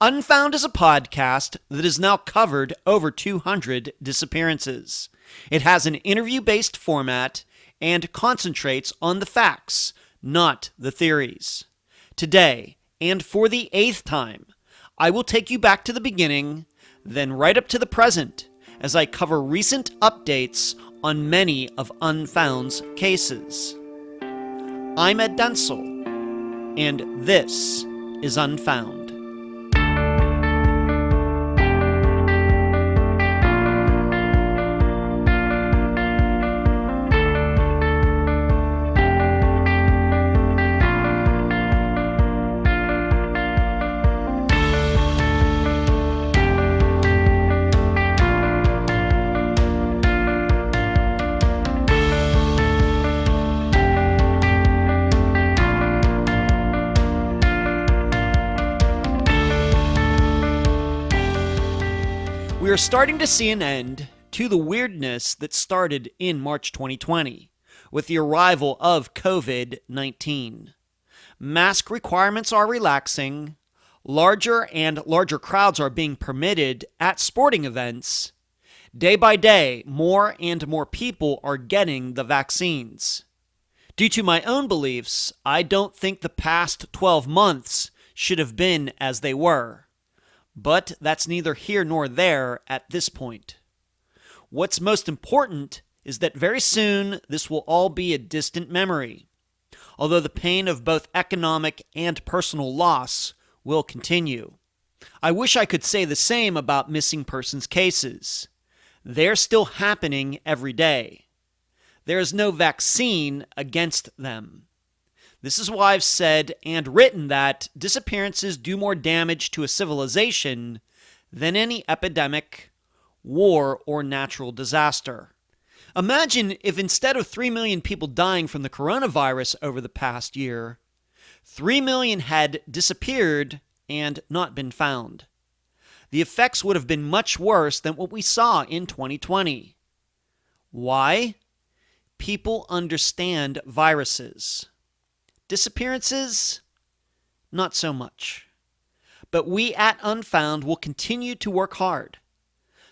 Unfound is a podcast that has now covered over 200 disappearances. It has an interview-based format and concentrates on the facts, not the theories. Today, and for the 8th time, I will take you back to the beginning, then right up to the present, as I cover recent updates on many of Unfound's cases. I'm Ed Denzel, and this is Unfound. We are starting to see an end to the weirdness that started in March 2020 with the arrival of COVID-19. Mask requirements are relaxing, larger and larger crowds are being permitted at sporting events. Day by day, more and more people are getting the vaccines. Due to my own beliefs, I don't think the past 12 months should have been as they were. But that's neither here nor there at this point. What's most important is that very soon this will all be a distant memory, although the pain of both economic and personal loss will continue. I wish I could say the same about missing persons cases. They're still happening every day. There is no vaccine against them. This is why I've said and written that disappearances do more damage to a civilization than any epidemic, war, or natural disaster. Imagine if instead of 3 million people dying from the coronavirus over the past year, 3 million had disappeared and not been found. The effects would have been much worse than what we saw in 2020. Why? People understand viruses. Disappearances? Not so much. But we at Unfound will continue to work hard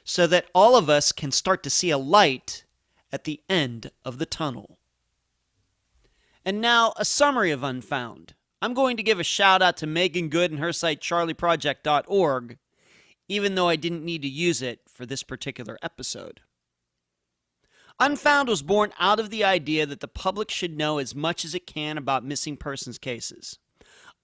so that all of us can start to see a light at the end of the tunnel. And now, a summary of Unfound. I'm going to give a shout out to Meaghan Goode and her site charlieproject.org, even though I didn't need to use it for this particular episode. Unfound was born out of the idea that the public should know as much as it can about missing persons cases.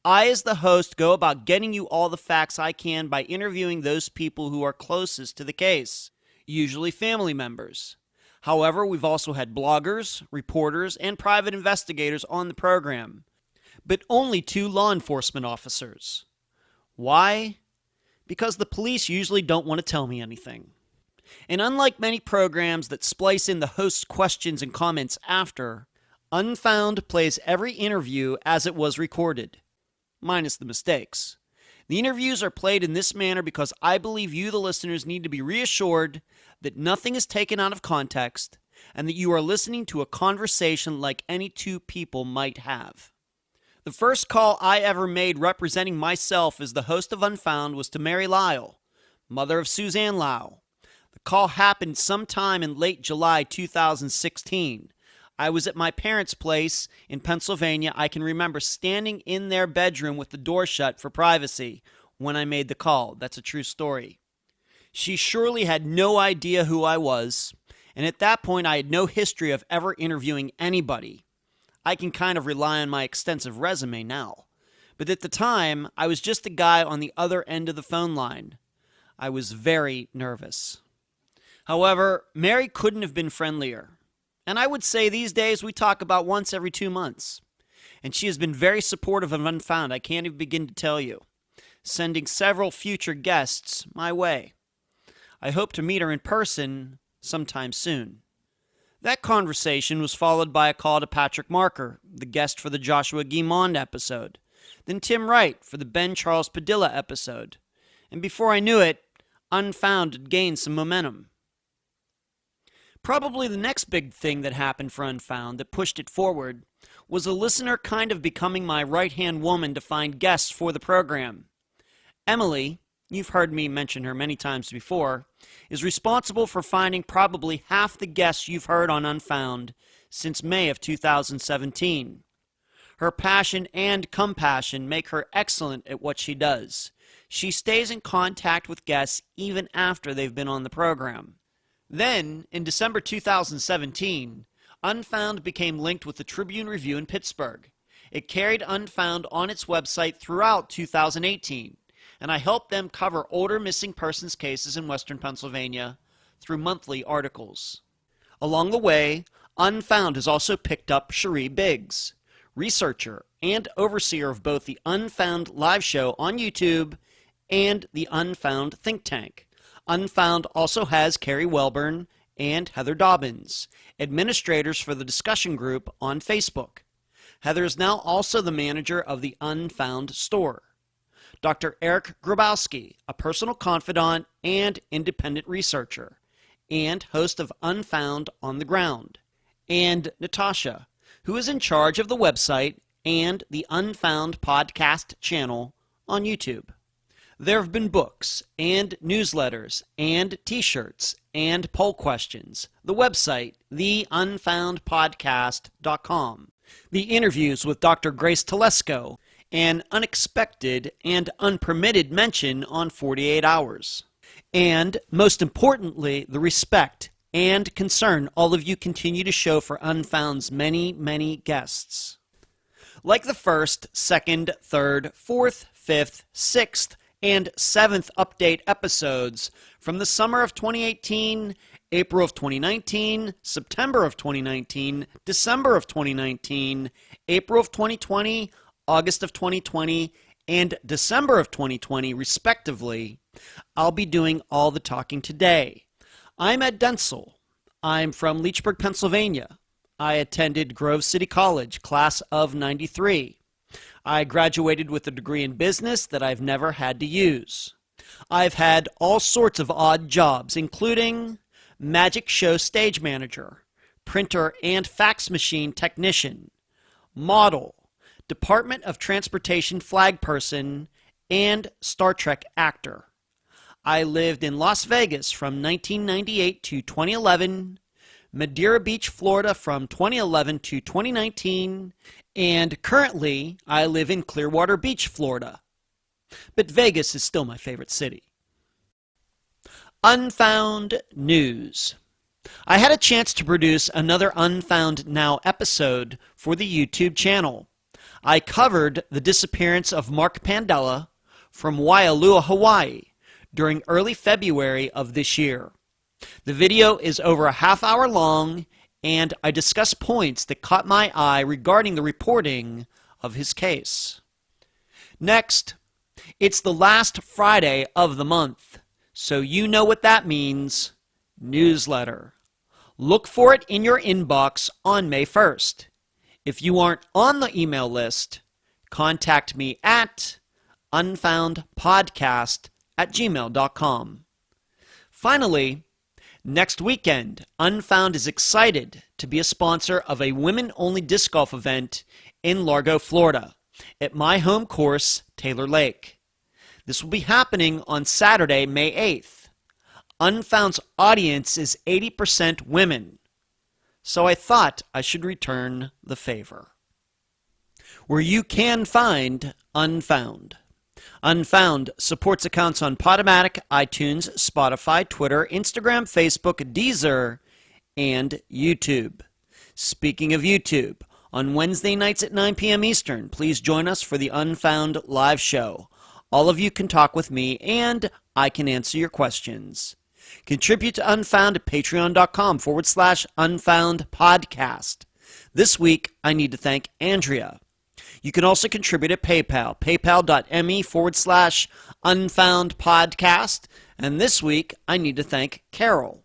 I, as the host, go about getting you all the facts I can by interviewing those people who are closest to the case, usually family members. However, we've also had bloggers, reporters, and private investigators on the program, but only 2 law enforcement officers. Why? Because the police usually don't want to tell me anything. And unlike many programs that splice in the host's questions and comments after, Unfound plays every interview as it was recorded, minus the mistakes. The interviews are played in this manner because I believe you, the listeners, need to be reassured that nothing is taken out of context and that you are listening to a conversation like any 2 people might have. The first call I ever made representing myself as the host of Unfound was to Mary Lyle, mother of Suzanne Lyle. The call happened sometime in late July 2016. I was at my parents' place in Pennsylvania. I can remember standing in their bedroom with the door shut for privacy when I made the call. That's a true story. She surely had no idea who I was, and at that point I had no history of ever interviewing anybody. I can kind of rely on my extensive resume now. But at the time, I was just a guy on the other end of the phone line. I was very nervous. However, Mary couldn't have been friendlier. And I would say these days we talk about once every 2 months. And she has been very supportive of Unfound, I can't even begin to tell you, sending several future guests my way. I hope to meet her in person sometime soon. That conversation was followed by a call to Patrick Marker, the guest for the Joshua Guimond episode, then Tim Wright for the Ben Charles Padilla episode. And before I knew it, Unfound had gained some momentum. Probably the next big thing that happened for Unfound that pushed it forward was a listener kind of becoming my right-hand woman to find guests for the program. Emily, you've heard me mention her many times before, is responsible for finding probably half the guests you've heard on Unfound since May of 2017. Her passion and compassion make her excellent at what she does. She stays in contact with guests even after they've been on the program. Then, in December 2017, Unfound became linked with the Tribune Review in Pittsburgh. It carried Unfound on its website throughout 2018, and I helped them cover older missing persons cases in western Pennsylvania through monthly articles. Along the way, Unfound has also picked up Cherie Biggs, researcher and overseer of both the Unfound live show on YouTube and the Unfound think tank. Unfound also has Carrie Welburn and Heather Dobbins, administrators for the discussion group on Facebook. Heather is now also the manager of the Unfound store. Dr. Eric Grabowski, a personal confidant and independent researcher, and host of Unfound on the Ground. And Natasha, who is in charge of the website and the Unfound podcast channel on YouTube. There have been books and newsletters and t-shirts and poll questions, the website, theunfoundpodcast.com, the interviews with Dr. Grace Telesco, an unexpected and unpermitted mention on 48 Hours, and, most importantly, the respect and concern all of you continue to show for Unfound's many, many guests. Like the first, second, third, fourth, fifth, sixth, and seventh update episodes from the summer of 2018, April of 2019, September of 2019, December of 2019, April of 2020, August of 2020, and December of 2020, respectively, I'll be doing all the talking today. I'm Ed Dentzel. I'm from Leechburg, Pennsylvania. I attended Grove City College, class of '93. I graduated with a degree in business that I've never had to use. I've had all sorts of odd jobs, including magic show stage manager, printer and fax machine technician, model, Department of Transportation flag person, and Star Trek actor. I lived in Las Vegas from 1998 to 2011, Madeira Beach, Florida from 2011 to 2019, and currently I live in Clearwater Beach, Florida. But Vegas is still my favorite city. Unfound News. I had a chance to produce another Unfound Now episode for the YouTube channel. I covered the disappearance of Mark Padilla from Waialua, Hawaii, during early February of this year. The video is over a half hour long, and I discuss points that caught my eye regarding the reporting of his case. Next, it's the last Friday of the month, so you know what that means. Newsletter. Look for it in your inbox on May 1st. If you aren't on the email list, contact me at unfoundpodcast@gmail.com. Finally, next weekend, Unfound is excited to be a sponsor of a women-only disc golf event in Largo, Florida, at my home course, Taylor Lake. This will be happening on Saturday, May 8th. Unfound's audience is 80% women, so I thought I should return the favor. Where you can find Unfound. Unfound supports accounts on Podomatic, iTunes, Spotify, Twitter, Instagram, Facebook, Deezer, and YouTube. Speaking of YouTube, on Wednesday nights at 9 p.m. Eastern, please join us for the Unfound live show. All of you can talk with me, and I can answer your questions. Contribute to Unfound at patreon.com/Unfound podcast. This week, I need to thank Aundria. You can also contribute at PayPal, paypal.me/Unfound podcast. And this week, I need to thank Carol.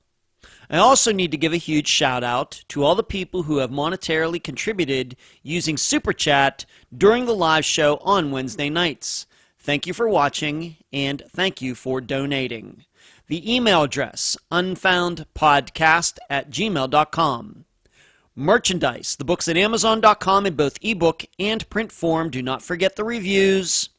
I also need to give a huge shout out to all the people who have monetarily contributed using Super Chat during the live show on Wednesday nights. Thank you for watching, and thank you for donating. The email address, unfoundpodcast@gmail.com. Merchandise, the books at Amazon.com in both ebook and print form. Do not forget the reviews.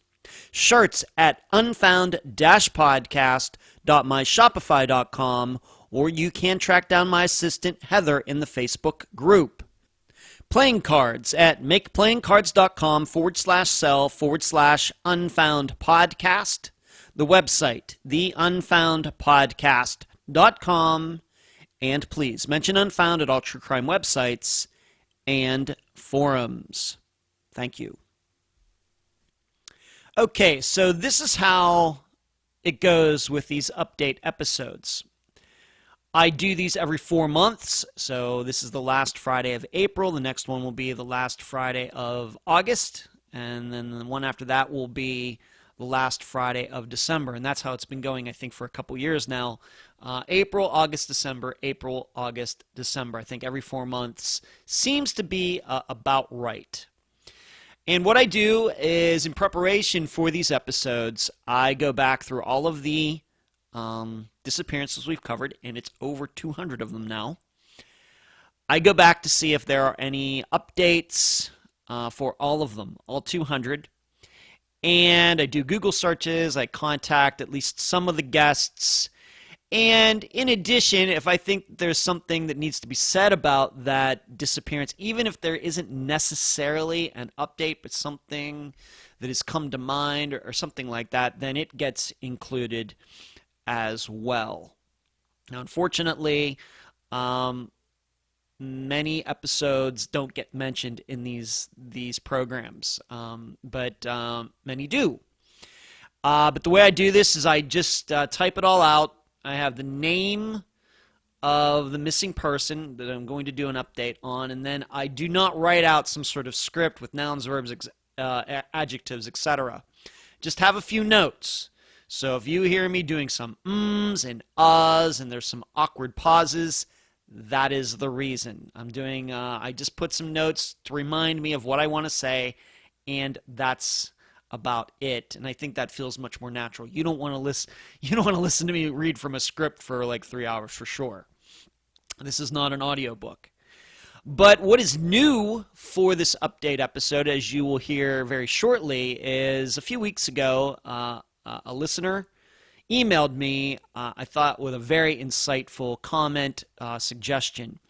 Shirts at unfound-podcast.myshopify.com, or you can track down my assistant Heather in the Facebook group. Playing cards at makeplayingcards.com/sell/unfound podcast. The website, theunfoundpodcast.com. And please mention Unfound at all true crime websites and forums. Thank you. Okay, so this is how it goes with these update episodes. I do these every 4 months, so this is the last Friday of April. The next one will be the last Friday of August, and then the one after that will be the last Friday of December, and that's how it's been going, I think, for a couple years now. April, August, December, April, August, December. I think every 4 months seems to be about right. And what I do is, in preparation for these episodes, I go back through all of the disappearances we've covered, and it's over 200 of them now. I go back to see if there are any updates for all of them, all 200. And I do Google searches, I contact at least some of the guests, and in addition, if I think there's something that needs to be said about that disappearance, even if there isn't necessarily an update, but something that has come to mind or something like that, then it gets included as well. Now, unfortunately, many episodes don't get mentioned in these programs, but many do. But the way I do this is I just type it all out. I have the name of the missing person that I'm going to do an update on, and then I do not write out some sort of script with nouns, verbs, adjectives, etc. Just have a few notes. So if you hear me doing some ums and uhs and there's some awkward pauses, that is the reason. I just put some notes to remind me of what I want to say, and that's about it. And I think that feels much more natural. You don't want to listen to me read from a script for like 3 hours for sure. This is not an audiobook. But what is new for this update episode, as you will hear very shortly, is a few weeks ago, a listener emailed me, I thought, with a very insightful comment, suggestion.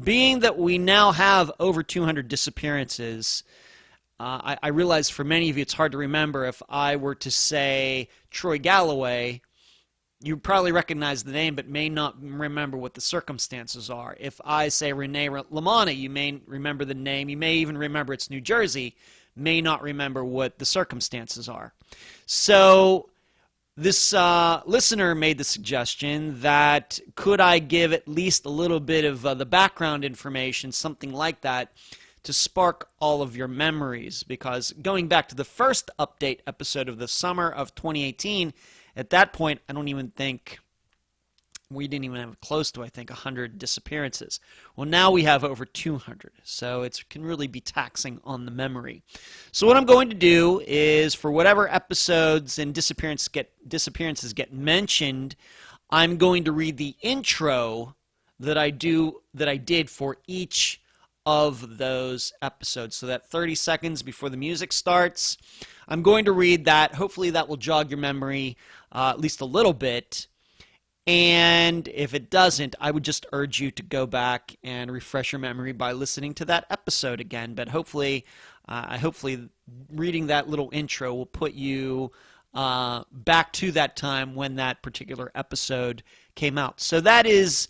Being that we now have over 200 disappearances, I realize for many of you it's hard to remember. If I were to say Troy Galloway, you probably recognize the name but may not remember what the circumstances are. If I say Renee Lamanna, you may remember the name. You may even remember it's New Jersey, may not remember what the circumstances are. So this listener made the suggestion that could I give at least a little bit of the background information, something like that, to spark all of your memories. Because going back to the first update episode of the summer of 2018, at that point, I don't even think we didn't even have close to, I think, 100 disappearances. Well, now we have over 200, so it can really be taxing on the memory. So what I'm going to do is, for whatever episodes and disappearances get mentioned, I'm going to read the intro that I did for each of those episodes. So that 30 seconds before the music starts, I'm going to read that. Hopefully that will jog your memory at least a little bit. And if it doesn't, I would just urge you to go back and refresh your memory by listening to that episode again. But hopefully reading that little intro will put you back to that time when that particular episode came out. So that is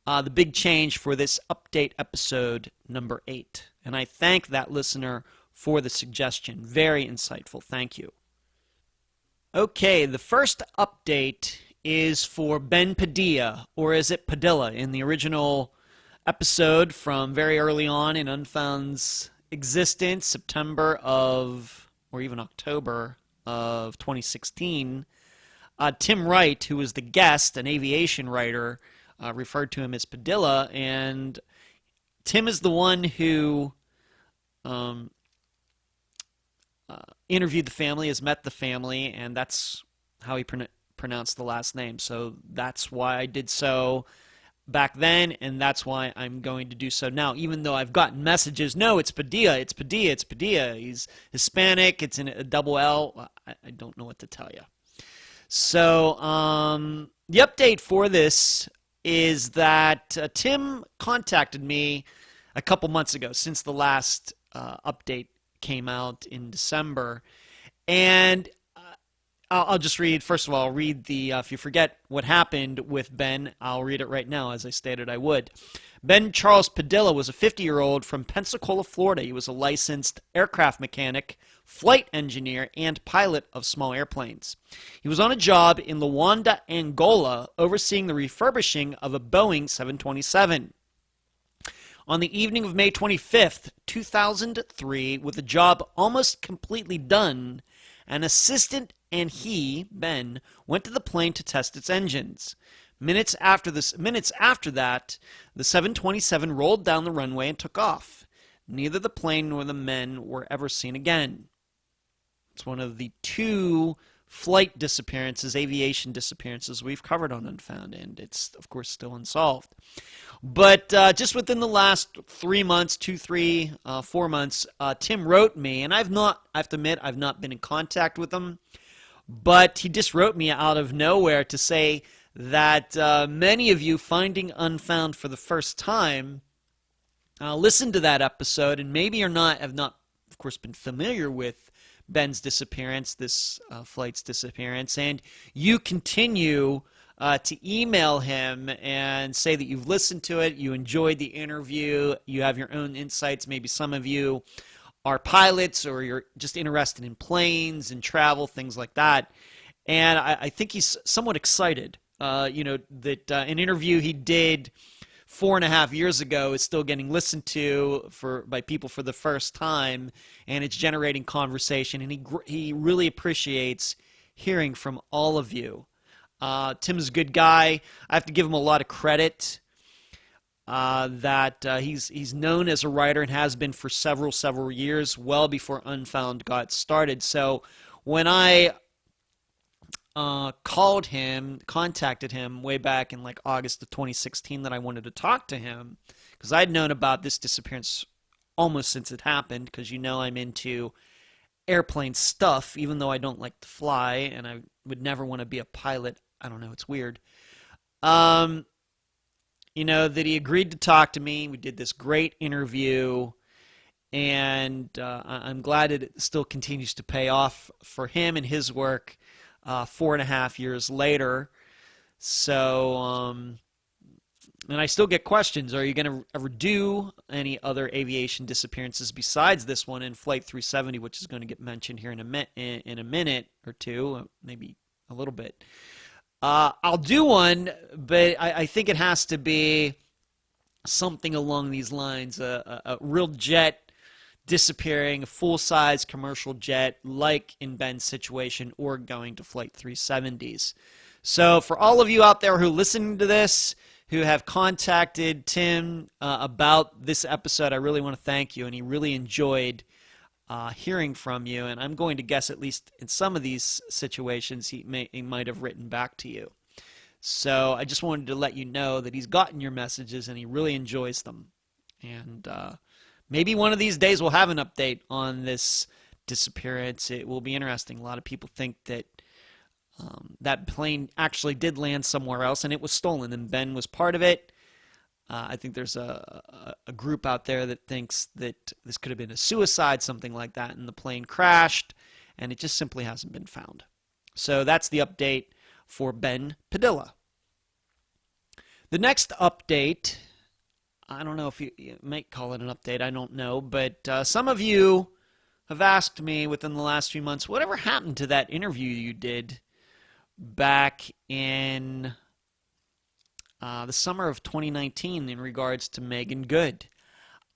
the big change for this update episode number 8. And I thank that listener for the suggestion. Very insightful. Thank you. Okay, the first update is for Ben Padilla, or is it Padilla, in the original episode from very early on in Unfound's existence, September of, or even October of 2016. Tim Wright, who was the guest, an aviation writer, referred to him as Padilla, and Tim is the one who interviewed the family, has met the family, and that's how he pronounced the last name. So that's why I did so back then, and that's why I'm going to do so now, even though I've gotten messages, no, it's Padilla, it's Padilla, it's Padilla, he's Hispanic, it's in a double L. I don't know what to tell you. So the update for this is that Tim contacted me a couple months ago, since the last update came out in December. And I'll just read, first of all, I'll read the, if you forget what happened with Ben, I'll read it right now, as I stated I would. Ben Charles Padilla was a 50-year-old from Pensacola, Florida. He was a licensed aircraft mechanic, flight engineer, and pilot of small airplanes. He was on a job in Luanda, Angola, overseeing the refurbishing of a Boeing 727. On the evening of May 25th, 2003, with the job almost completely done, an assistant and he, Ben, went to the plane to test its engines. Minutes after that, the 727 rolled down the runway and took off. Neither the plane nor the men were ever seen again. It's one of the 2 flight disappearances, aviation disappearances we've covered on Unfound, and it's, of course, still unsolved. But just within the last 3 months, 4 months, Tim wrote me, and I have to admit, I've not been in contact with him, but he just wrote me out of nowhere to say that many of you finding Unfound for the first time listened to that episode, and maybe have not, of course, been familiar with Ben's disappearance, this flight's disappearance, and you continue to email him and say that you've listened to it, you enjoyed the interview, you have your own insights. Maybe some of you are pilots, or you're just interested in planes and travel, things like that. And I think he's somewhat excited, that an interview he did 4.5 years ago is still getting listened to by people for the first time, and it's generating conversation, and he really appreciates hearing from all of you. Tim's a good guy. I have to give him a lot of credit that he's known as a writer and has been for several years, well before Unfound got started. So when I contacted him way back in like August of 2016 that I wanted to talk to him, because I'd known about this disappearance almost since it happened, because I'm into airplane stuff, even though I don't like to fly, and I would never want to be a pilot. I don't know, it's weird. That he agreed to talk to me. We did this great interview, and I'm glad it still continues to pay off for him and his work 4.5 years later. So, and I still get questions. Are you going to ever do any other aviation disappearances besides this one in Flight 370, which is going to get mentioned here in a minute or two, maybe a little bit. I'll do one, but I think it has to be something along these lines, a real jet disappearing, a full-size commercial jet, like in Ben's situation, or going to Flight 370s. So for all of you out there who are listening to this, who have contacted Tim about this episode, I really want to thank you, and he really enjoyed hearing from you, and I'm going to guess at least in some of these situations he might have written back to you. So I just wanted to let you know that he's gotten your messages and he really enjoys them. And maybe one of these days we'll have an update on this disappearance. It will be interesting. A lot of people think that that plane actually did land somewhere else and it was stolen, and Ben was part of it. I think there's a group out there that thinks that this could have been a suicide, something like that, and the plane crashed, and it just simply hasn't been found. So that's the update for Ben Padilla. The next update, I don't know if you might call it an update, I don't know, but some of you have asked me within the last few months, whatever happened to that interview you did back in the summer of 2019 in regards to Meaghan Goode?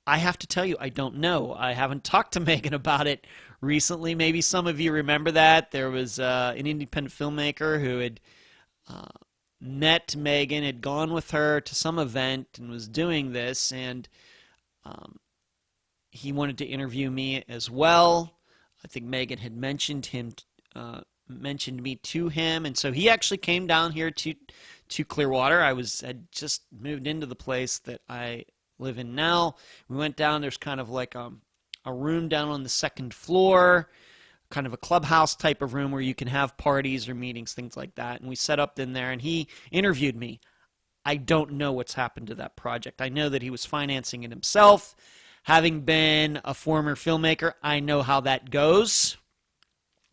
I have to tell you, I don't know. I haven't talked to Meaghan about it recently. Maybe some of you remember that. There was an independent filmmaker who had met Meaghan, had gone with her to some event and was doing this, and he wanted to interview me as well. I think Meaghan had mentioned me to him, and so he actually came down here to Clearwater. I had just moved into the place that I live in now. We went down. There's kind of like a room down on the second floor kind of a clubhouse type of room where you can have parties or meetings, things like that. And we set up in there, and he interviewed me. I don't know what's happened to that project. I know that he was financing it himself. Having been a former filmmaker, I know how that goes.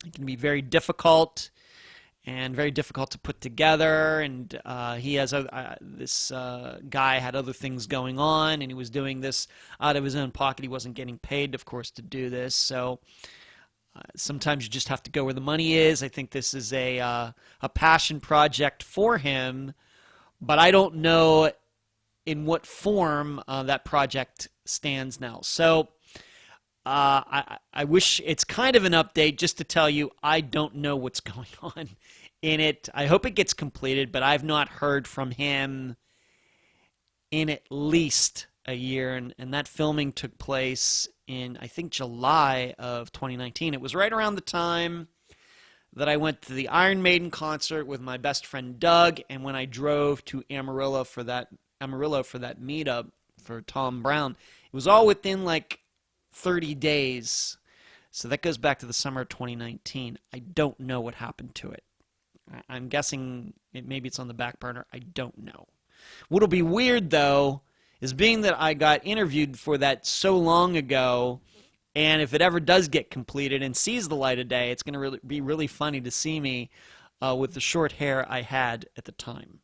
It can be very difficult and very difficult to put together. And he has this guy had other things going on, and he was doing this out of his own pocket. He wasn't getting paid, of course, to do this. So sometimes you just have to go where the money is. I think this is a passion project for him, but I don't know in what form that project stands now. So I wish it's kind of an update just to tell you I don't know what's going on in it. I hope it gets completed, but I've not heard from him in at least a year, and that filming took place in, I think, July of 2019. It was right around the time that I went to the Iron Maiden concert with my best friend Doug, and when I drove to Amarillo for that meetup for Tom Brown. It was all within like 30 days. So that goes back to the summer of 2019. I don't know what happened to it. I'm guessing maybe it's on the back burner. I don't know. What'll be weird, though, is being that I got interviewed for that so long ago, and if it ever does get completed and sees the light of day, it's going to be really funny to see me with the short hair I had at the time.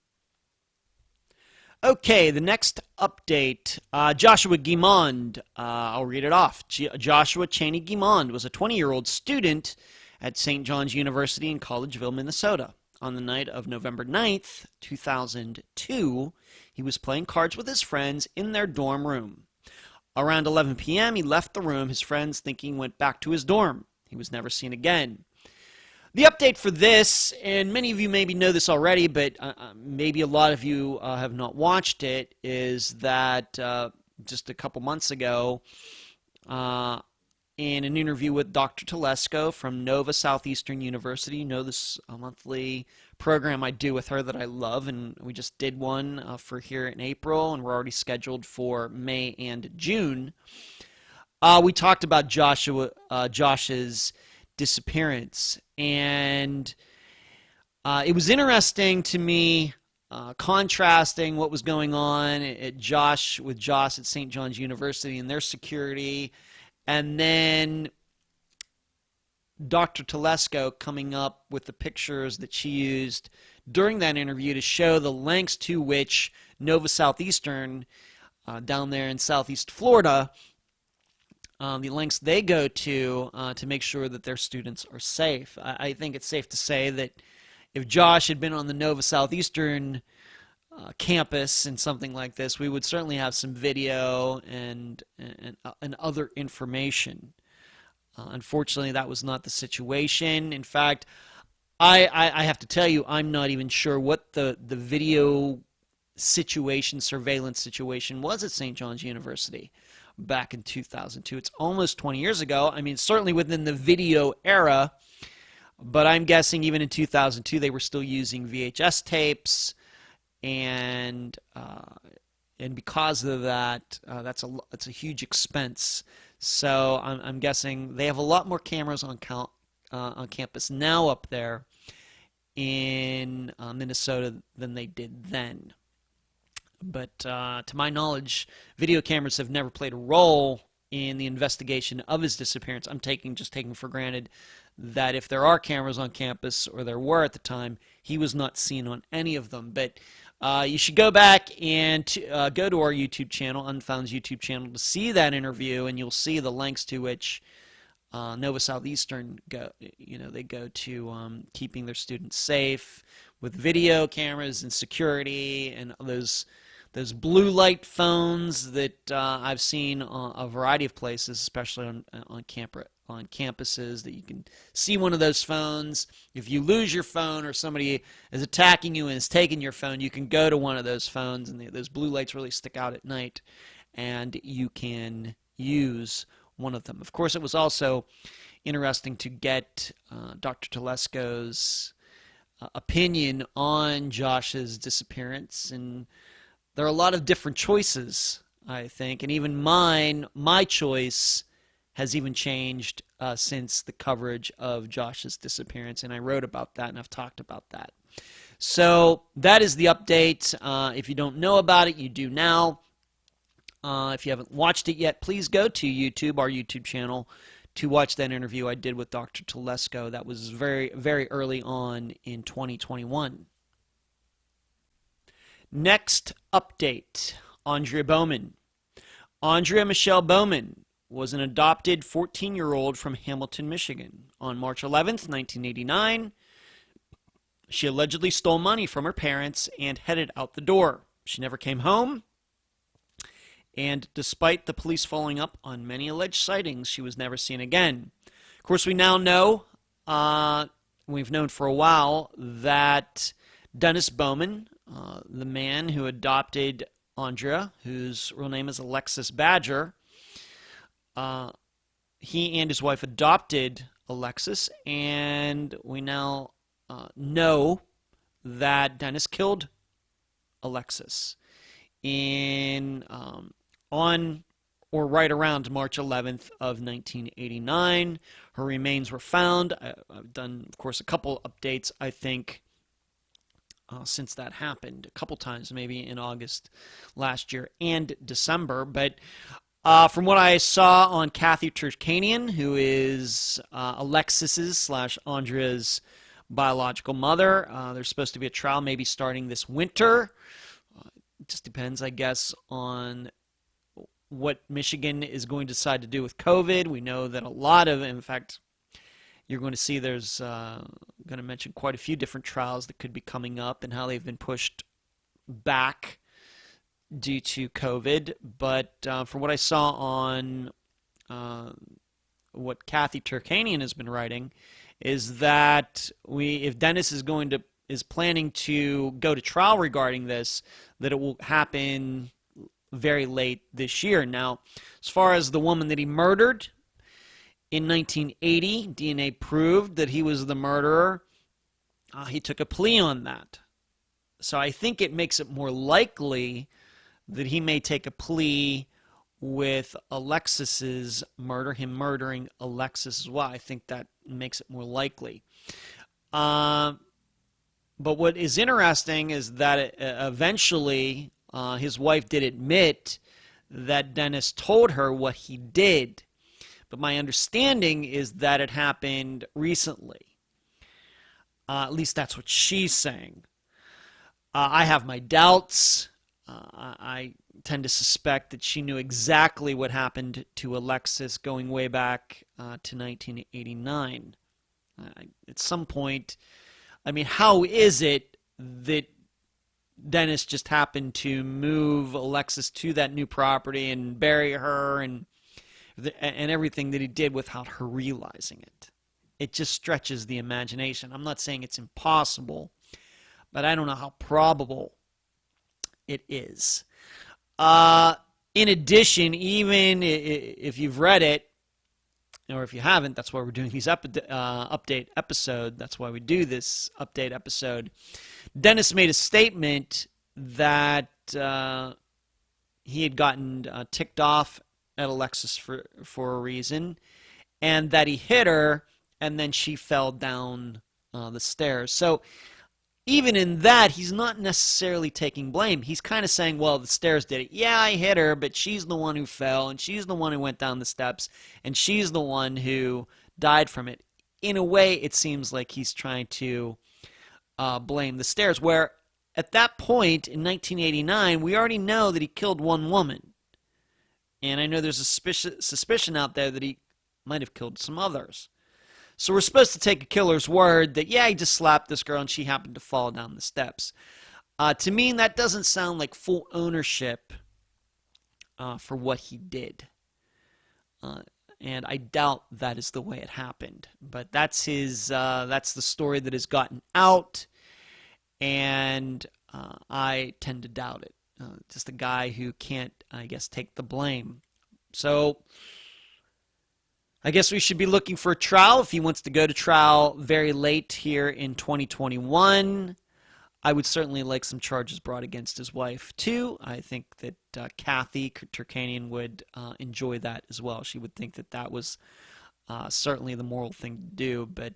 Okay, the next update, Joshua Guimond. I'll read it off. Joshua Cheney Guimond was a 20-year-old student at St. John's University in Collegeville, Minnesota. On the night of November 9th, 2002, he was playing cards with his friends in their dorm room. Around 11 p.m., he left the room, his friends thinking he went back to his dorm. He was never seen again. The update for this, and many of you maybe know this already, but maybe a lot of you have not watched it, is that just a couple months ago, in an interview with Dr. Telesco from Nova Southeastern University, you know this monthly program I do with her that I love, and we just did one for here in April, and we're already scheduled for May and June. We talked about Josh's disappearance, and it was interesting to me contrasting what was going on with Josh at St. John's University and their security, and then Dr. Telesco coming up with the pictures that she used during that interview to show the lengths to which Nova Southeastern, down there in Southeast Florida, the lengths they go to make sure that their students are safe. I think it's safe to say that if Josh had been on the Nova Southeastern campus and something like this, we would certainly have some video and other information. Unfortunately, that was not the situation. In fact, I have to tell you, I'm not even sure what the video situation, surveillance situation was at St. John's University back in 2002. It's almost 20 years ago. I mean, certainly within the video era, but I'm guessing even in 2002 they were still using VHS tapes, and because of that, that's a huge expense. So I'm guessing they have a lot more cameras on campus now up there in Minnesota than they did then. But to my knowledge, video cameras have never played a role in the investigation of his disappearance. I'm just taking for granted that if there are cameras on campus, or there were at the time, he was not seen on any of them. But you should go back and go to our YouTube channel, Unfound's YouTube channel, to see that interview, and you'll see the lengths to which Nova Southeastern go. They go to keeping their students safe with video cameras and security and those blue light phones that I've seen a variety of places, especially on campuses, that you can see one of those phones. If you lose your phone or somebody is attacking you and is taking your phone, you can go to one of those phones, and those blue lights really stick out at night, and you can use one of them. Of course, it was also interesting to get Dr. Telesco's opinion on Josh's disappearance, and there are a lot of different choices, I think, and even my choice has even changed since the coverage of Josh's disappearance, and I wrote about that, and I've talked about that. So that is the update. If you don't know about it, you do now. If you haven't watched it yet, please go to YouTube, our YouTube channel, to watch that interview I did with Dr. Telesco. That was very, very early on in 2021. Next update, Aundria Bowman. Aundria Michelle Bowman was an adopted 14-year-old from Hamilton, Michigan. On March 11th, 1989, she allegedly stole money from her parents and headed out the door. She never came home, and despite the police following up on many alleged sightings, she was never seen again. Of course, we now know, we've known for a while, that Dennis Bowman, the man who adopted Aundria, whose real name is Alexis Badger, he and his wife adopted Alexis, and we now know that Dennis killed Alexis on or right around March 11th of 1989. Her remains were found. I've done, of course, a couple updates, I think, since that happened, a couple times, maybe in August last year and December. But from what I saw on Kathy Turkanian, who is Alexis's / Aundria's biological mother, there's supposed to be a trial maybe starting this winter. It just depends, I guess, on what Michigan is going to decide to do with COVID. We know that a lot of, in fact, you're going to see there's going to mention quite a few different trials that could be coming up and how they've been pushed back due to COVID. But from what I saw on what Kathy Turkanian has been writing, is that if Dennis is planning to go to trial regarding this, that it will happen very late this year. Now, as far as the woman that he murdered in 1980, DNA proved that he was the murderer. He took a plea on that. So I think it makes it more likely that he may take a plea with Alexis's murder, him murdering Alexis as well. I think that makes it more likely. But what is interesting is that eventually his wife did admit that Dennis told her what he did. But my understanding is that it happened recently. At least that's what she's saying. I have my doubts. I tend to suspect that she knew exactly what happened to Alexis going way back to 1989. At some point, I mean, how is it that Dennis just happened to move Alexis to that new property and bury her and everything that he did without her realizing it? It just stretches the imagination. I'm not saying it's impossible, but I don't know how probable it is. In addition, even if you've read it, or if you haven't, that's why we're doing these update episode. That's why we do this update episode. Dennis made a statement that he had gotten ticked off at Alexis for a reason, and that he hit her, and then she fell down the stairs. So even in that, he's not necessarily taking blame. He's kind of saying, well, the stairs did it. Yeah, I hit her, but she's the one who fell, and she's the one who went down the steps, and she's the one who died from it. In a way, it seems like he's trying to blame the stairs, where at that point in 1989, we already know that he killed one woman. And I know there's a suspicion out there that he might have killed some others. So we're supposed to take a killer's word that, yeah, he just slapped this girl and she happened to fall down the steps. To me, that doesn't sound like full ownership for what he did. And I doubt that is the way it happened. But that's that's the story that has gotten out, and I tend to doubt it. Just a guy who can't, I guess, take the blame. So I guess we should be looking for a trial. If he wants to go to trial very late here in 2021, I would certainly like some charges brought against his wife, too. I think that Kathy Turkanian would enjoy that as well. She would think that that was certainly the moral thing to do, but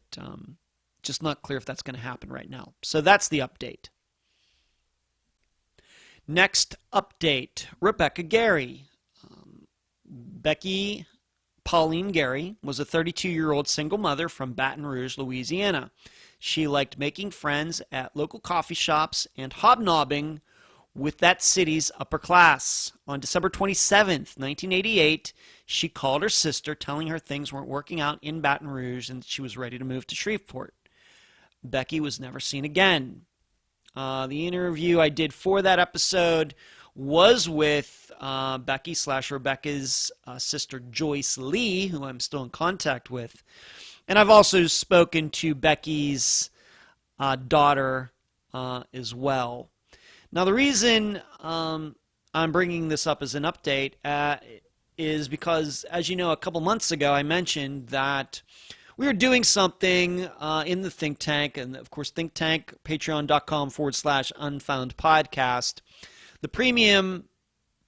just not clear if that's going to happen right now. So that's the update. Next update, Rebecca Gary. Becky Pauline Gary was a 32-year-old single mother from Baton Rouge, Louisiana. She liked making friends at local coffee shops and hobnobbing with that city's upper class. On December 27th, 1988, she called her sister telling her things weren't working out in Baton Rouge and she was ready to move to Shreveport. Becky was never seen again. The interview I did for that episode was with Becky/Rebecca's sister Joyce Lee, who I'm still in contact with. And I've also spoken to Becky's daughter as well. Now, the reason I'm bringing this up as an update is because, as you know, a couple months ago I mentioned that we were doing something in the think tank, and of course, think tank, patreon.com/unfound podcast. The premium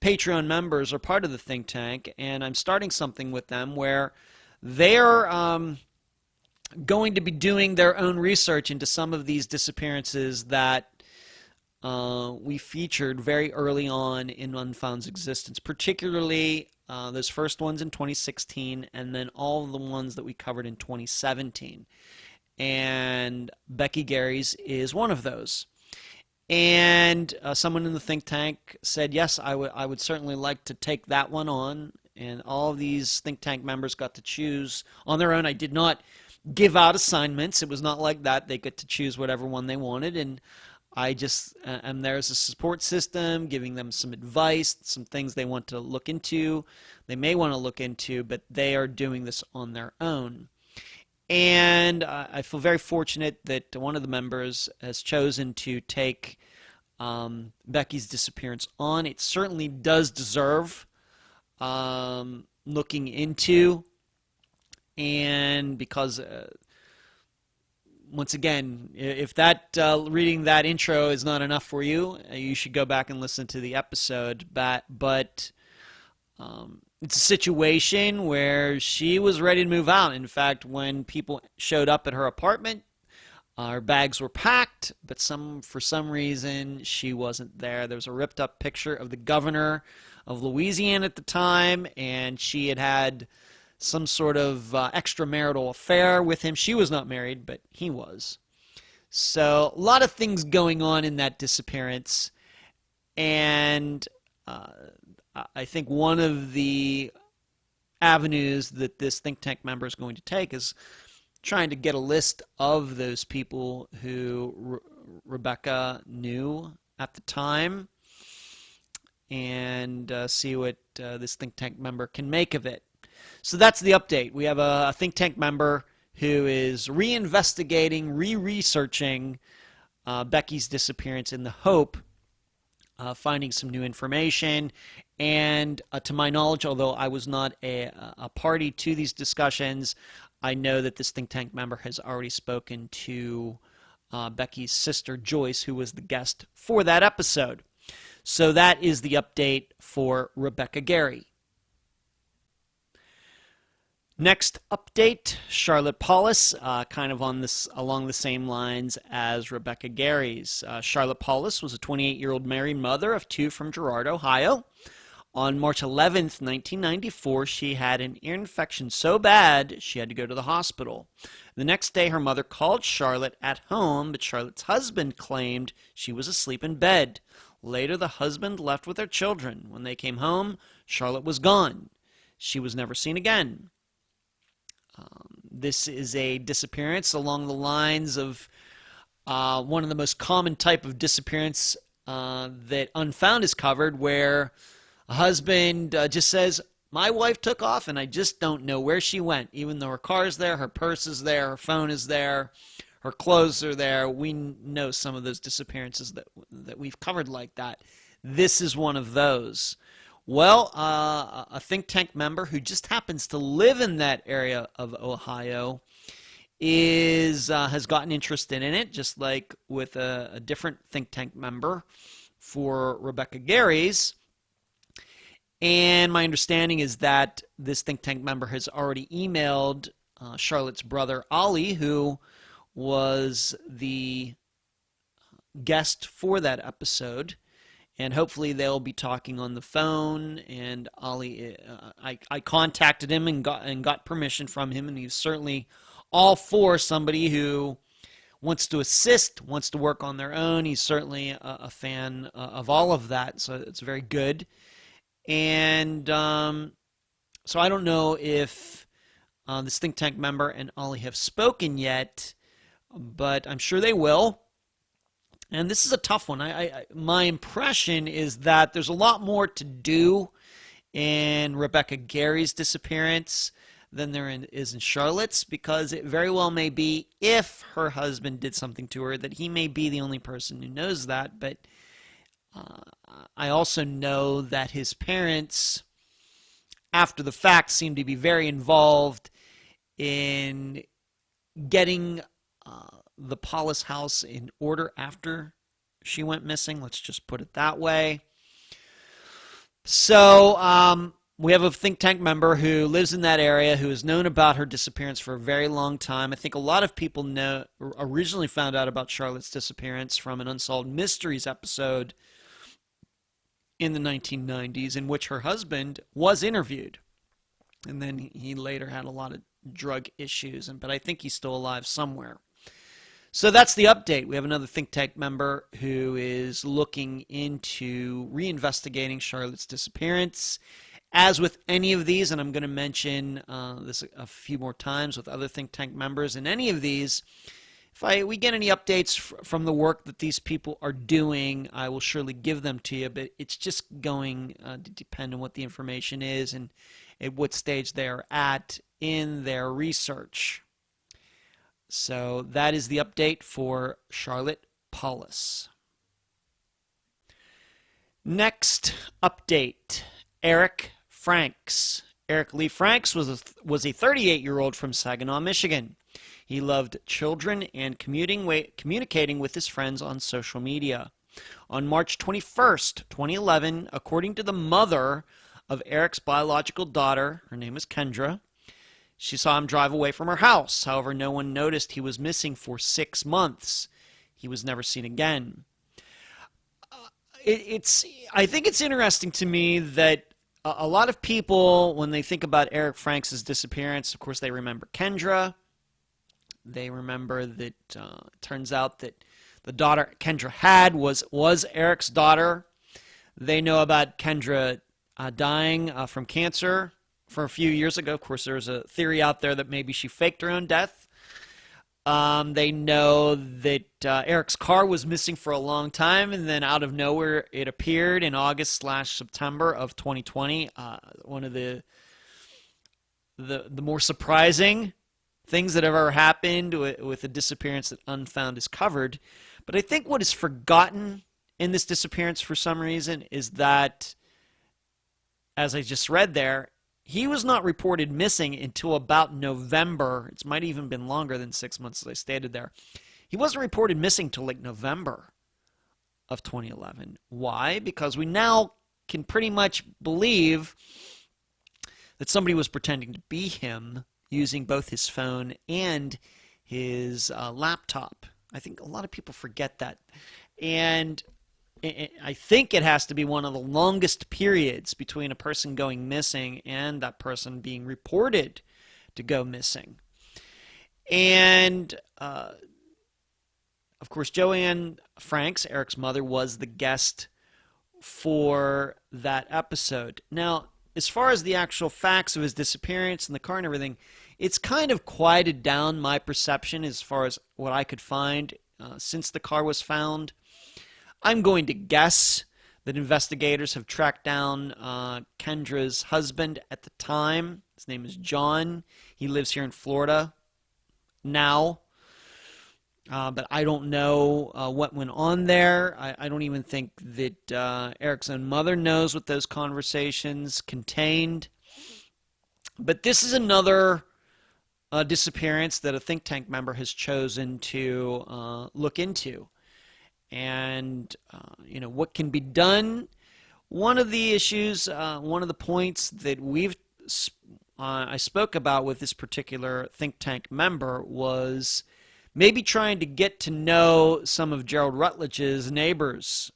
Patreon members are part of the think tank, and I'm starting something with them where they're going to be doing their own research into some of these disappearances that we featured very early on in Unfound's existence, particularly those first ones in 2016 and then all of the ones that we covered in 2017. And Becky Gary's is one of those. And someone in the think tank said, yes, I would certainly like to take that one on. And all of these think tank members got to choose on their own. I did not give out assignments. It was not like that. They get to choose whatever one they wanted. And I just am there as a support system, giving them some advice, some things they want to look into. They may want to look into, but they are doing this on their own. And I feel very fortunate that one of the members has chosen to take Becky's disappearance on. It certainly does deserve looking into. And because, once again, if that reading that intro is not enough for you, you should go back and listen to the episode. But it's a situation where she was ready to move out. In fact, when people showed up at her apartment, her bags were packed, but for some reason she wasn't there. There was a ripped up picture of the governor of Louisiana at the time, and she had some sort of extramarital affair with him. She was not married, but he was. So a lot of things going on in that disappearance, and I think one of the avenues that this think tank member is going to take is trying to get a list of those people who Rebecca knew at the time and see what this think tank member can make of it. So that's the update. We have a think tank member who is reinvestigating, re-researching Becky's disappearance in the hope of finding some new information. And to my knowledge, although I was not a party to these discussions, I know that this think tank member has already spoken to Becky's sister, Joyce, who was the guest for that episode. So that is the update for Rebecca Gary. Next update, Charlotte Pollis, kind of along the same lines as Rebecca Gary's. Charlotte Pollis was a 28-year-old married mother of two from Girard, Ohio. On March 11th, 1994, she had an ear infection so bad she had to go to the hospital. The next day, her mother called Charlotte at home, but Charlotte's husband claimed she was asleep in bed. Later, the husband left with their children. When they came home, Charlotte was gone. She was never seen again. This is a disappearance along the lines of one of the most common type of disappearance that Unfound has covered, where a husband just says, my wife took off and I just don't know where she went, even though her car's there, her purse is there, her phone is there, her clothes are there. We know some of those disappearances that we've covered like that. This is one of those. Well, a think tank member who just happens to live in that area of Ohio has gotten interested in it, just like with a different think tank member for Rebecca Gary's. And my understanding is that this think tank member has already emailed Charlotte's brother, Ollie, who was the guest for that episode. And hopefully they'll be talking on the phone. And Ollie, I contacted him and got permission from him, and he's certainly all for somebody who wants to assist, wants to work on their own. He's certainly a fan of all of that, so it's very good. And so I don't know if this think tank member and Ollie have spoken yet, but I'm sure they will. And this is a tough one. My impression is that there's a lot more to do in Rebecca Gary's disappearance than there is in Charlotte's, because it very well may be, if her husband did something to her, that he may be the only person who knows that. But I also know that his parents, after the fact, seem to be very involved in getting the Pollis house in order after she went missing. Let's just put it that way. So we have a think tank member who lives in that area, who has known about her disappearance for a very long time. I think a lot of people originally found out about Charlotte's disappearance from an Unsolved Mysteries episode in the 1990s, in which her husband was interviewed. And then he later had a lot of drug issues, but I think he's still alive somewhere. So that's the update. We have another think tank member who is looking into reinvestigating Charlotte's disappearance. As with any of these, and I'm going to mention this a few more times with other think tank members, in any of these, if we get any updates from the work that these people are doing, I will surely give them to you, but it's just going to depend on what the information is and at what stage they're at in their research. So that is the update for Charlotte Pollis. Next update, Eric Franks. Eric Lee Franks was a 38-year-old from Saginaw, Michigan. He loved children and communicating with his friends on social media. On March 21st, 2011, according to the mother of Eric's biological daughter, her name is Kendra, she saw him drive away from her house. However, no one noticed he was missing for 6 months. He was never seen again. I think it's interesting to me that a lot of people, when they think about Eric Franks' disappearance, of course, they remember Kendra. They remember that it turns out that the daughter Kendra had was Eric's daughter. They know about Kendra dying from cancer for a few years ago. Of course, there's a theory out there that maybe she faked her own death. They know that Eric's car was missing for a long time, and then out of nowhere it appeared in August/September of 2020. One of the more surprising things that have ever happened with a disappearance that Unfound is covered. But I think what is forgotten in this disappearance for some reason is that, as I just read there, he was not reported missing until about November. It might even been longer than 6 months, as I stated there. He wasn't reported missing until like November of 2011. Why? Because we now can pretty much believe that somebody was pretending to be him using both his phone and his laptop. I think a lot of people forget that. And I think it has to be one of the longest periods between a person going missing and that person being reported to go missing. And, of course, Joanne Franks, Eric's mother, was the guest for that episode. Now, as far as the actual facts of his disappearance and the car and everything, it's kind of quieted down my perception as far as what I could find since the car was found. I'm going to guess that investigators have tracked down Kendra's husband at the time. His name is John. He lives here in Florida now. But I don't know what went on there. I don't even think that Eric's own mother knows what those conversations contained. But this is another disappearance that a think tank member has chosen to look into. And, what can be done One of the issues, one of the points that I spoke about with this particular think tank member was maybe trying to get to know some of Gerald Rutledge's neighbors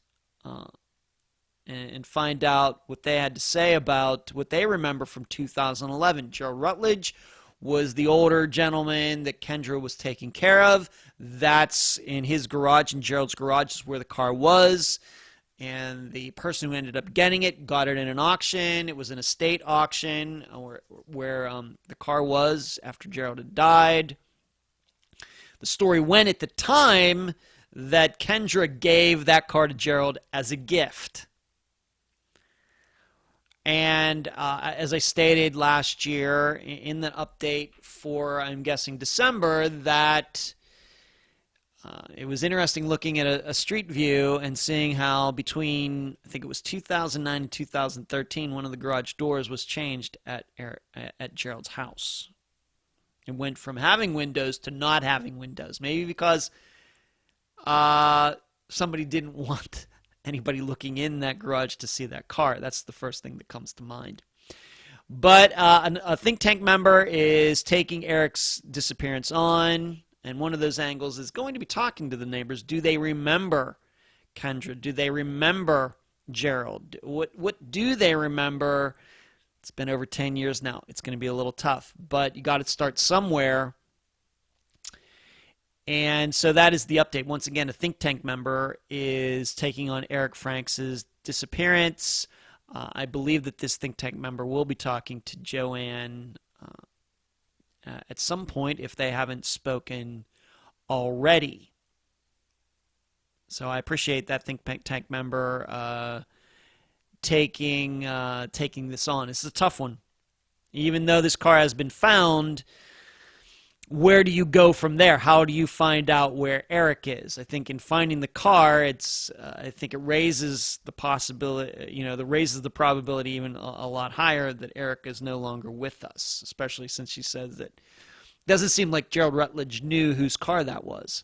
and find out what they had to say about what they remember from 2011. Gerald Rutledge was the older gentleman that Kendra was taking care of. That's in his garage, and Gerald's garage is where the car was. And the person who ended up getting it got it in an auction. It was an estate auction where the car was after Gerald had died. The story went at the time that Kendra gave that car to Gerald as a gift. And as I stated last year in the update for, I'm guessing, December, that it was interesting looking at a street view and seeing how between, I think it was 2009 and 2013, one of the garage doors was changed at Gerald's house. It went from having windows to not having windows. Maybe because somebody didn't want anybody looking in that garage to see that car. That's the first thing that comes to mind. But a think tank member is taking Eric's disappearance on, and one of those angles is going to be talking to the neighbors. Do they remember Kendra? Do they remember Gerald? What do they remember? It's been over 10 years now. It's going to be a little tough, but you got to start somewhere. And so that is the update. Once again, a think tank member is taking on Eric Franks' disappearance. I believe that this think tank member will be talking to Joanne at some point if they haven't spoken already. So I appreciate that think tank member taking this on. This is a tough one. Even though this car has been found, where do you go from there? How do you find out where Eric is? I think in finding the car, I think it raises the possibility, raises the probability even a lot higher that Eric is no longer with us, especially since she says that it doesn't seem like Gerald Rutledge knew whose car that was.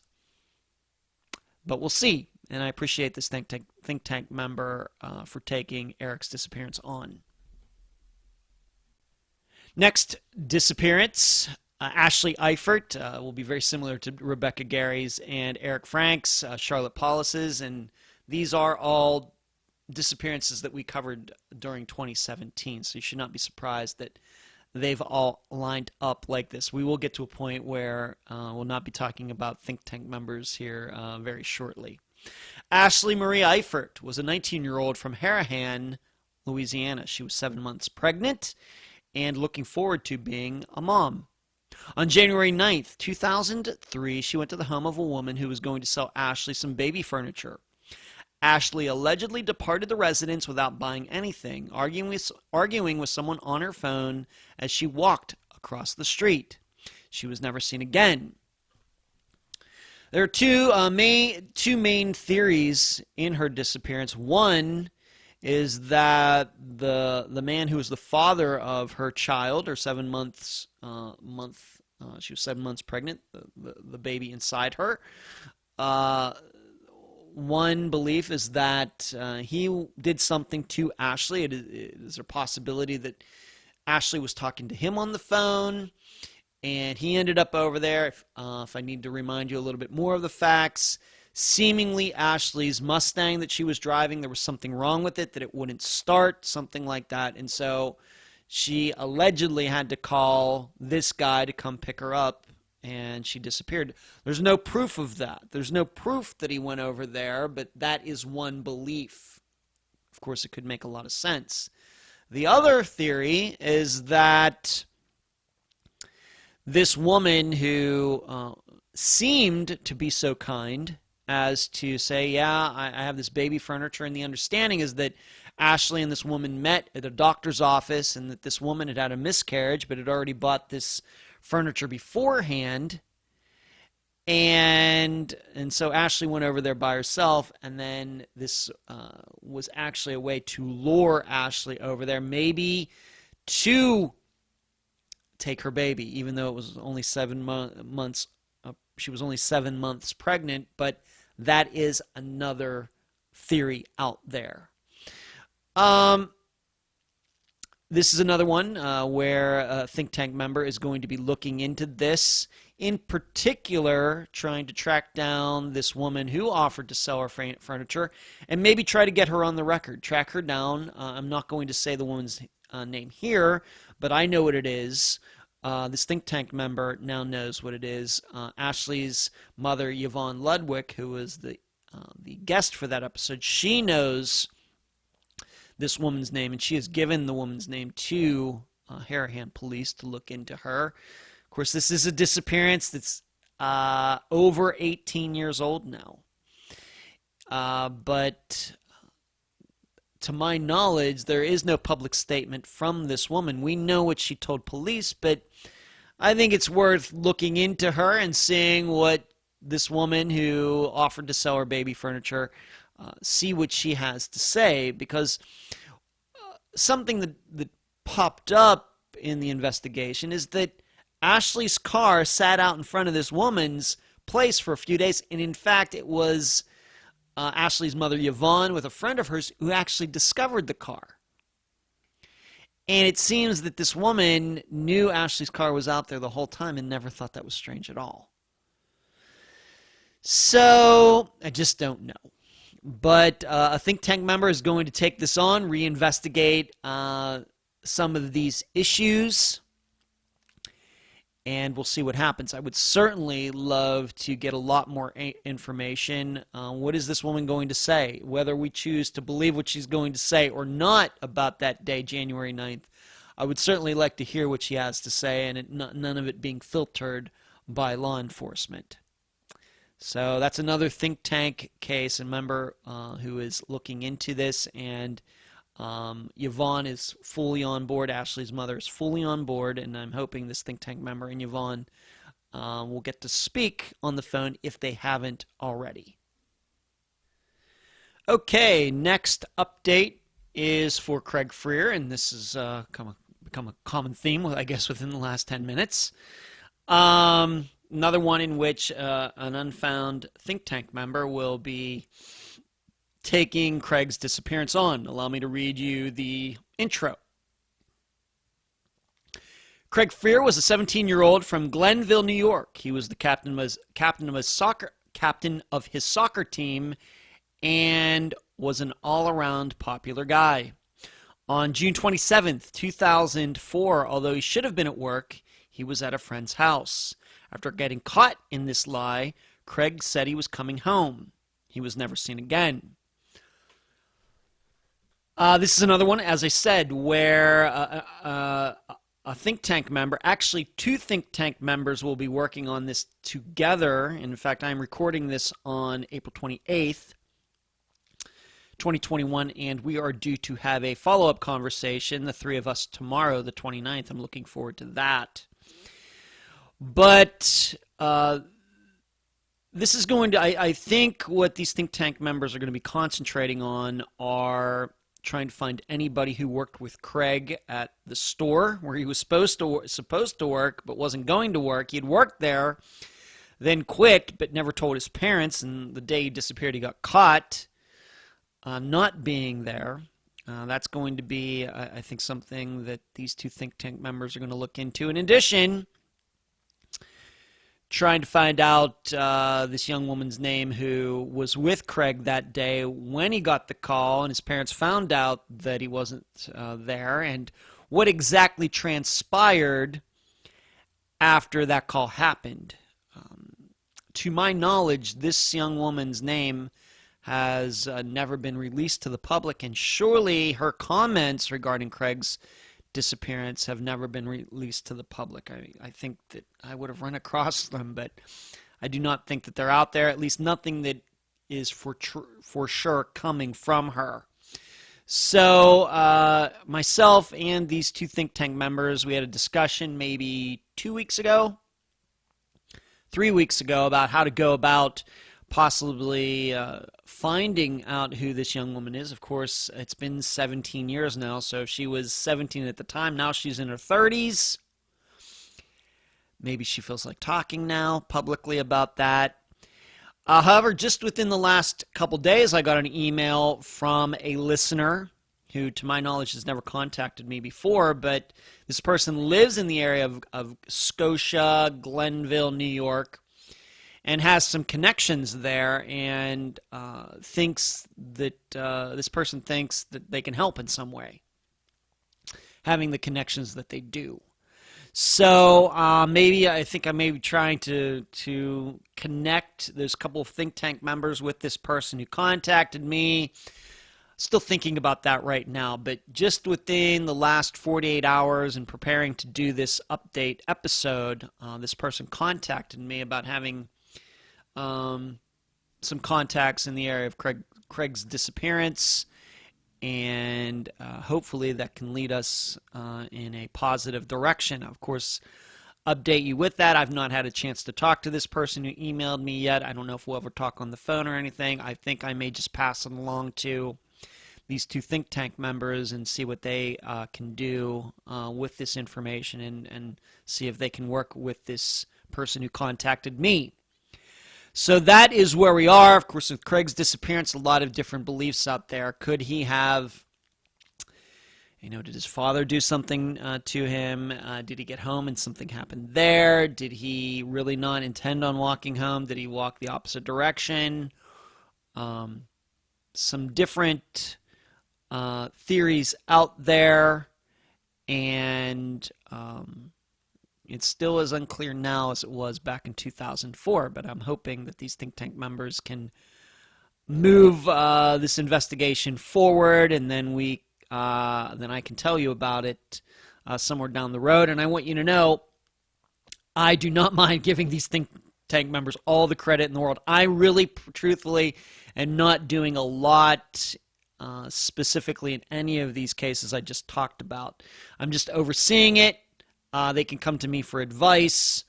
But we'll see, and I appreciate this think tank member for taking Eric's disappearance on. Next disappearance. Ashley Eiffert will be very similar to Rebecca Gary's and Eric Franks, Charlotte Pollis's, and these are all disappearances that we covered during 2017, so you should not be surprised that they've all lined up like this. We will get to a point where we'll not be talking about think tank members here very shortly. Ashley Marie Eiffert was a 19-year-old from Harahan, Louisiana. She was 7 months pregnant and looking forward to being a mom. On January 9th, 2003, she went to the home of a woman who was going to sell Ashley some baby furniture. Ashley allegedly departed the residence without buying anything, arguing with someone on her phone as she walked across the street. She was never seen again. There are two main theories in her disappearance. One is that the man who was the father of her child, her 7 months she was 7 months pregnant, the baby inside her. One belief is that he did something to Ashley. Is there a possibility that Ashley was talking to him on the phone, and he ended up over there? If I need to remind you a little bit more of the facts, seemingly Ashley's Mustang that she was driving, there was something wrong with it, that it wouldn't start, something like that. And so she allegedly had to call this guy to come pick her up, and she disappeared. There's no proof of that. There's no proof that he went over there, but that is one belief. Of course, it could make a lot of sense. The other theory is that this woman who seemed to be so kind as to say, yeah, I have this baby furniture, and the understanding is that Ashley and this woman met at a doctor's office, and that this woman had had a miscarriage but had already bought this furniture beforehand, and so Ashley went over there by herself, and then this was actually a way to lure Ashley over there, maybe to take her baby, even though it was only 7 months. She was only 7 months pregnant, but that is another theory out there. This is another one where a think tank member is going to be looking into this, in particular trying to track down this woman who offered to sell her furniture and maybe try to get her on the record, track her down. I'm not going to say the woman's name here, but I know what it is. This think tank member now knows what it is. Ashley's mother, Yvonne Ludwig, who was the guest for that episode, she knows this woman's name, and she has given the woman's name to Harahan police to look into her. Of course, this is a disappearance that's over 18 years old now. But to my knowledge, there is no public statement from this woman. We know what she told police, but I think it's worth looking into her and seeing what this woman who offered to sell her baby furniture, see what she has to say, because something that popped up in the investigation is that Ashley's car sat out in front of this woman's place for a few days, and in fact it was Ashley's mother Yvonne with a friend of hers who actually discovered the car. And it seems that this woman knew Ashley's car was out there the whole time and never thought that was strange at all. So I just don't know. But a think tank member is going to take this on, reinvestigate some of these issues, and we'll see what happens. I would certainly love to get a lot more information. What is this woman going to say? Whether we choose to believe what she's going to say or not about that day, January 9th, I would certainly like to hear what she has to say, and none of it being filtered by law enforcement. So that's another think tank case, a member who is looking into this, and Yvonne is fully on board. Ashley's mother is fully on board, and I'm hoping this think tank member and Yvonne will get to speak on the phone if they haven't already. Okay, next update is for Craig Frear, and this has become a common theme, I guess, within the last 10 minutes. Another one in which an Unfound think tank member will be taking Craig's disappearance on. Allow me to read you the intro. Craig Frear was a 17-year-old from Glenville, New York. He was the captain of his soccer team and was an all-around popular guy. On June 27th, 2004, although he should have been at work, he was at a friend's house. After getting caught in this lie, Craig said he was coming home. He was never seen again. This is another one, as I said, where a think tank member, actually two think tank members, will be working on this together. In fact, I'm recording this on April 28th, 2021, and we are due to have a follow-up conversation, the three of us, tomorrow, the 29th. I'm looking forward to that. But this is going to, I think what these think tank members are going to be concentrating on are trying to find anybody who worked with Craig at the store where he was supposed to work but wasn't going to work. He had worked there, then quit, but never told his parents, and the day he disappeared he got caught not being there. That's going to be, I think, something that these two think tank members are going to look into. In addition, trying to find out this young woman's name who was with Craig that day when he got the call and his parents found out that he wasn't there, and what exactly transpired after that call happened. To my knowledge, this young woman's name has never been released to the public, and surely her comments regarding Craig's disappearance have never been released to the public. I think that I would have run across them, but I do not think that they're out there, at least nothing that is for sure coming from her. So myself and these two think tank members, we had a discussion maybe 3 weeks ago, about how to go about possibly finding out who this young woman is. Of course, it's been 17 years now, so if she was 17 at the time, now she's in her 30s. Maybe she feels like talking now publicly about that. However, just within the last couple days, I got an email from a listener who, to my knowledge, has never contacted me before, but this person lives in the area of Scotia, Glenville, New York, and has some connections there, and thinks that this person thinks that they can help in some way, having the connections that they do. So maybe I think I may be trying to connect those couple of think tank members with this person who contacted me. Still thinking about that right now, but just within the last 48 hours and preparing to do this update episode, this person contacted me about having some contacts in the area of Craig's disappearance, and hopefully that can lead us in a positive direction. Of course, update you with that. I've not had a chance to talk to this person who emailed me yet. I don't know if we'll ever talk on the phone or anything. I think I may just pass it along to these two think tank members and see what they can do with this information, and see if they can work with this person who contacted me. So that is where we are. Of course, with Craig's disappearance, a lot of different beliefs out there. Could he have, did his father do something to him? Did he get home and something happened there? Did he really not intend on walking home? Did he walk the opposite direction? Some different theories out there, and it's still as unclear now as it was back in 2004, but I'm hoping that these think tank members can move this investigation forward, and then then I can tell you about it somewhere down the road. And I want you to know, I do not mind giving these think tank members all the credit in the world. I really, truthfully, am not doing a lot specifically in any of these cases I just talked about. I'm just overseeing it. They can come to me for advice.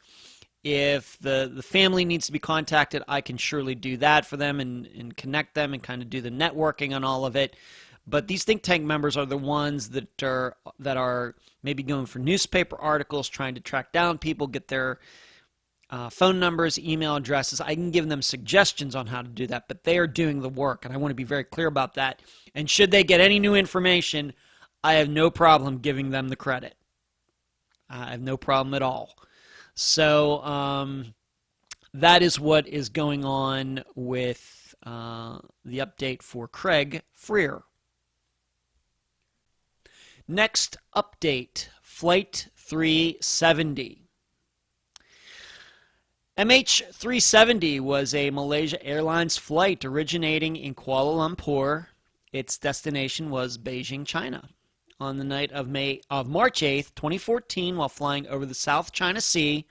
If the family needs to be contacted, I can surely do that for them and connect them and kind of do the networking on all of it. But these think tank members are the ones that are maybe going for newspaper articles, trying to track down people, get their phone numbers, email addresses. I can give them suggestions on how to do that, but they are doing the work, and I want to be very clear about that. And should they get any new information, I have no problem giving them the credit. I have no problem at all. So that is what is going on with the update for Craig Frear. Next update, Flight 370. MH370 was a Malaysia Airlines flight originating in Kuala Lumpur. Its destination was Beijing, China. On the night of March 8th, 2014, while flying over the South China Sea,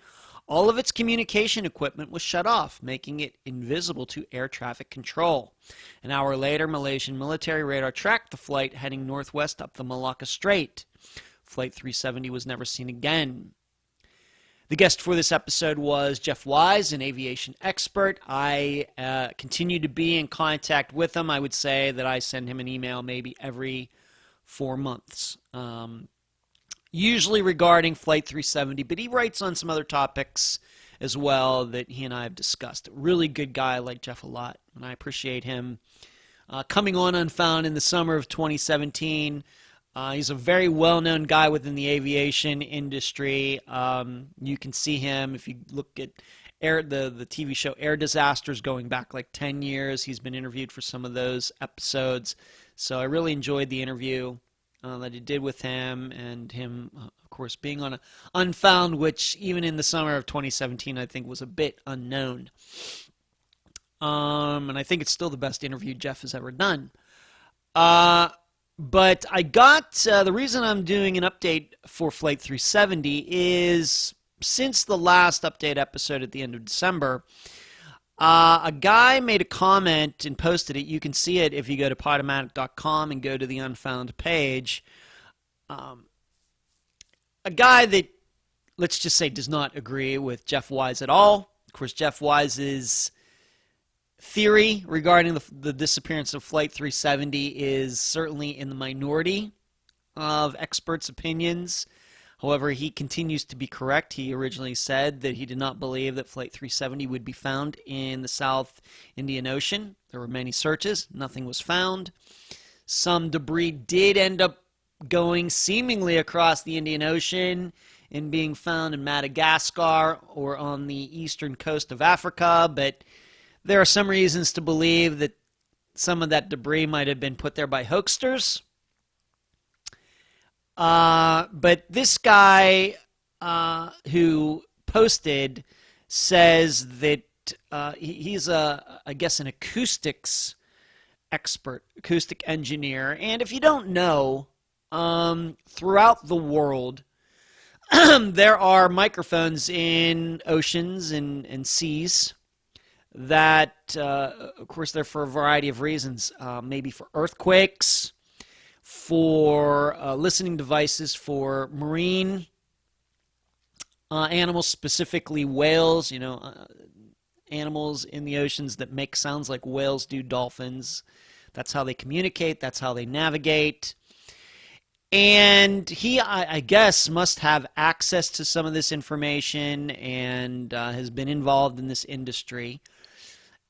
all of its communication equipment was shut off, making it invisible to air traffic control. An hour later, Malaysian military radar tracked the flight heading northwest up the Malacca Strait. Flight 370 was never seen again. The guest for this episode was Jeff Wise, an aviation expert. I continue to be in contact with him. I would say that I send him an email maybe every 4 months, usually regarding Flight 370, but he writes on some other topics as well that he and I have discussed. Really good guy. I like Jeff a lot, and I appreciate him coming on Unfound in the summer of 2017. He's a very well-known guy within the aviation industry. You can see him if you look at the TV show Air Disasters going back like 10 years. He's been interviewed for some of those episodes. So I really enjoyed the interview that he did with him, and him, of course, being on Unfound, which even in the summer of 2017 I think was a bit unknown. And I think it's still the best interview Jeff has ever done. But I got, the reason I'm doing an update for Flight 370 is since the last update episode at the end of December, a guy made a comment and posted it. You can see it if you go to Podomatic.com and go to the Unfound page. A guy that, let's just say, does not agree with Jeff Wise at all. Of course, Jeff Wise's theory regarding the disappearance of Flight 370 is certainly in the minority of experts' opinions. However, he continues to be correct. He originally said that he did not believe that Flight 370 would be found in the South Indian Ocean. There were many searches. Nothing was found. Some debris did end up going seemingly across the Indian Ocean and being found in Madagascar or on the eastern coast of Africa, but there are some reasons to believe that some of that debris might have been put there by hoaxsters. But this guy who posted says that he's I guess an acoustics expert, acoustic engineer. And if you don't know, throughout the world, there are microphones in oceans and seas that, of course, they're for a variety of reasons. Maybe for earthquakes, for listening devices for marine animals, specifically whales, animals in the oceans that make sounds like whales do dolphins. That's how they communicate. That's how they navigate. And he, I guess, must have access to some of this information and has been involved in this industry.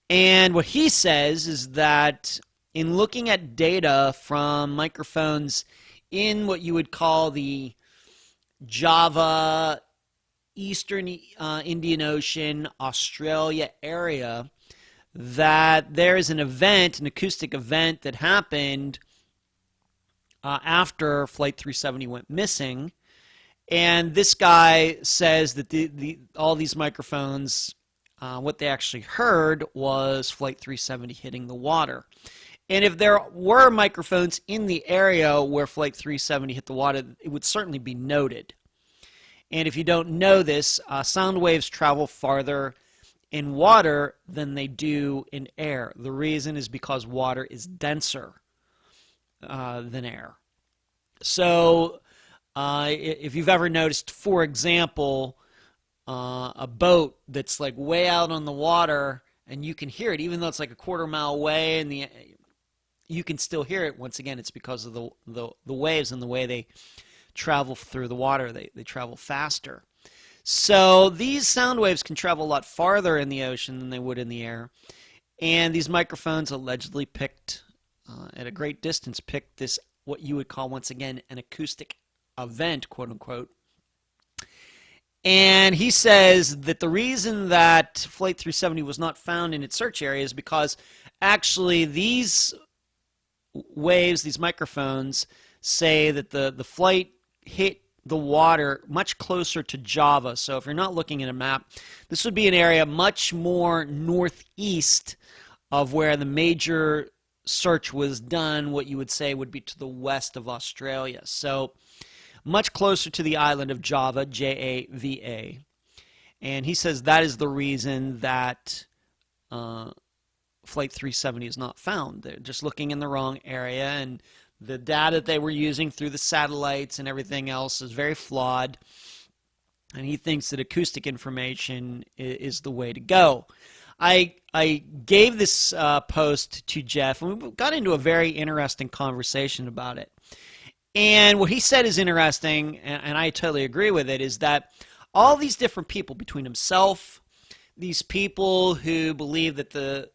And what he says is that in looking at data from microphones in what you would call the Java, Eastern Indian Ocean, Australia area, that there is an event, an acoustic event that happened after Flight 370 went missing. And this guy says that all these microphones, what they actually heard was Flight 370 hitting the water. And if there were microphones in the area where Flight 370 hit the water, it would certainly be noted. And if you don't know this, sound waves travel farther in water than they do in air. The reason is because water is denser than air. So if you've ever noticed, for example, a boat that's like way out on the water and you can hear it, even though it's like a quarter-mile away, and you can still hear it. Once again, it's because of the waves and the way they travel through the water. They travel faster. So these sound waves can travel a lot farther in the ocean than they would in the air. And these microphones allegedly picked, at a great distance, picked this, what you would call, once again, an acoustic event, quote unquote. And he says that the reason that Flight 370 was not found in its search area is because actually these waves, these microphones, say that the flight hit the water much closer to Java. So if you're not looking at a map, this would be an area much more northeast of where the major search was done, what you would say would be to the west of Australia. So much closer to the island of Java, Java. And he says that is the reason that Flight 370 is not found. They're just looking in the wrong area, and the data that they were using through the satellites and everything else is very flawed. And he thinks that acoustic information is the way to go. I gave this post to Jeff, and we got into a very interesting conversation about it. And what he said is interesting, and I totally agree with it, is that all these different people, between himself, these people who believe that the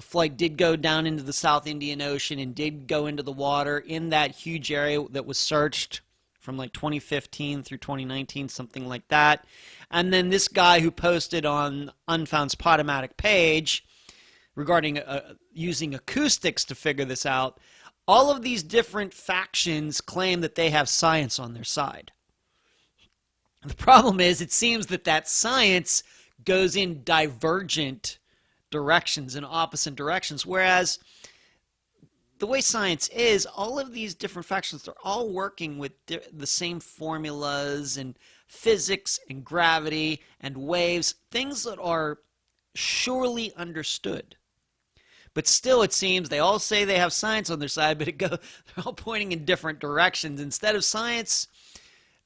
flight did go down into the South Indian Ocean and did go into the water in that huge area that was searched from like 2015 through 2019, something like that. And then this guy who posted on Unfound's Podomatic page regarding using acoustics to figure this out. All of these different factions claim that they have science on their side. The problem is, it seems that science goes in divergent directions, in opposite directions, whereas the way science is, all of these different factions, they're all working with the same formulas and physics and gravity and waves, things that are surely understood. But still, it seems they all say they have science on their side, but they're all pointing in different directions. Instead of science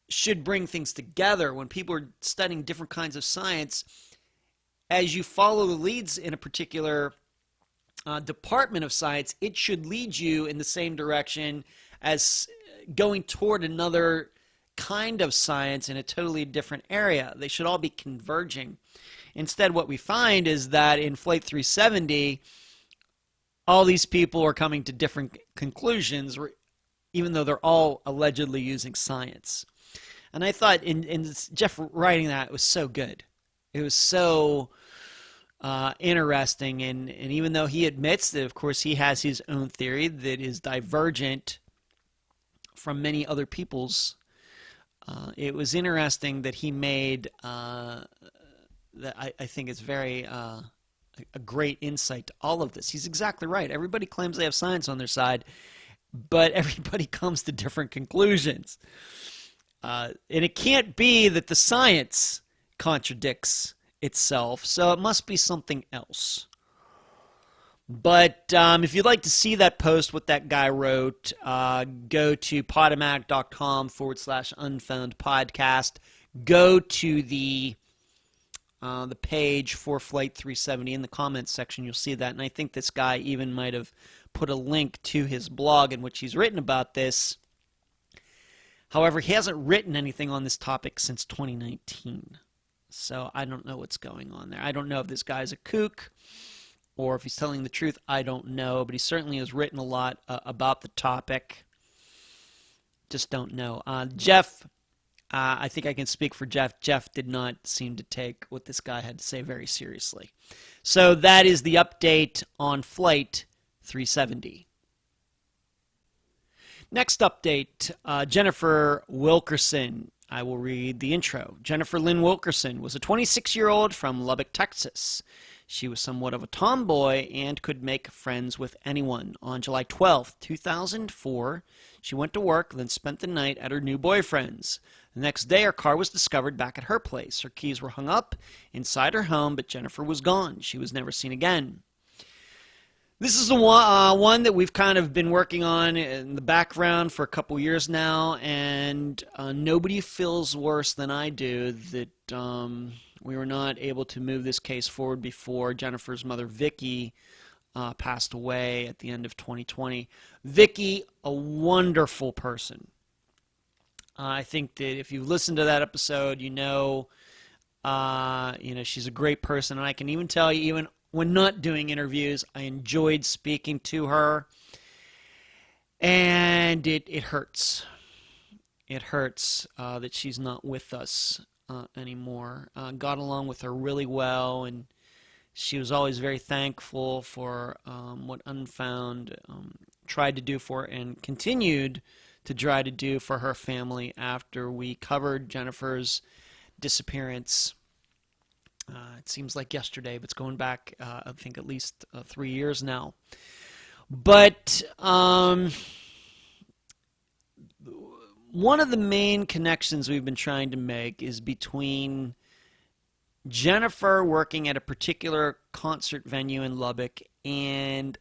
should bring things together. When people are studying different kinds of science, as you follow the leads in a particular department of science, it should lead you in the same direction as going toward another kind of science in a totally different area. They should all be converging. Instead, what we find is that in Flight 370, all these people are coming to different conclusions, even though they're all allegedly using science. And I thought in Jeff writing that, it was so good. It was so interesting. And even though he admits that, of course, he has his own theory that is divergent from many other people's, it was interesting that he made that I think it's very a great insight to all of this. He's exactly right. Everybody claims they have science on their side, but everybody comes to different conclusions. And it can't be that the science contradicts itself, so it must be something else. But if you'd like to see that post, what that guy wrote, go to podomatic.com/unfound podcast. Go to the page for Flight 370 in the comments section. You'll see that. And I think this guy even might have put a link to his blog in which he's written about this. However, he hasn't written anything on this topic since 2019. So I don't know what's going on there. I don't know if this guy's a kook or if he's telling the truth. I don't know. But he certainly has written a lot about the topic. Just don't know. Jeff, I think I can speak for Jeff. Jeff did not seem to take what this guy had to say very seriously. So that is the update on Flight 370. Next update, Jennifer Wilkerson. I will read the intro. Jennifer Lynn Wilkerson was a 26-year-old from Lubbock, Texas. She was somewhat of a tomboy and could make friends with anyone. On July 12, 2004, she went to work, then spent the night at her new boyfriend's. The next day, her car was discovered back at her place. Her keys were hung up inside her home, but Jennifer was gone. She was never seen again. This is the one that we've kind of been working on in the background for a couple years now, and nobody feels worse than I do that we were not able to move this case forward before Jennifer's mother, Vicky, passed away at the end of 2020. Vicky, a wonderful person. I think that if you've listened to that episode, you know she's a great person, and I can even tell you, even when not doing interviews, I enjoyed speaking to her, and it hurts. It hurts that she's not with us anymore. Got along with her really well, and she was always very thankful for what Unfound tried to do for her and continued to try to do for her family after we covered Jennifer's disappearance. It seems like yesterday, but it's going back, I think, at least 3 years now. But one of the main connections we've been trying to make is between Jennifer working at a particular concert venue in Lubbock and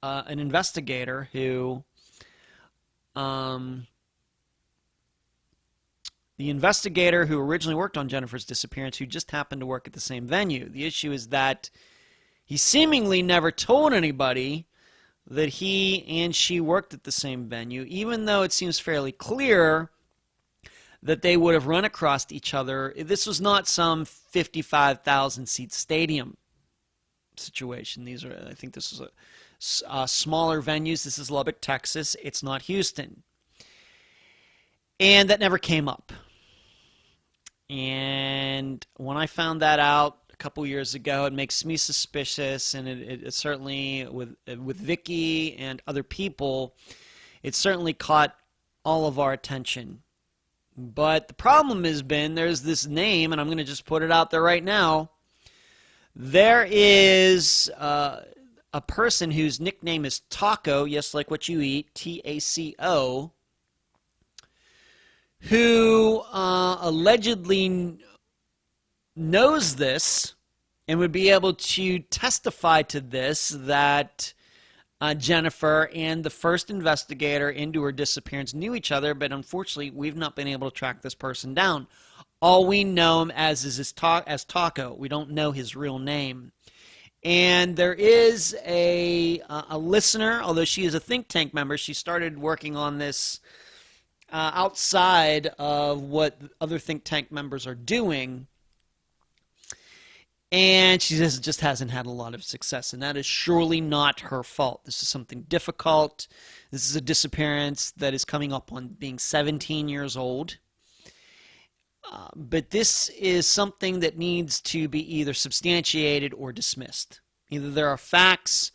an investigator who the investigator who originally worked on Jennifer's disappearance, who just happened to work at the same venue. The issue is that he seemingly never told anybody that he and she worked at the same venue, even though it seems fairly clear that they would have run across each other. This was not some 55,000-seat stadium situation. I think this is smaller venues. This is Lubbock, Texas. It's not Houston. And that never came up. And when I found that out a couple years ago, it makes me suspicious, and it certainly, with Vicky and other people, it certainly caught all of our attention. But the problem has been, there's this name, and I'm going to just put it out there right now. There is a person whose nickname is Taco, yes, like what you eat, T-A-C-O, who allegedly knows this and would be able to testify to this, that Jennifer and the first investigator into her disappearance knew each other, but unfortunately we've not been able to track this person down. All we know him as Taco. We don't know his real name. And there is a listener, although she is a think tank member. She started working on this outside of what other think tank members are doing. And she just hasn't had a lot of success, and that is surely not her fault. This is something difficult. This is a disappearance that is coming up on being 17 years old. But this is something that needs to be either substantiated or dismissed. Either there are facts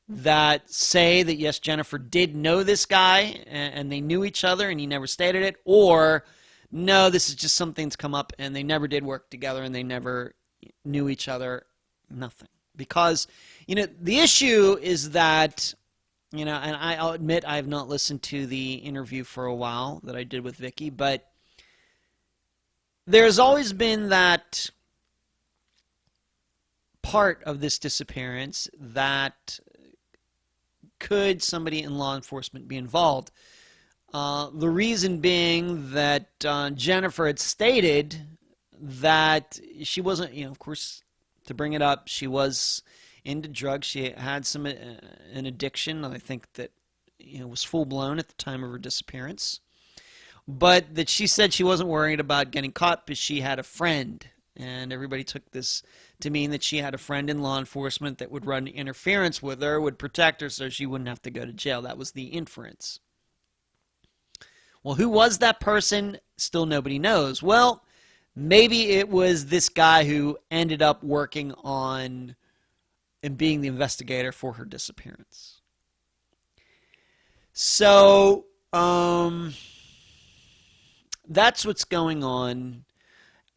that say that, yes, Jennifer did know this guy, and they knew each other, and he never stated it, or no, this is just something that's come up, and they never did work together, and they never knew each other. Nothing. Because, the issue is that, and I'll admit I have not listened to the interview for a while that I did with Vicky, but there's always been that part of this disappearance that could somebody in law enforcement be involved. The reason being that Jennifer had stated that she wasn't, of course, to bring it up, she was into drugs. She had an addiction, I think that was full-blown at the time of her disappearance. But that she said she wasn't worried about getting caught because she had a friend. And everybody took this to mean that she had a friend in law enforcement that would run interference with her, would protect her so she wouldn't have to go to jail. That was the inference. Well, who was that person? Still nobody knows. Well, maybe it was this guy who ended up working on and being the investigator for her disappearance. So, that's what's going on.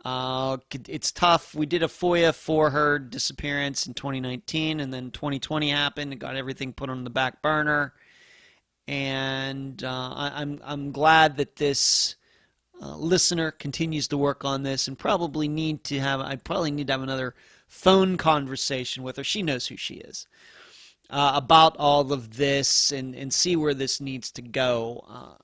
It's tough. We did a FOIA for her disappearance in 2019, and then 2020 happened and got everything put on the back burner. And I'm glad that this listener continues to work on this, and I probably need to have another phone conversation with her. She knows who she is, about all of this and see where this needs to go.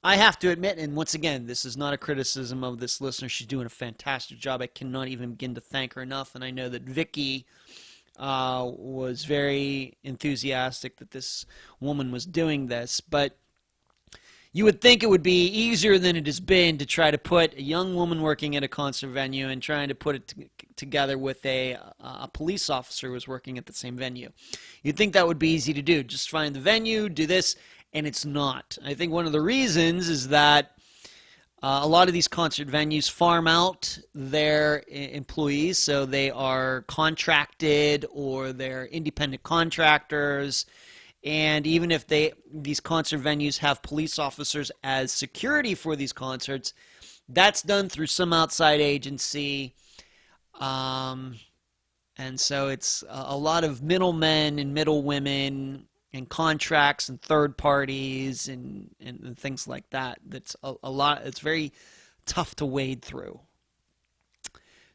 I have to admit, and once again, this is not a criticism of this listener. She's doing a fantastic job. I cannot even begin to thank her enough. And I know that Vicky was very enthusiastic that this woman was doing this. But you would think it would be easier than it has been to try to put a young woman working at a concert venue and trying to put it together with a police officer who was working at the same venue. You'd think that would be easy to do. Just find the venue, do this. And it's not. I think one of the reasons is that a lot of these concert venues farm out their employees, so they are contracted or they're independent contractors. And even if these concert venues have police officers as security for these concerts, that's done through some outside agency. And so it's a lot of middlemen and middlewomen and contracts and third parties and things like that. That's a lot. It's very tough to wade through.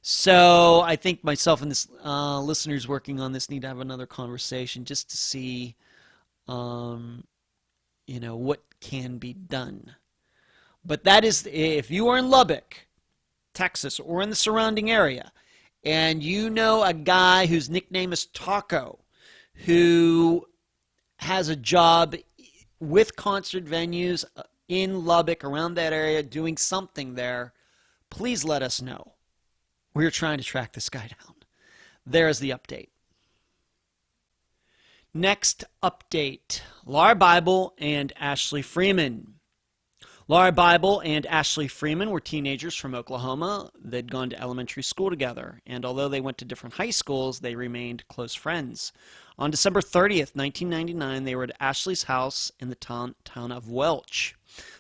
So I think myself and this listeners working on this need to have another conversation just to see, what can be done. But that is, if you are in Lubbock, Texas, or in the surrounding area, and you know a guy whose nickname is Taco, who has a job with concert venues in Lubbock, around that area, doing something there, please let us know. We're trying to track this guy down. There's the update. Next update, Lauria Bible and Ashley Freeman. Lauria Bible and Ashley Freeman were teenagers from Oklahoma. They'd gone to elementary school together, and although they went to different high schools, they remained close friends. On December 30th, 1999, they were at Ashley's house in the town of Welch.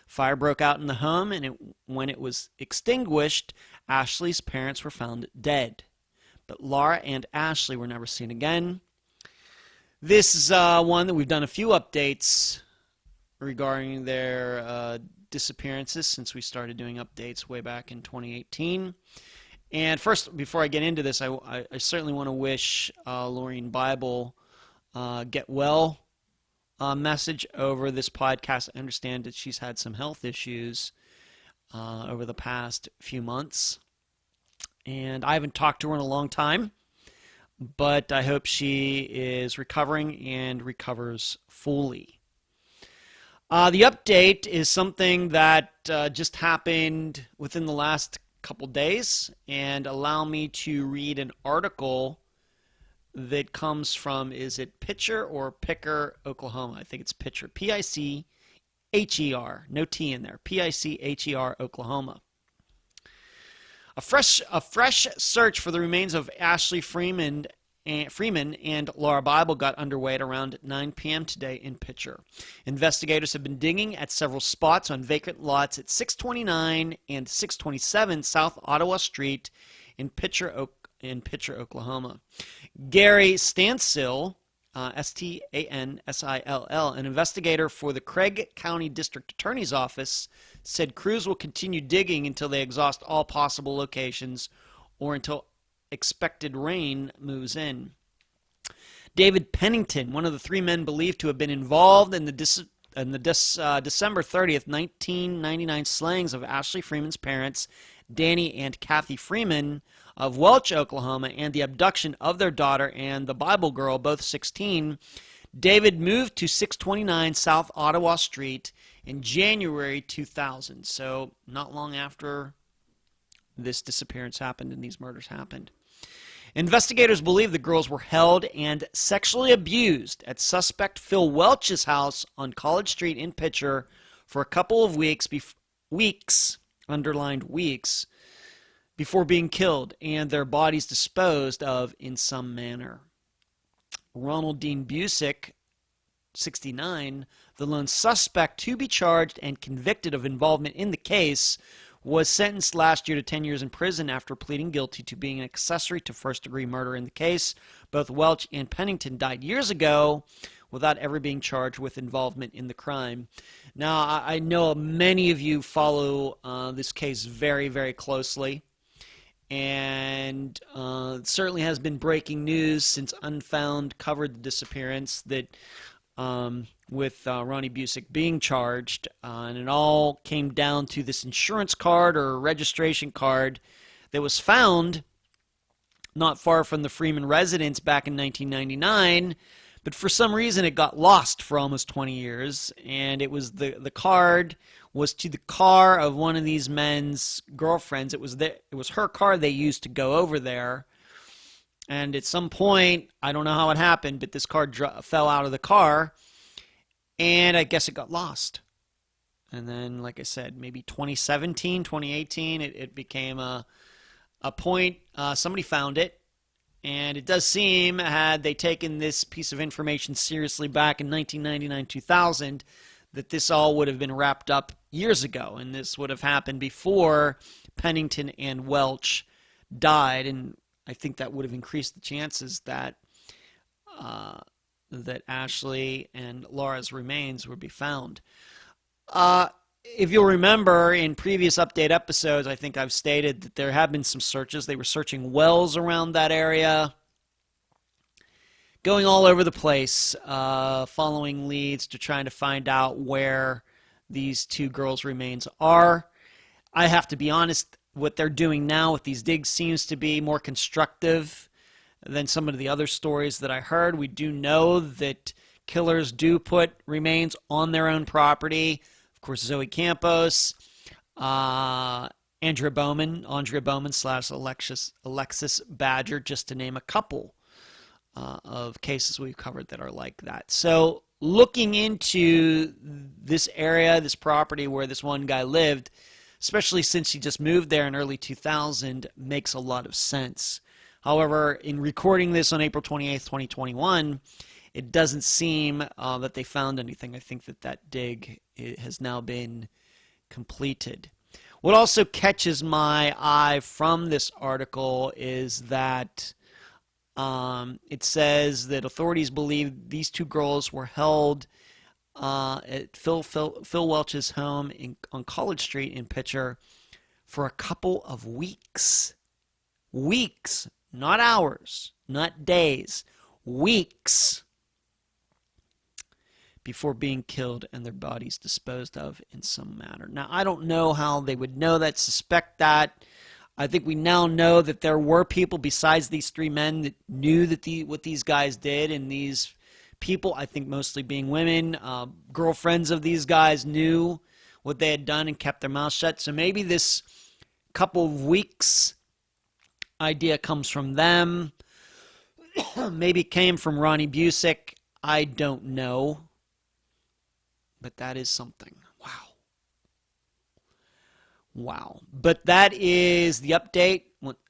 Fire broke out in the home, and when it was extinguished, Ashley's parents were found dead. But Laura and Ashley were never seen again. This is one that we've done a few updates regarding their disappearances since we started doing updates way back in 2018. And first, before I get into this, I certainly want to wish Lauria Bible get well message over this podcast. I understand that she's had some health issues over the past few months, and I haven't talked to her in a long time, but I hope she is recovering and recovers fully. The update is something that just happened within the last couple days and allow me to read an article that comes from, is it Pitcher or Picker, Oklahoma? I think it's Pitcher. P-I-C-H-E-R. No T in there. P-I-C-H-E-R, Oklahoma. A fresh search for the remains of Ashley Freeman and Laura Bible got underway at around 9 p.m. today in Pitcher. Investigators have been digging at several spots on vacant lots at 629 and 627 South Ottawa Street in Pitcher, Oklahoma. Gary Stansill, S-T-A-N-S-I-L-L, an investigator for the Craig County District Attorney's Office, said crews will continue digging until they exhaust all possible locations or until expected rain moves in. David Pennington, one of the 3 men believed to have been involved in the December 30th, 1999 slayings of Ashley Freeman's parents, Danny and Kathy Freeman of Welch, Oklahoma, and the abduction of their daughter and the Bible girl, both 16, David moved to 629 South Ottawa Street in January 2000. So not long after this disappearance happened and these murders happened. Investigators believe the girls were held and sexually abused at suspect Phil Welch's house on College Street in Pitcher for a couple of weeks, underlined weeks, before being killed and their bodies disposed of in some manner. Ronald Dean Busick, 69, the lone suspect to be charged and convicted of involvement in the case, was sentenced last year to 10 years in prison after pleading guilty to being an accessory to first-degree murder in the case. Both Welch and Pennington died years ago without ever being charged with involvement in the crime. Now, I know many of you follow this case very, very closely. And it certainly has been breaking news since Unfound covered the disappearance that with Ronnie Busick being charged, and it all came down to this insurance card or registration card that was found not far from the Freeman residence back in 1999, but for some reason it got lost for almost 20 years, and it was the card was to the car of one of these men's girlfriends. It was her car they used to go over there. And at some point, I don't know how it happened, but this card fell out of the car, and I guess it got lost. And then, like I said, maybe 2017, 2018, it became a point. Somebody found it, and it does seem, had they taken this piece of information seriously back in 1999, 2000, that this all would have been wrapped up years ago, and this would have happened before Pennington and Welch died, and I think that would have increased the chances that that Ashley and Laura's remains would be found. If you'll remember, in previous update episodes, I think I've stated that there have been some searches. They were searching wells around that area, going all over the place, following leads to trying to find out where these 2 girls' remains are. I have to be honest, what they're doing now with these digs seems to be more constructive than some of the other stories that I heard. We do know that killers do put remains on their own property. Of course, Zoe Campos, Aundria Bowman / Alexis Badger, just to name a couple of cases we've covered that are like that. So looking into this area, this property where this one guy lived, especially since he just moved there in early 2000, makes a lot of sense. However, in recording this on April 28th, 2021, it doesn't seem that they found anything. I think that dig has now been completed. What also catches my eye from this article is that it says that authorities believe these 2 girls were held at Phil Welch's home on College Street in Pitcher for a couple of weeks. Weeks, not hours, not days, weeks before being killed and their bodies disposed of in some manner. Now, I don't know how they would know that, suspect that. I think we now know that there were people besides these 3 men that knew that what these guys did, and these people, I think mostly being women, girlfriends of these guys, knew what they had done and kept their mouths shut. So maybe this couple of weeks. Idea comes from them. Maybe it came from Ronnie Busick. I don't know. But that is something. Wow. But that is the update.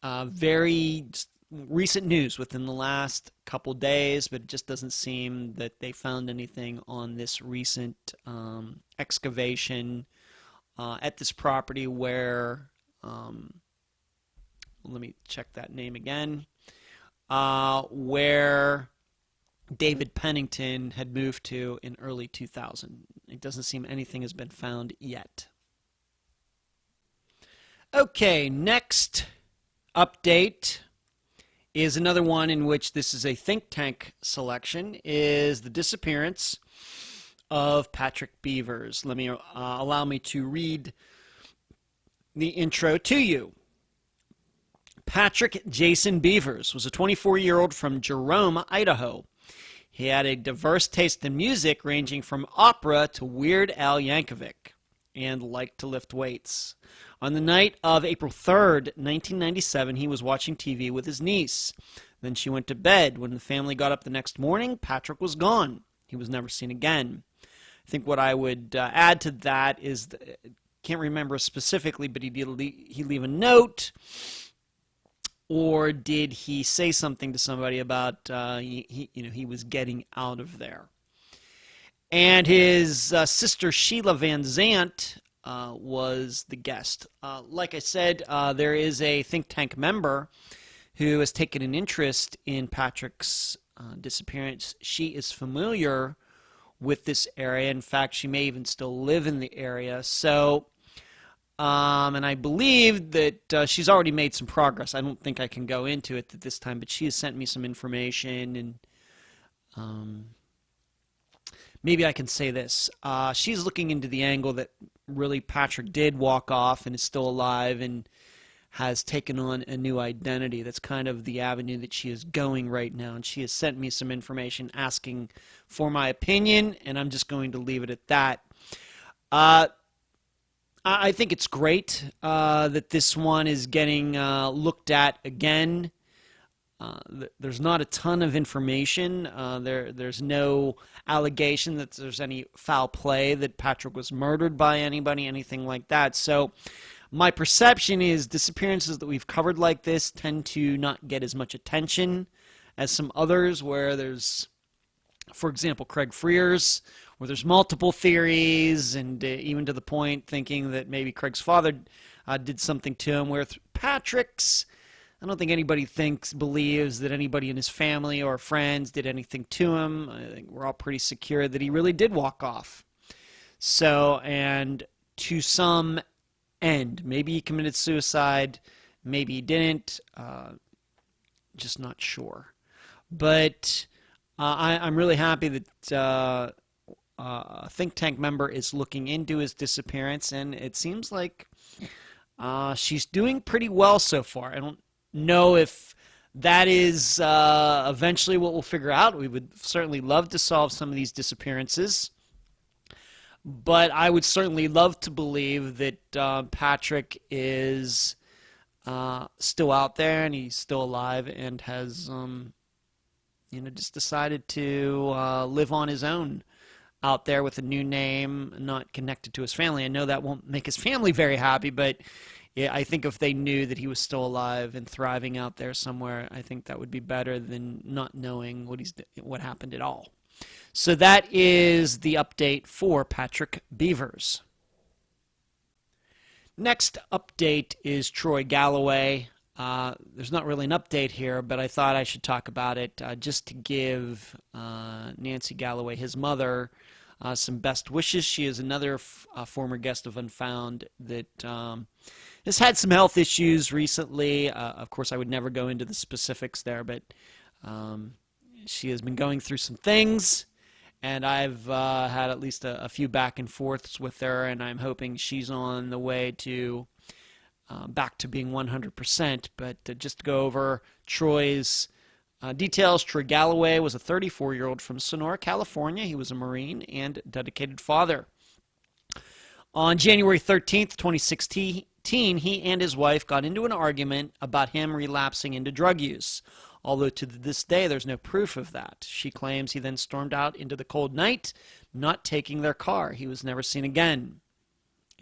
Very recent news within the last couple days, but it just doesn't seem that they found anything on this recent excavation at this property where, let me check that name again, where David Pennington had moved to in early 2000. It doesn't seem anything has been found yet. Okay, next update is another one in which this is a think tank selection, is the disappearance of Patrick Beavers. Let me allow me to read the intro to you. Patrick Jason Beavers was a 24-year-old from Jerome, Idaho. He had a diverse taste in music ranging from opera to Weird Al Yankovic, and liked to lift weights. On the night of April 3rd, 1997, he was watching TV with his niece. Then she went to bed. When the family got up the next morning, Patrick was gone. He was never seen again. I think what I would add to that is, can't remember specifically, but did he leave a note? Or did he say something to somebody about he was getting out of there? And his sister Sheila Van Zant was the guest. Like I said, there is a think tank member who has taken an interest in Patrick's disappearance. She is familiar with this area. In fact, she may even still live in the area. So, and I believe that she's already made some progress. I don't think I can go into it at this time, but she has sent me some information, and maybe I can say this. She's looking into the angle that really Patrick did walk off and is still alive and has taken on a new identity. That's kind of the avenue that she is going right now. And she has sent me some information asking for my opinion, and I'm just going to leave it at that. I think it's great that this one is getting looked at again. There's not a ton of information. There's no allegation that there's any foul play, that Patrick was murdered by anybody, anything like that. So my perception is disappearances that we've covered like this tend to not get as much attention as some others where there's, for example, Craig Frear's, where there's multiple theories, and even to the point thinking that maybe Craig's father did something to him, where Patrick's, I don't think anybody believes that anybody in his family or friends did anything to him. I think we're all pretty secure that he really did walk off. So, and to some end, maybe he committed suicide, maybe he didn't, just not sure. But I'm really happy that a think tank member is looking into his disappearance, and it seems like she's doing pretty well so far. I don't know if that is eventually what we'll figure out. We would certainly love to solve some of these disappearances, but I would certainly love to believe that Patrick is still out there and he's still alive and has just decided to live on his own out there with a new name, not connected to his family. I know that won't make his family very happy, but yeah, I think if they knew that he was still alive and thriving out there somewhere, I think that would be better than not knowing what happened at all. So that is the update for Patrick Beavers. Next update is Troy Galloway. There's not really an update here, but I thought I should talk about it just to give Nancy Galloway, his mother, some best wishes. She is another former guest of Unfound that has had some health issues recently. Of course, I would never go into the specifics there, but she has been going through some things, and I've had at least a few back and forths with her, and I'm hoping she's on the way to back to being 100%. But just to go over Troy's details, Troy Galloway was a 34-year-old from Sonora, California. He was a Marine and dedicated father. On January 13th, 2016, 2018, he and his wife got into an argument about him relapsing into drug use, although to this day there's no proof of that. She claims he then stormed out into the cold night, not taking their car. He was never seen again.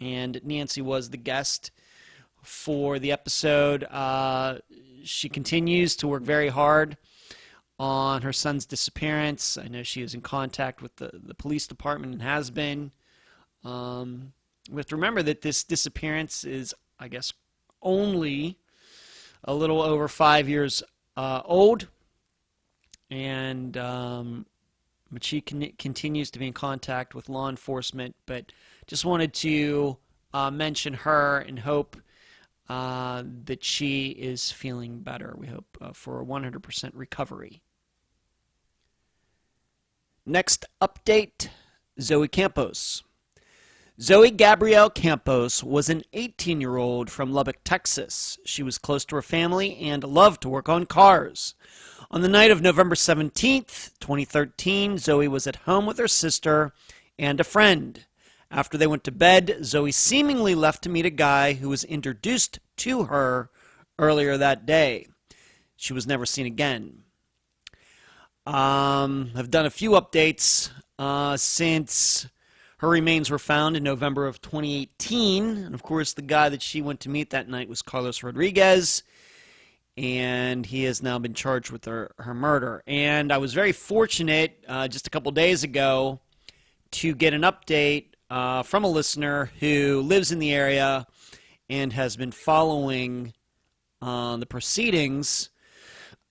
And Nancy was the guest for the episode. She continues to work very hard on her son's disappearance. I know she is in contact with the police department and has been. We have to remember that this disappearance is, I guess, only a little over 5 years old. And but she continues to be in contact with law enforcement. But just wanted to mention her and hope that she is feeling better. We hope for a 100% recovery. Next update, Zoe Campos. Zoe Gabrielle Campos was an 18-year-old from Lubbock, Texas. She was close to her family and loved to work on cars. On the night of November 17th, 2013, Zoe was at home with her sister and a friend. After they went to bed, Zoe seemingly left to meet a guy who was introduced to her earlier that day. She was never seen again. I've done a few updates since her remains were found in November of 2018. And of course, the guy that she went to meet that night was Carlos Rodriguez, and he has now been charged with her murder. And I was very fortunate just a couple days ago to get an update from a listener who lives in the area and has been following the proceedings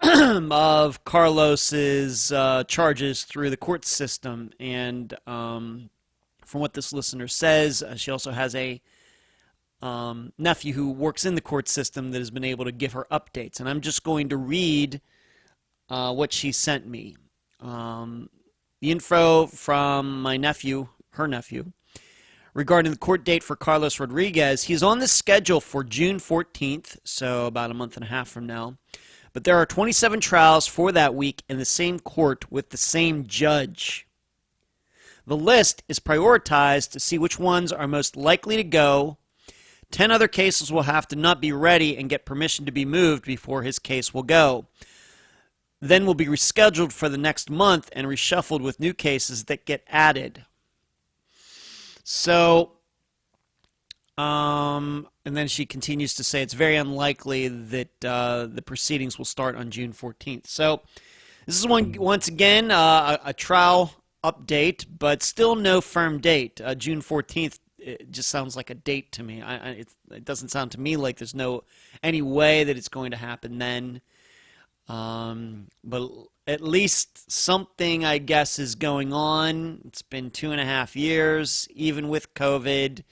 of Carlos's charges through the court system. And from what this listener says, she also has a nephew who works in the court system that has been able to give her updates. And I'm just going to read what she sent me. The info from my nephew, her nephew, regarding the court date for Carlos Rodriguez. He's on the schedule for June 14th, so about a month and a half from now. But there are 27 trials for that week in the same court with the same judge. The list is prioritized to see which ones are most likely to go. 10 other cases will have to not be ready and get permission to be moved before his case will go. Then will be rescheduled for the next month and reshuffled with new cases that get added. So, and then she continues to say it's very unlikely that the proceedings will start on June 14th. So, this is once again a trial update, but still no firm date. June 14th, it just sounds like a date to me. It doesn't sound to me like there's any way that it's going to happen then. But at least something, I guess, is going on. It's been 2.5 years, even with COVID.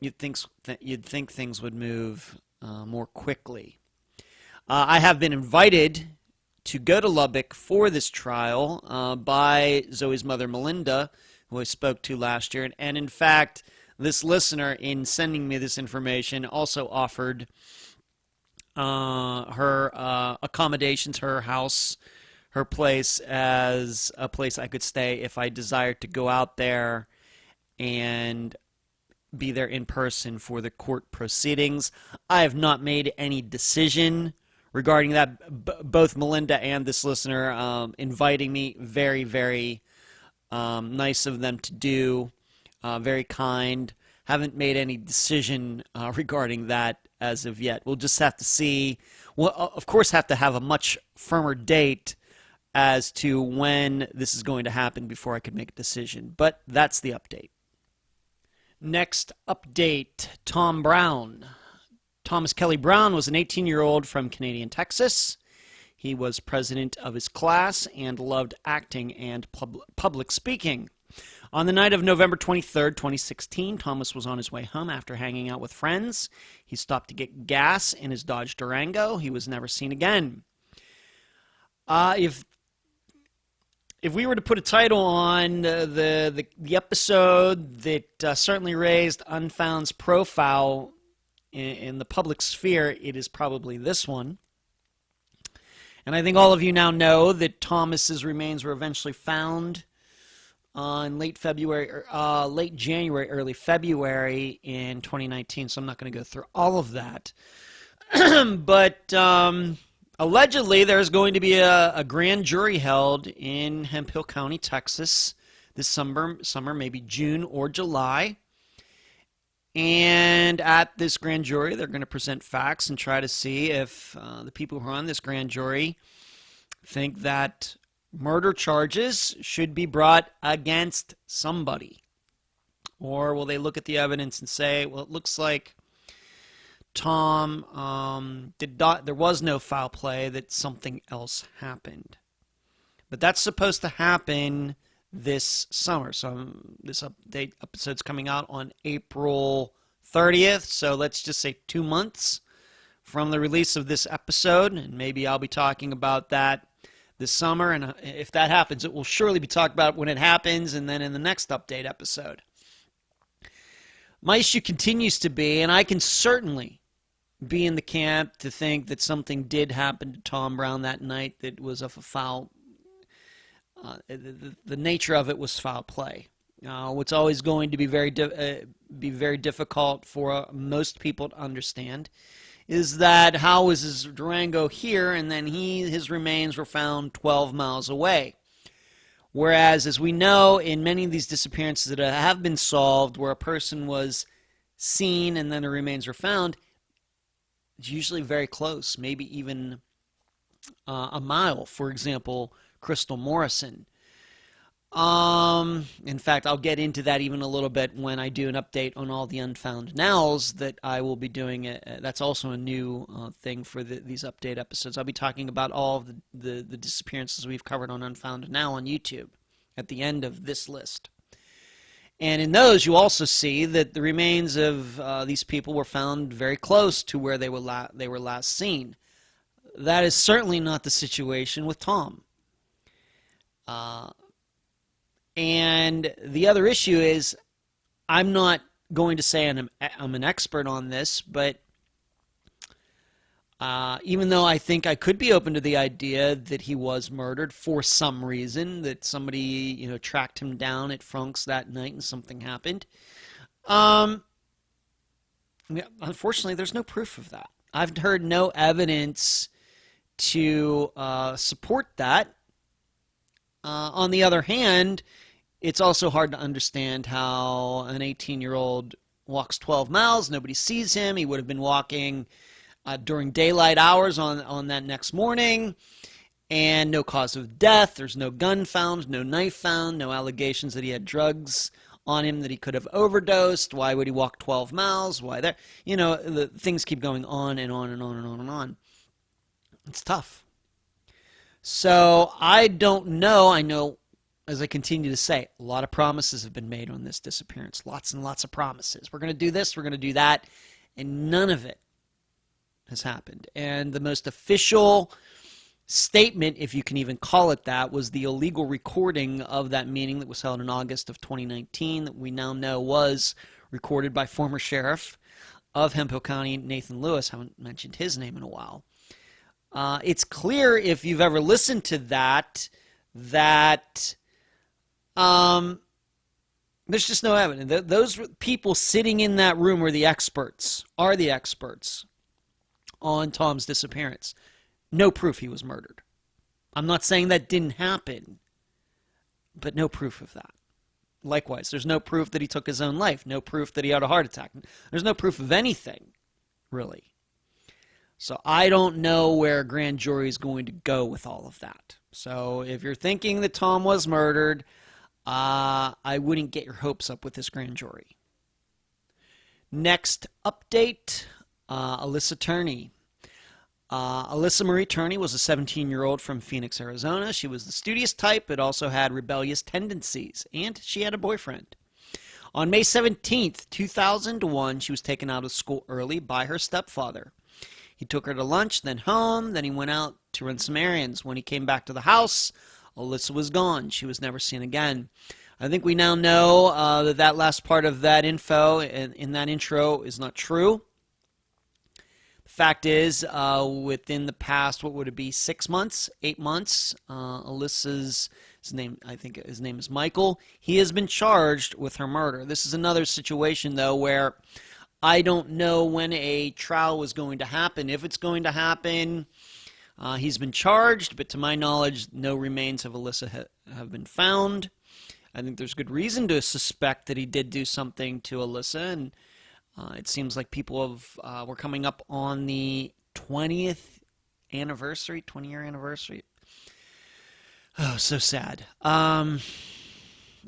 You'd think things would move more quickly. I have been invited to go to Lubbock for this trial by Zoe's mother, Melinda, who I spoke to last year. And in fact, this listener, in sending me this information, also offered her accommodations, her house, her place, as a place I could stay if I desired to go out there and be there in person for the court proceedings. I have not made any decision regarding that. Both Melinda and this listener inviting me, very, very nice of them to do, very kind. Haven't made any decision regarding that as of yet. We'll just have to see. We'll, of course, have to have a much firmer date as to when this is going to happen before I could make a decision. But that's the update. Next update, Tom Brown. Thomas Kelly Brown was an 18-year-old from Canadian Texas. He was president of his class and loved acting and public speaking. On the night of November 23rd, 2016, Thomas was on his way home after hanging out with friends. He stopped to get gas in his Dodge Durango. He was never seen again. If we were to put a title on the episode that certainly raised Unfound's profile in the public sphere, it is probably this one. And I think all of you now know that Thomas's remains were eventually found in late January, early February in 2019. So I'm not going to go through all of that. But allegedly, there's going to be a grand jury held in Hemphill County, Texas, this summer, maybe June or July. And at this grand jury, they're going to present facts and try to see if the people who are on this grand jury think that murder charges should be brought against somebody. Or will they look at the evidence and say, well, it looks like Tom there was no foul play, that something else happened. But that's supposed to happen this summer. So this update episode's coming out on April 30th. So let's just say 2 months from the release of this episode. And maybe I'll be talking about that this summer. And if that happens, it will surely be talked about when it happens and then in the next update episode. My issue continues to be, and I can certainly be in the camp to think that something did happen to Tom Brown that night that was of a foul. The nature of it was foul play. What's always going to be very difficult for most people to understand is that how was his Durango here and then his remains were found 12 miles away. Whereas, as we know, in many of these disappearances that have been solved where a person was seen and then the remains were found, it's usually very close, maybe even a mile. For example, Crystal Morrison. In fact, I'll get into that even a little bit when I do an update on all the Unfound Nows that I will be doing. That's also a new thing for these update episodes. I'll be talking about all of the disappearances we've covered on Unfound Now on YouTube at the end of this list. And in those, you also see that the remains of these people were found very close to where they were last seen. That is certainly not the situation with Tom. And the other issue is, I'm not going to say I'm an expert on this, but even though I think I could be open to the idea that he was murdered for some reason, that somebody tracked him down at Frunk's that night and something happened, unfortunately, there's no proof of that. I've heard no evidence to support that. On the other hand, it's also hard to understand how an 18-year-old walks 12 miles, nobody sees him. He would have been walking during daylight hours on that next morning, and no cause of death. There's no gun found, no knife found, no allegations that he had drugs on him that he could have overdosed. Why would he walk 12 miles? Why there? The things keep going on and on and on and on and on. It's tough. So I don't know. I know, as I continue to say, a lot of promises have been made on this disappearance. Lots and lots of promises. We're going to do this, we're going to do that, and none of it has happened. And the most official statement, if you can even call it that, was the illegal recording of that meeting that was held in August of 2019 that we now know was recorded by former sheriff of Hemphill County, Nathan Lewis. I haven't mentioned his name in a while. It's clear, if you've ever listened to that there's just no evidence. Those people sitting in that room are the experts on Tom's disappearance. No proof he was murdered. I'm not saying that didn't happen, but no proof of that. Likewise, there's no proof that he took his own life. No proof that he had a heart attack. There's no proof of anything, really. So I don't know where a grand jury is going to go with all of that. So if you're thinking that Tom was murdered, I wouldn't get your hopes up with this grand jury. Next update, Alissa Turney. Alissa Marie Turney was a 17-year-old from Phoenix, Arizona. She was the studious type, but also had rebellious tendencies, and she had a boyfriend. On May 17th, 2001, she was taken out of school early by her stepfather. He took her to lunch, then home, then he went out to run some errands. When he came back to the house, Alissa was gone. She was never seen again. I think we now know that last part of that info in that intro is not true. The Fact is, within the past, what would it be, 6 months, 8 months, Alissa's name, I think his name is Michael, he has been charged with her murder. This is another situation, though, where I don't know when a trial was going to happen. If it's going to happen, he's been charged, but to my knowledge, no remains of Alissa have been found. I think there's good reason to suspect that he did do something to Alissa, and it seems like people were coming up on the 20th anniversary, 20-year anniversary. Oh, so sad. I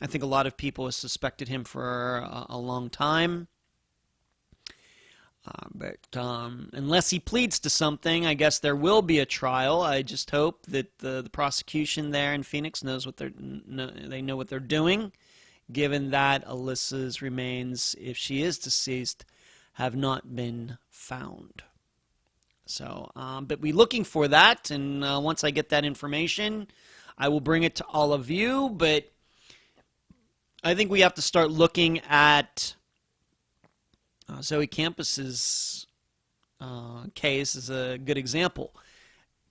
think a lot of people have suspected him for a long time. But unless he pleads to something, I guess there will be a trial. I just hope that the prosecution there in Phoenix knows what they know what they're doing, given that Alissa's remains, if she is deceased, have not been found. So, but we're looking for that, and once I get that information, I will bring it to all of you. But I think we have to start looking at Zoe Campos's case is a good example.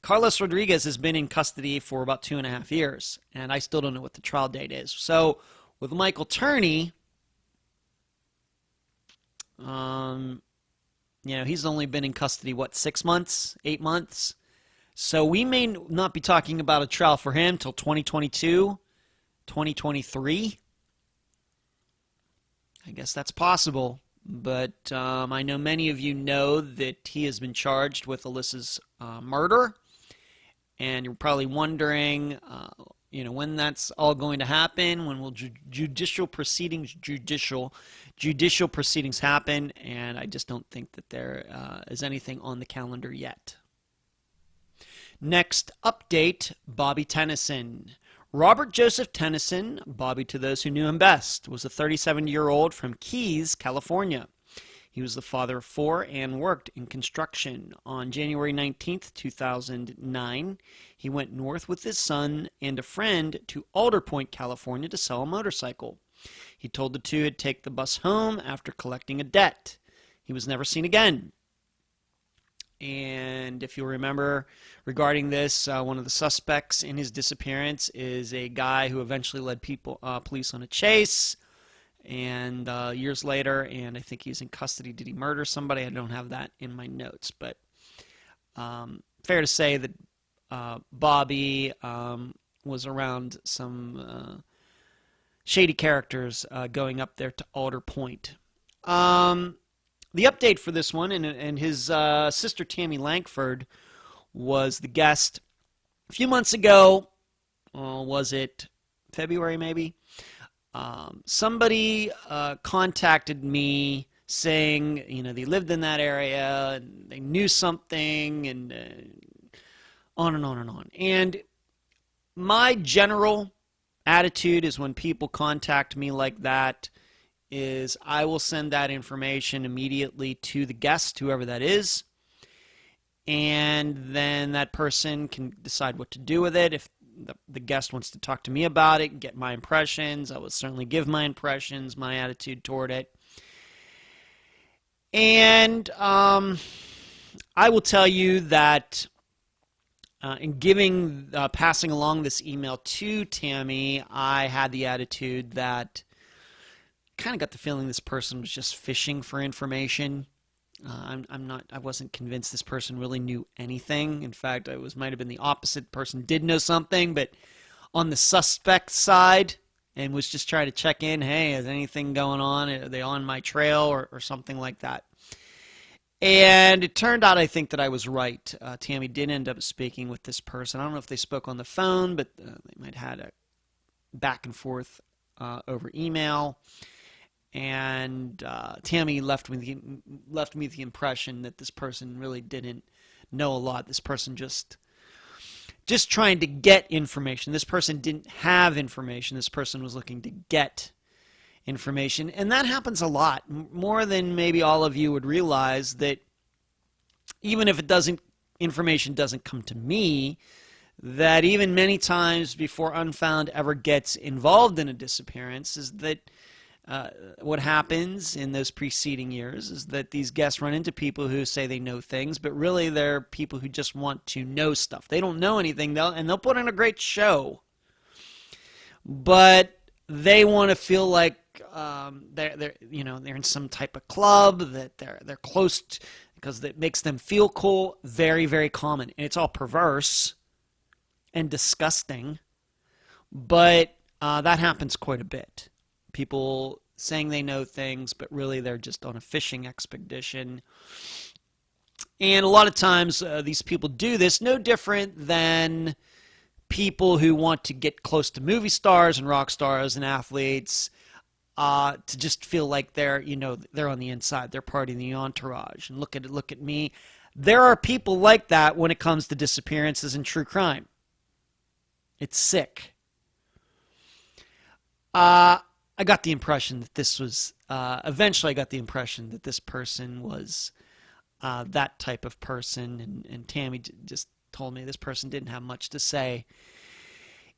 Carlos Rodriguez has been in custody for about 2.5 years, and I still don't know what the trial date is. So with Michael Turney, he's only been in custody, 6 months, 8 months? So we may not be talking about a trial for him till 2022, 2023. I guess that's possible. But I know many of you know that he has been charged with Alissa's murder. And you're probably wondering, when that's all going to happen, when will judicial proceedings happen, and I just don't think that there is anything on the calendar yet. Next update, Bobby Tennyson. Robert Joseph Tennyson, Bobby to those who knew him best, was a 37-year-old from Keys, California. He was the father of 4 and worked in construction. On January 19, 2009, he went north with his son and a friend to Alder Point, California to sell a motorcycle. He told the two he'd take the bus home after collecting a debt. He was never seen again. And if you'll remember regarding this, one of the suspects in his disappearance is a guy who eventually led police on a chase. And years later, and I think he's in custody. Did he murder somebody? I don't have that in my notes. But fair to say that Bobby was around some shady characters going up there to Alder Point. The update for this one, and his sister Tammy Langford was the guest a few months ago. Was it February maybe? Somebody contacted me saying, they lived in that area and they knew something, and on and on and on. And my general attitude is when people contact me like that, is I will send that information immediately to the guest, whoever that is, and then that person can decide what to do with it. If the guest wants to talk to me about it, get my impressions, I will certainly give my impressions, my attitude toward it. And I will tell you that in passing along this email to Tammy, I had the attitude that kind of got the feeling this person was just fishing for information. I wasn't convinced this person really knew anything. In fact, might have been the opposite. Person did know something, but on the suspect side, and was just trying to check in. Hey, is anything going on? Are they on my trail or something like that? And it turned out, I think, that I was right. Tammy did end up speaking with this person. I don't know if they spoke on the phone, but they might have had a back and forth over email. And Tammy left me the impression that this person really didn't know a lot. This person just trying to get information. This person didn't have information. This person was looking to get information. And that happens a lot, more than maybe all of you would realize, that even if information doesn't come to me, that even many times before Unfound ever gets involved in a disappearance, is that what happens in those preceding years is that these guests run into people who say they know things, but really they're people who just want to know stuff. They don't know anything, and they'll put on a great show, but they want to feel like they're in some type of club, that they're close to, because it makes them feel cool. Very, very common, and it's all perverse and disgusting, but that happens quite a bit. People saying they know things, but really they're just on a fishing expedition. And a lot of times these people do this no different than people who want to get close to movie stars and rock stars and athletes, to just feel like they're on the inside. They're part of the entourage. And look at me. There are people like that when it comes to disappearances and true crime. It's sick. I got the impression that this was, eventually I got the impression that this person was that type of person, and Tammy just told me this person didn't have much to say.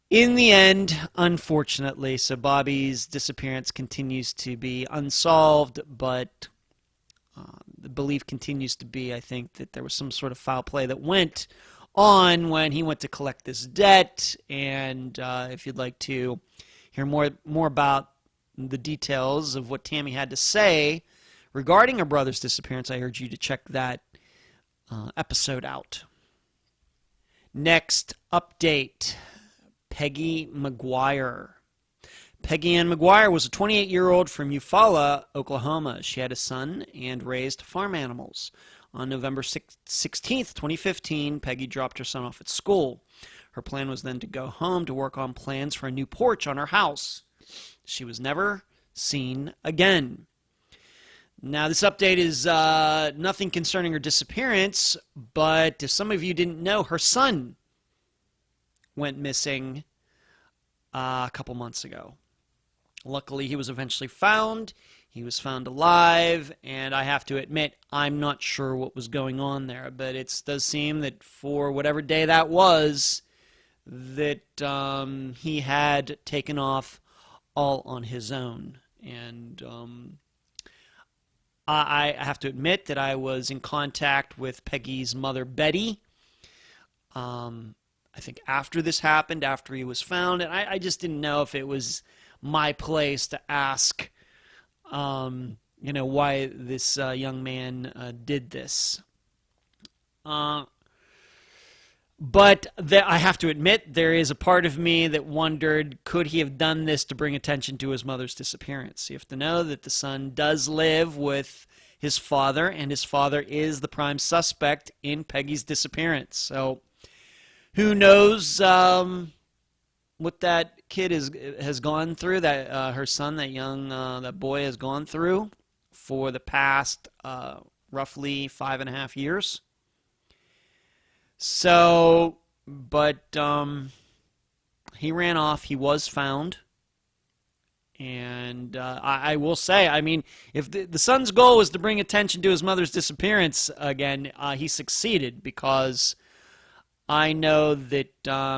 In the end, unfortunately, so Bobby's disappearance continues to be unsolved, but the belief continues to be, I think, that there was some sort of foul play that went on when he went to collect this debt. And if you'd like to hear more about the details of what Tammy had to say regarding her brother's disappearance, I urge you to check that episode out. Next update, Peggy McGuire. Peggy Ann McGuire was a 28-year-old from Eufaula, Oklahoma. She had a son and raised farm animals. On November 16th, 2015, Peggy dropped her son off at school. Her plan was then to go home to work on plans for a new porch on her house. She was never seen again. Now, this update is nothing concerning her disappearance, but if some of you didn't know, her son went missing a couple months ago. Luckily, he was eventually found. He was found alive, and I have to admit, I'm not sure what was going on there, but it does seem that for whatever day that was, that he had taken off all on his own. And I have to admit that I was in contact with Peggy's mother, Betty, I think after this happened, after he was found, and I just didn't know if it was my place to ask, why this young man did this. But I have to admit, there is a part of me that wondered, could he have done this to bring attention to his mother's disappearance? You have to know that the son does live with his father, and his father is the prime suspect in Peggy's disappearance. So who knows what that kid has gone through, that her son, that boy has gone through for the past roughly 5.5 years. So, but he ran off. He was found. And I will say, I mean, if the son's goal was to bring attention to his mother's disappearance again, he succeeded, because I know that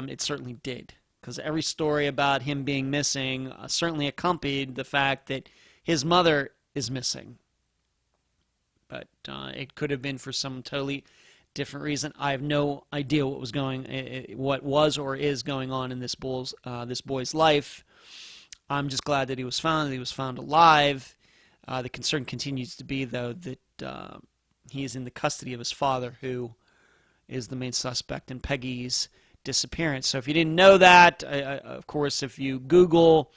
it certainly did. Because every story about him being missing certainly accompanied the fact that his mother is missing. But it could have been for some totally different reason. I have no idea what was or is going on in this boy's life. I'm just glad that he was found alive. The concern continues to be, though, that he is in the custody of his father, who is the main suspect in Peggy's disappearance. So if you didn't know that, of course, if you Google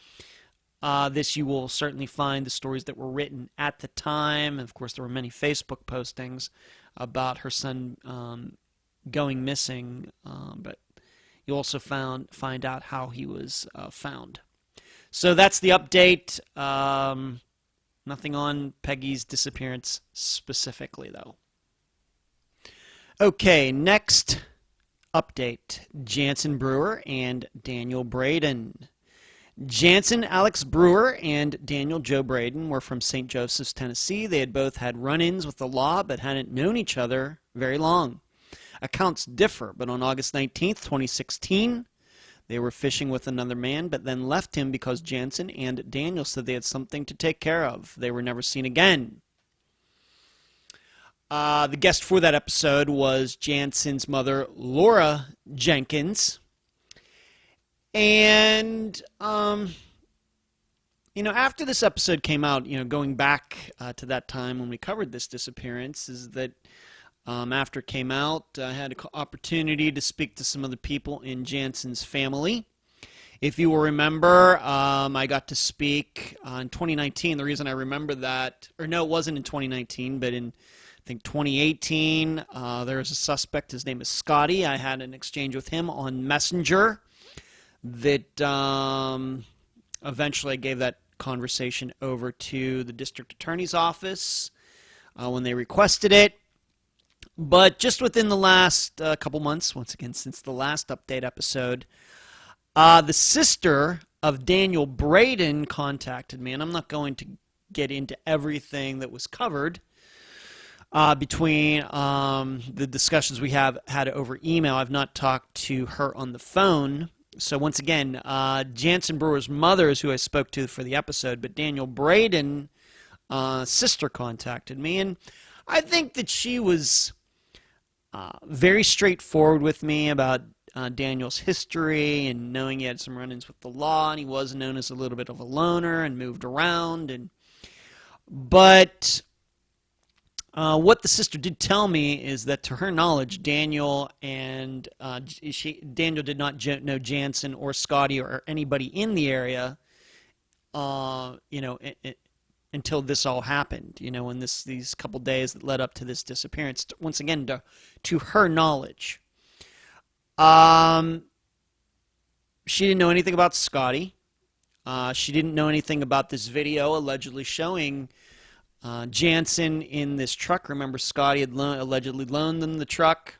this, you will certainly find the stories that were written at the time. And of course, there were many Facebook postings about her son going missing, but you also find out how he was found. So that's the update. Nothing on Peggy's disappearance specifically, though. Okay, next update. Janson Brewer and Daniel Braden. Janson Alex Brewer and Daniel Joe Braden were from St. Joseph's, Tennessee. They had both had run-ins with the law, but hadn't known each other very long. Accounts differ, but on August 19th, 2016, They were fishing with another man, but then left him because Janson and Daniel said they had something to take care of. They were never seen again. The guest for that episode was Janson's mother, Lauria Jenkins. And, after this episode came out, going back to that time when we covered this disappearance, is that after it came out, I had an opportunity to speak to some of the people in Janson's family. If you will remember, I got to speak in 2019. The reason I remember that, or no, it wasn't in 2019, but in, I think, 2018, there was a suspect. His name is Scotty. I had an exchange with him on Messenger that eventually I gave that conversation over to the district attorney's office when they requested it. But just within the last couple months, once again, since the last update episode, the sister of Daniel Braden contacted me, and I'm not going to get into everything that was covered between the discussions we have had over email. I've not talked to her on the phone. So once again, Janson Brewer's mother is who I spoke to for the episode, but Daniel Braden's sister contacted me, and I think that she was very straightforward with me about Daniel's history and knowing he had some run-ins with the law, and he was known as a little bit of a loner and moved around. But what the sister did tell me is that, to her knowledge, Daniel did not know Janson or Scotty or anybody in the area, until this all happened, in these couple days that led up to this disappearance. Once again, to her knowledge. She didn't know anything about Scotty. She didn't know anything about this video allegedly showing Janson in this truck. Remember, Scotty had allegedly loaned them the truck.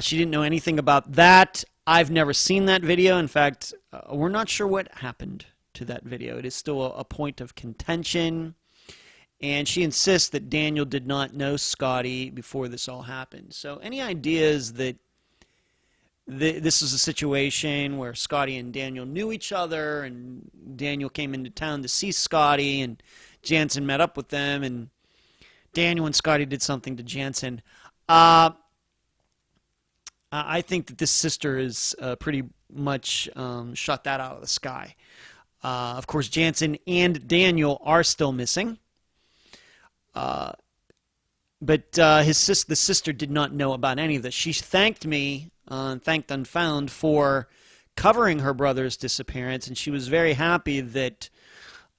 She didn't know anything about that. I've never seen that video. In fact, we're not sure what happened to that video. It is still a point of contention, and she insists that Daniel did not know Scotty before this all happened. So any ideas that this is a situation where Scotty and Daniel knew each other, and Daniel came into town to see Scotty, and Janson met up with them, and Daniel and Scotty did something to Janson. I think that this sister is pretty much shot that out of the sky. Of course, Janson and Daniel are still missing. But the sister did not know about any of this. She thanked me, thanked Unfound, for covering her brother's disappearance, and she was very happy that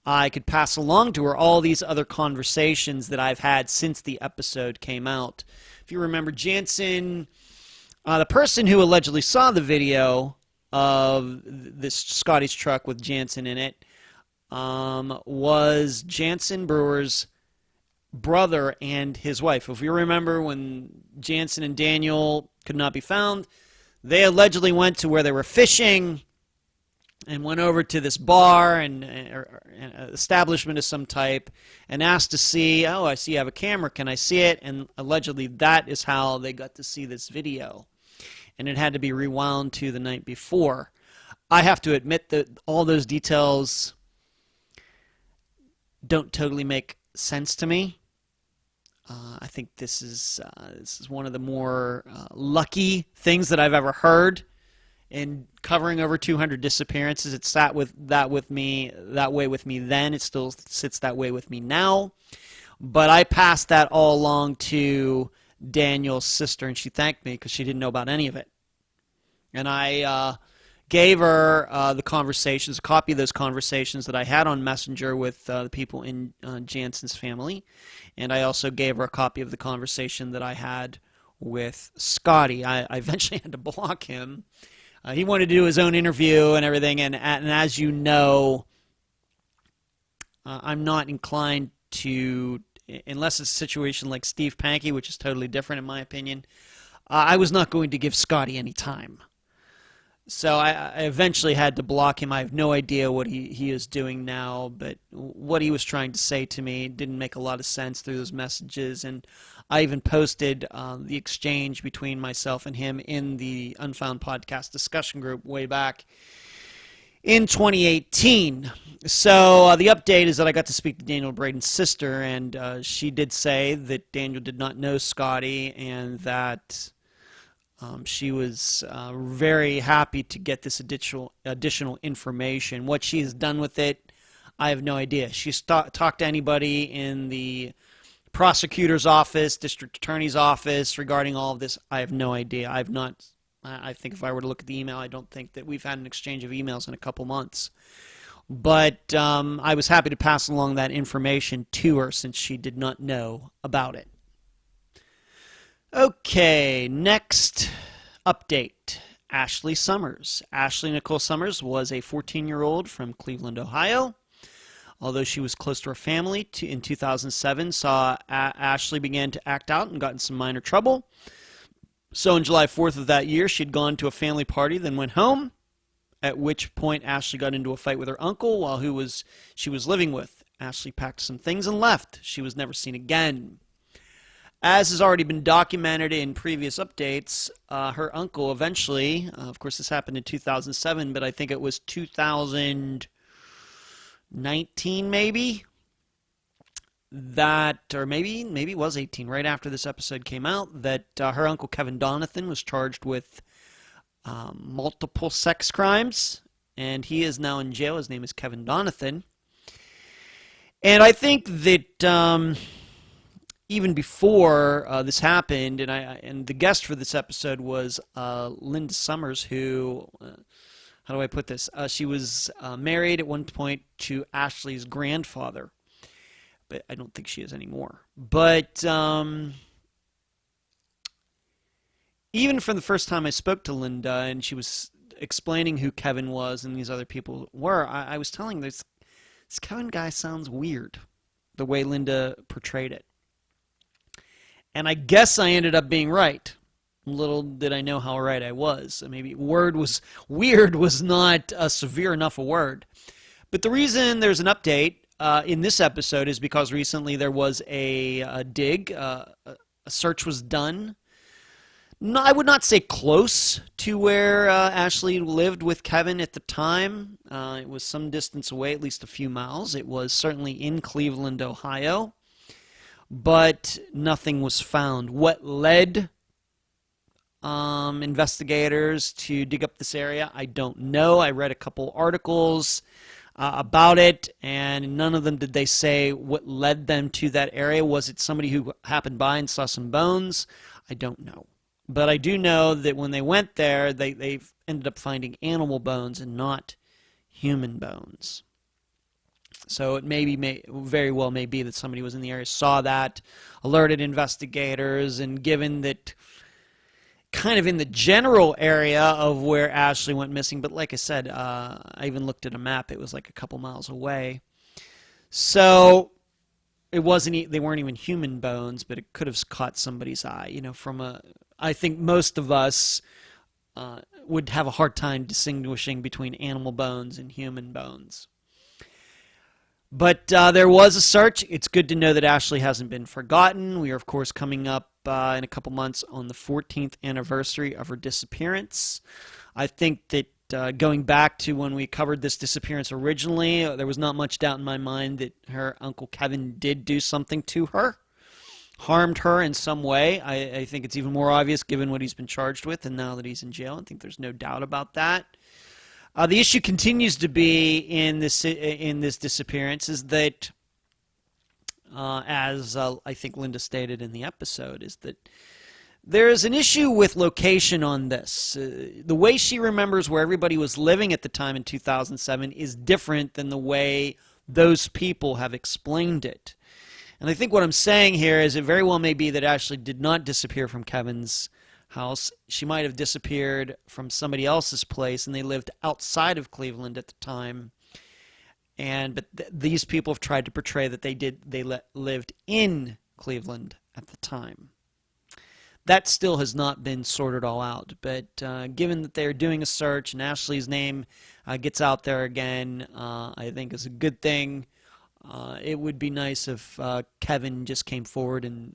I could pass along to her all these other conversations that I've had since the episode came out. If you remember, Janson, the person who allegedly saw the video of this Scotty's truck with Janson in it, was Janson Brewer's brother and his wife. If you remember, when Janson and Daniel could not be found, they allegedly went to where they were fishing and went over to this bar and an establishment of some type and asked to see, oh, I see you have a camera, can I see it? And allegedly that is how they got to see this video. And it had to be rewound to the night before. I have to admit that all those details don't totally make sense to me. I think this is one of the more lucky things that I've ever heard in covering over 200 disappearances. It sat that way with me then. It still sits that way with me now. But I passed that all along to Daniel's sister, and she thanked me because she didn't know about any of it. And I gave her the conversations, a copy of those conversations that I had on Messenger with the people in Janson's family, and I also gave her a copy of the conversation that I had with Scotty. I eventually had to block him. He wanted to do his own interview and everything, and as you know, I'm not inclined to, unless it's a situation like Steve Pankey, which is totally different in my opinion, I was not going to give Scotty any time. So I eventually had to block him. I have no idea what he is doing now, but what he was trying to say to me didn't make a lot of sense through those messages, and I even posted the exchange between myself and him in the Unfound podcast discussion group way back in 2018. So the update is that I got to speak to Daniel Braden's sister, and she did say that Daniel did not know Scotty, and that she was very happy to get this additional information. What she has done with it, I have no idea. She's talked to anybody in the prosecutor's office, district attorney's office regarding all of this. I have no idea. I think if I were to look at the email, I don't think that we've had an exchange of emails in a couple months. But I was happy to pass along that information to her since she did not know about it. Okay, next update. Ashley Summers. Ashley Nicole Summers was a 14-year-old from Cleveland, Ohio. Although she was close to her family, in 2007, Ashley began to act out and got in some minor trouble. So on July 4th of that year, she'd gone to a family party, then went home, at which point Ashley got into a fight with her uncle while she was living with. Ashley packed some things and left. She was never seen again. As has already been documented in previous updates, her uncle eventually, of course this happened in 2007, but I think it was 2019 maybe, or maybe it was 18, right after this episode came out, that her uncle Kevin Donathan was charged with multiple sex crimes, and he is now in jail. His name is Kevin Donathan. And I think that even before this happened, and the guest for this episode was Linda Summers, who, how do I put this? She was married at one point to Ashley's grandfather, but I don't think she is anymore. But even from the first time I spoke to Linda and she was explaining who Kevin was and these other people were, I was telling this Kevin guy sounds weird, the way Linda portrayed it. And I guess I ended up being right. Little did I know how right I was. Maybe weird was not a severe enough a word. But the reason there's an update in this episode is because recently there was a dig. A search was done. No, I would not say close to where Ashley lived with Kevin at the time. It was some distance away, at least a few miles. It was certainly in Cleveland, Ohio. But nothing was found. What led investigators to dig up this area, I don't know. I read a couple articles about it, and none of them did they say what led them to that area. Was it somebody who happened by and saw some bones? I don't know. But I do know that when they went there, they ended up finding animal bones and not human bones. So it very well may be that somebody was in the area, saw that, alerted investigators, and given that kind of in the general area of where Ashley went missing, but like I said, I even looked at a map, it was like a couple miles away. So they weren't even human bones, but it could have caught somebody's eye, I think most of us would have a hard time distinguishing between animal bones and human bones. But there was a search. It's good to know that Ashley hasn't been forgotten. We are, of course, coming up in a couple months on the 14th anniversary of her disappearance. I think that going back to when we covered this disappearance originally, there was not much doubt in my mind that her Uncle Kevin did do something to her, harmed her in some way. I think it's even more obvious given what he's been charged with, and now that he's in jail, I think there's no doubt about that. The issue continues to be in this disappearance is that, as I think Linda stated in the episode, is that there is an issue with location on this. The way she remembers where everybody was living at the time in 2007 is different than the way those people have explained it. And I think what I'm saying here is it very well may be that Ashley did not disappear from Kevin's house. She might have disappeared from somebody else's place, and they lived outside of Cleveland at the time. But these people have tried to portray that they lived in Cleveland at the time. That still has not been sorted all out. But given that they're doing a search and Ashley's name gets out there again, I think is a good thing. It would be nice if Kevin just came forward and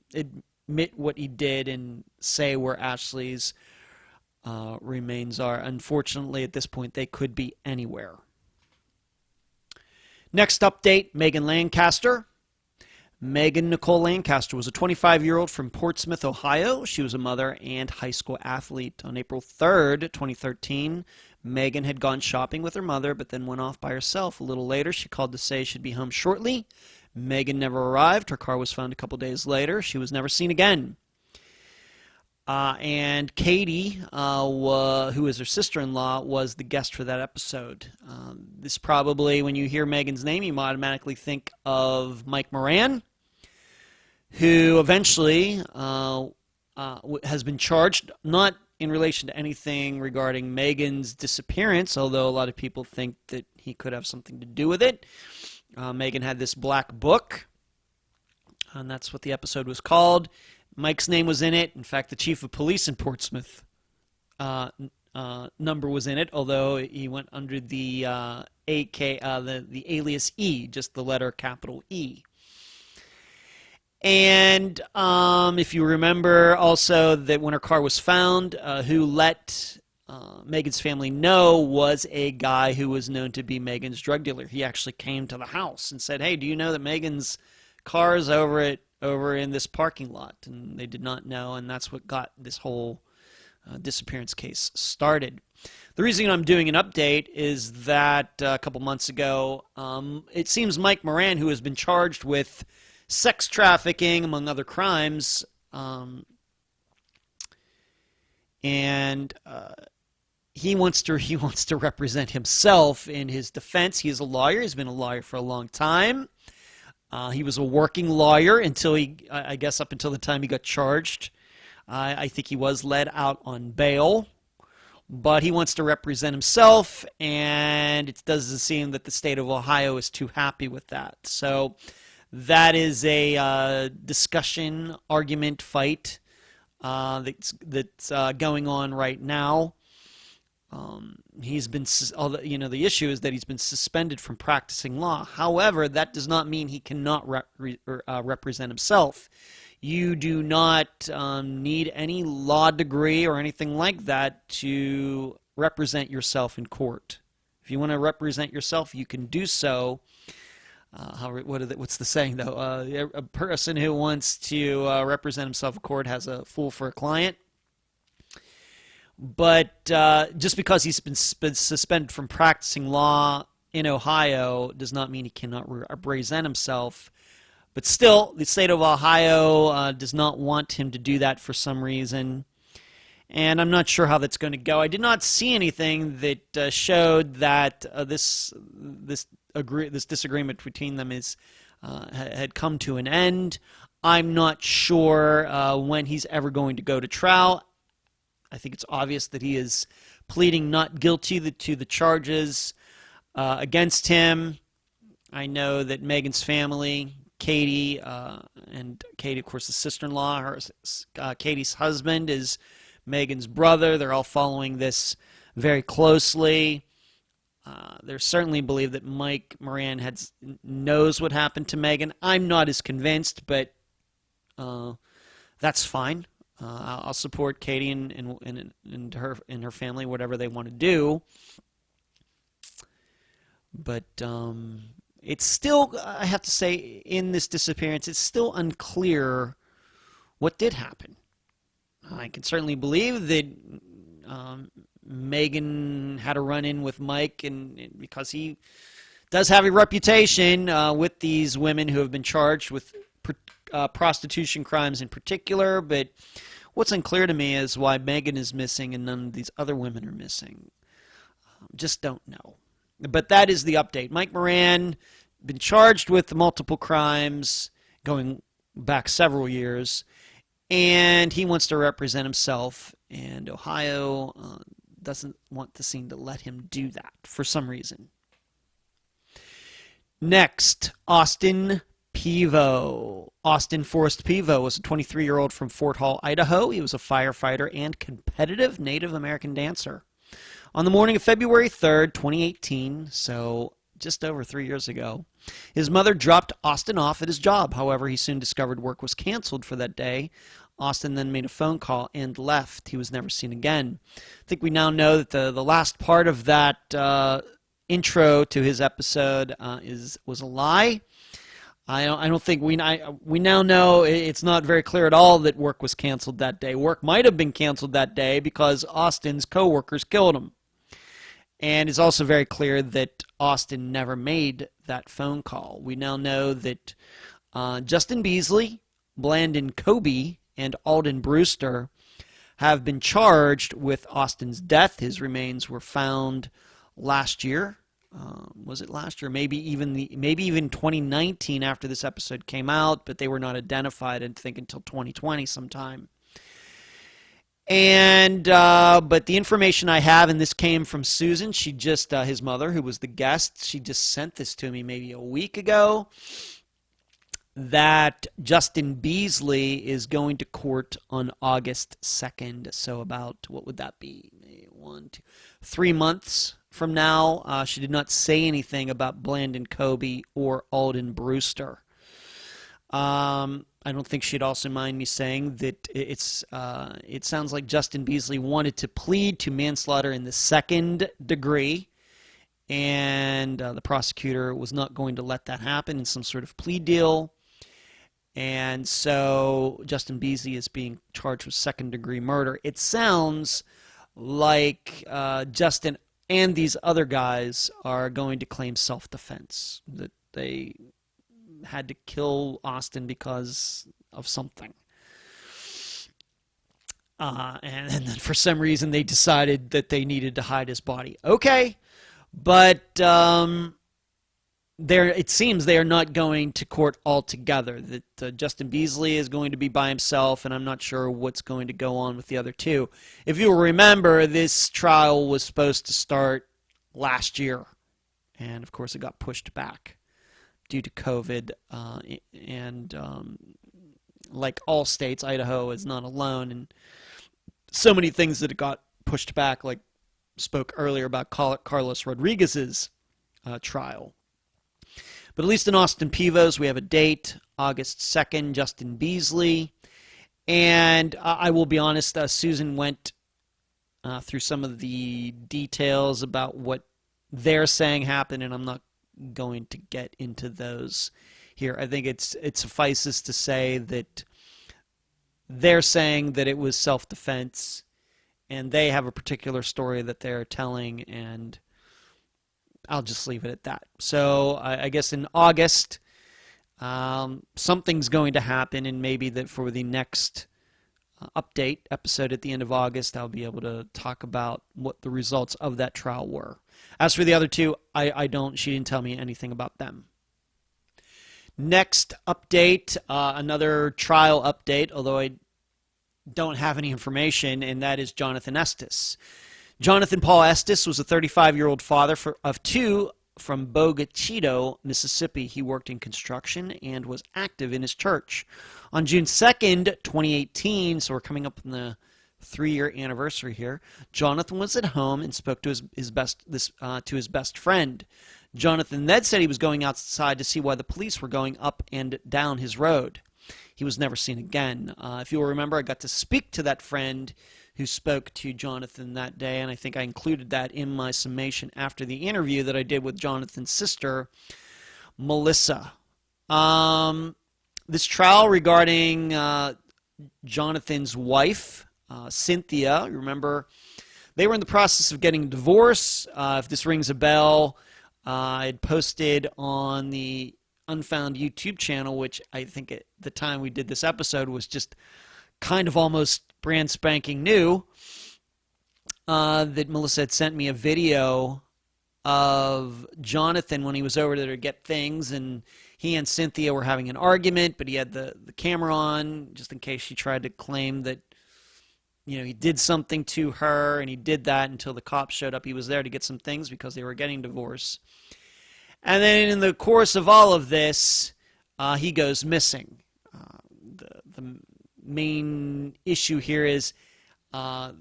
admit what he did and say where Ashley's remains are. Unfortunately, at this point, they could be anywhere. Next update, Meaghan Lancaster. Meaghan Nicole Lancaster was a 25-year-old from Portsmouth, Ohio. She was a mother and high school athlete. On April 3rd, 2013, Meaghan had gone shopping with her mother, but then went off by herself. A little later, she called to say she'd be home shortly. Meaghan never arrived. Her car was found a couple days later. She was never seen again. And Katie, who is her sister-in-law, was the guest for that episode. This probably, when you hear Meaghan's name, you automatically think of Mike Moran, who eventually has been charged, not in relation to anything regarding Meaghan's disappearance, although a lot of people think that he could have something to do with it. Meaghan had this black book, and that's what the episode was called. Mike's name was in it. In fact, the chief of police in Portsmouth number was in it, although he went under the the alias E, just the letter capital E. And if you remember also that when her car was found, who let Meaghan's family know was a guy who was known to be Meaghan's drug dealer. He actually came to the house and said, "Hey, do you know that Meaghan's car is over in this parking lot?" And they did not know, and that's what got this whole disappearance case started. The reason I'm doing an update is that a couple months ago, it seems Mike Moran, who has been charged with sex trafficking, among other crimes, and he wants to represent himself in his defense. He is a lawyer. He's been a lawyer for a long time. He was a working lawyer until I guess up until the time he got charged. I think he was let out on bail, but he wants to represent himself, and it doesn't seem that the state of Ohio is too happy with that. So that is a discussion, argument, fight that's going on right now. He's been, the issue is that he's been suspended from practicing law. However, that does not mean he cannot represent himself. You do not need any law degree or anything like that to represent yourself in court. If you want to represent yourself, you can do so. What's the saying, though? A person who wants to represent himself in court has a fool for a client. But just because he's been suspended from practicing law in Ohio does not mean he cannot represent himself. But still, the state of Ohio does not want him to do that for some reason. And I'm not sure how that's going to go. I did not see anything that showed that this disagreement between them had come to an end. I'm not sure when he's ever going to go to trial. I think it's obvious that he is pleading not guilty to the charges against him. I know that Meaghan's family, Katie, and Katie, of course, the sister-in-law, Katie's husband is Meaghan's brother. They're all following this very closely. They certainly believe that Mike Moran knows what happened to Meaghan. I'm not as convinced, but that's fine. I'll support Katie and her family, whatever they want to do. But it's still, I have to say, in this disappearance, it's still unclear what did happen. I can certainly believe that Meaghan had a run-in with Mike, and because he does have a reputation with these women who have been charged with prostitution crimes in particular, but what's unclear to me is why Meaghan is missing and none of these other women are missing. Just don't know. But that is the update. Mike Moran been charged with multiple crimes going back several years, and he wants to represent himself, and Ohio doesn't want to seem to let him do that for some reason. Next, Austin Pevo. Austin Forrest Pevo was a 23-year-old from Fort Hall, Idaho. He was a firefighter and competitive Native American dancer. On the morning of February 3rd, 2018, so just over 3 years ago. His mother dropped Austin off at his job. However, he soon discovered work was canceled for that day. Austin then made a phone call and left. He was never seen again. I think we now know that the last part of that intro to his episode was a lie. I don't think we now know it's not very clear at all that work was canceled that day. Work might have been canceled that day because Austin's coworkers killed him. And it's also very clear that Austin never made that phone call. We now know that Justin Beasley, Blandon Kobe, and Alden Brewster have been charged with Austin's death. His remains were found last year. Was it last year? Maybe even 2019 after this episode came out, but they were not identified, I think, until 2020 sometime. And but the information I have, and this came from Susan, she just his mother, who was the guest, she just sent this to me maybe a week ago, that Justin Beasley is going to court on August 2nd. So about, what would that be? 3 months from now. She did not say anything about Blandon Kobe or Alden Brewster. I don't think she'd also mind me saying that it sounds like Justin Beasley wanted to plead to manslaughter in the second degree, and the prosecutor was not going to let that happen in some sort of plea deal. And so Justin Beasley is being charged with second-degree murder. It sounds like Justin and these other guys are going to claim self-defense, that they had to kill Austin because of something. And then for some reason they decided that they needed to hide his body. Okay, but it seems they are not going to court altogether, that Justin Beasley is going to be by himself, and I'm not sure what's going to go on with the other two. If you'll remember, this trial was supposed to start last year, and of course it got pushed back due to COVID, and like all states, Idaho is not alone, and so many things that it got pushed back, like spoke earlier about Carlos Rodriguez's trial. But at least in Austin Pevo's, we have a date, August 2nd, Justin Beasley. And I will be honest, Susan went through some of the details about what they're saying happened, and I'm not going to get into those here. I think it suffices to say that they're saying that it was self-defense, and they have a particular story that they're telling, and I'll just leave it at that. So I guess in August, something's going to happen, and maybe that for the next update episode at the end of August, I'll be able to talk about what the results of that trial were. As for the other two, she didn't tell me anything about them. Next update, another trial update, although I don't have any information, and that is Jonathan Estes. Jonathan Paul Estes was a 35-year-old father of two from Bogachito, Mississippi. He worked in construction and was active in his church. On June 2nd, 2018, so we're coming up on the 3-year anniversary here, Jonathan was at home and spoke to his best friend. Jonathan then said he was going outside to see why the police were going up and down his road. He was never seen again. If you'll remember, I got to speak to that friend who spoke to Jonathan that day, and I think I included that in my summation after the interview that I did with Jonathan's sister, Melissa. This trial regarding Jonathan's wife, Cynthia, remember, they were in the process of getting a divorce. If this rings a bell, I had posted on the Unfound YouTube channel, which I think at the time we did this episode was just kind of almost brand spanking new, that Melissa had sent me a video of Jonathan when he was over there to get things, and he and Cynthia were having an argument, but he had the camera on just in case she tried to claim that, he did something to her, and he did that until the cops showed up. He was there to get some things because they were getting divorced. And then in the course of all of this, he goes missing. The main issue here is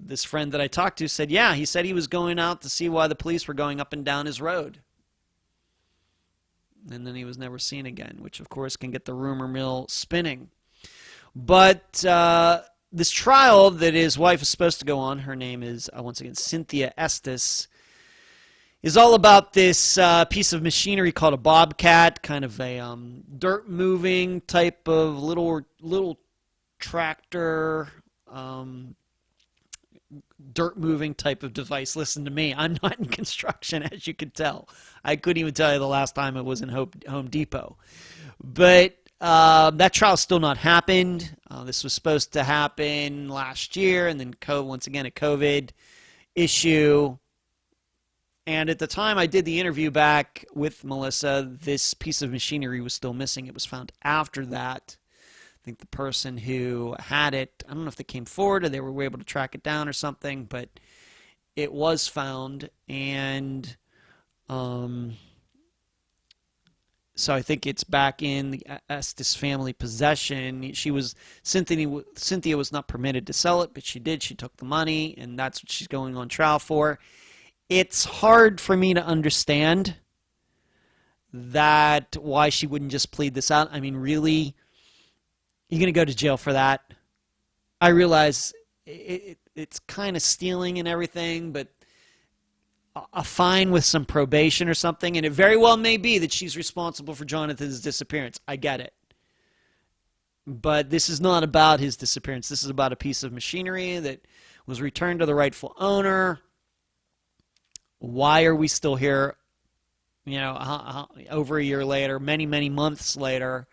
this friend that I talked to said, he said he was going out to see why the police were going up and down his road. and then he was never seen again, which of course can get the rumor mill spinning. But this trial that his wife is supposed to go on, her name is, once again, Cynthia Estes, is all about this piece of machinery called a bobcat, kind of a dirt-moving type of little tractor, dirt-moving type of device. Listen to me, I'm not in construction, as you can tell. I couldn't even tell you the last time it was in Home Depot. But that trial's still not happened. This was supposed to happen last year, and then once again a COVID issue. And at the time I did the interview back with Melissa, this piece of machinery was still missing. It was found after that. I think the person who had it, I don't know if they came forward or they were able to track it down or something, but it was found. And so I think it's back in the Estes family possession. Cynthia was not permitted to sell it, but she did. She took the money, and that's what she's going on trial for. It's hard for me to understand that why she wouldn't just plead this out. I mean, really, you're going to go to jail for that? I realize it's kind of stealing and everything, but a fine with some probation or something, and it very well may be that she's responsible for Jonathan's disappearance. I get it. But this is not about his disappearance. This is about a piece of machinery that was returned to the rightful owner. Why are we still here, over a year later, many, many months later,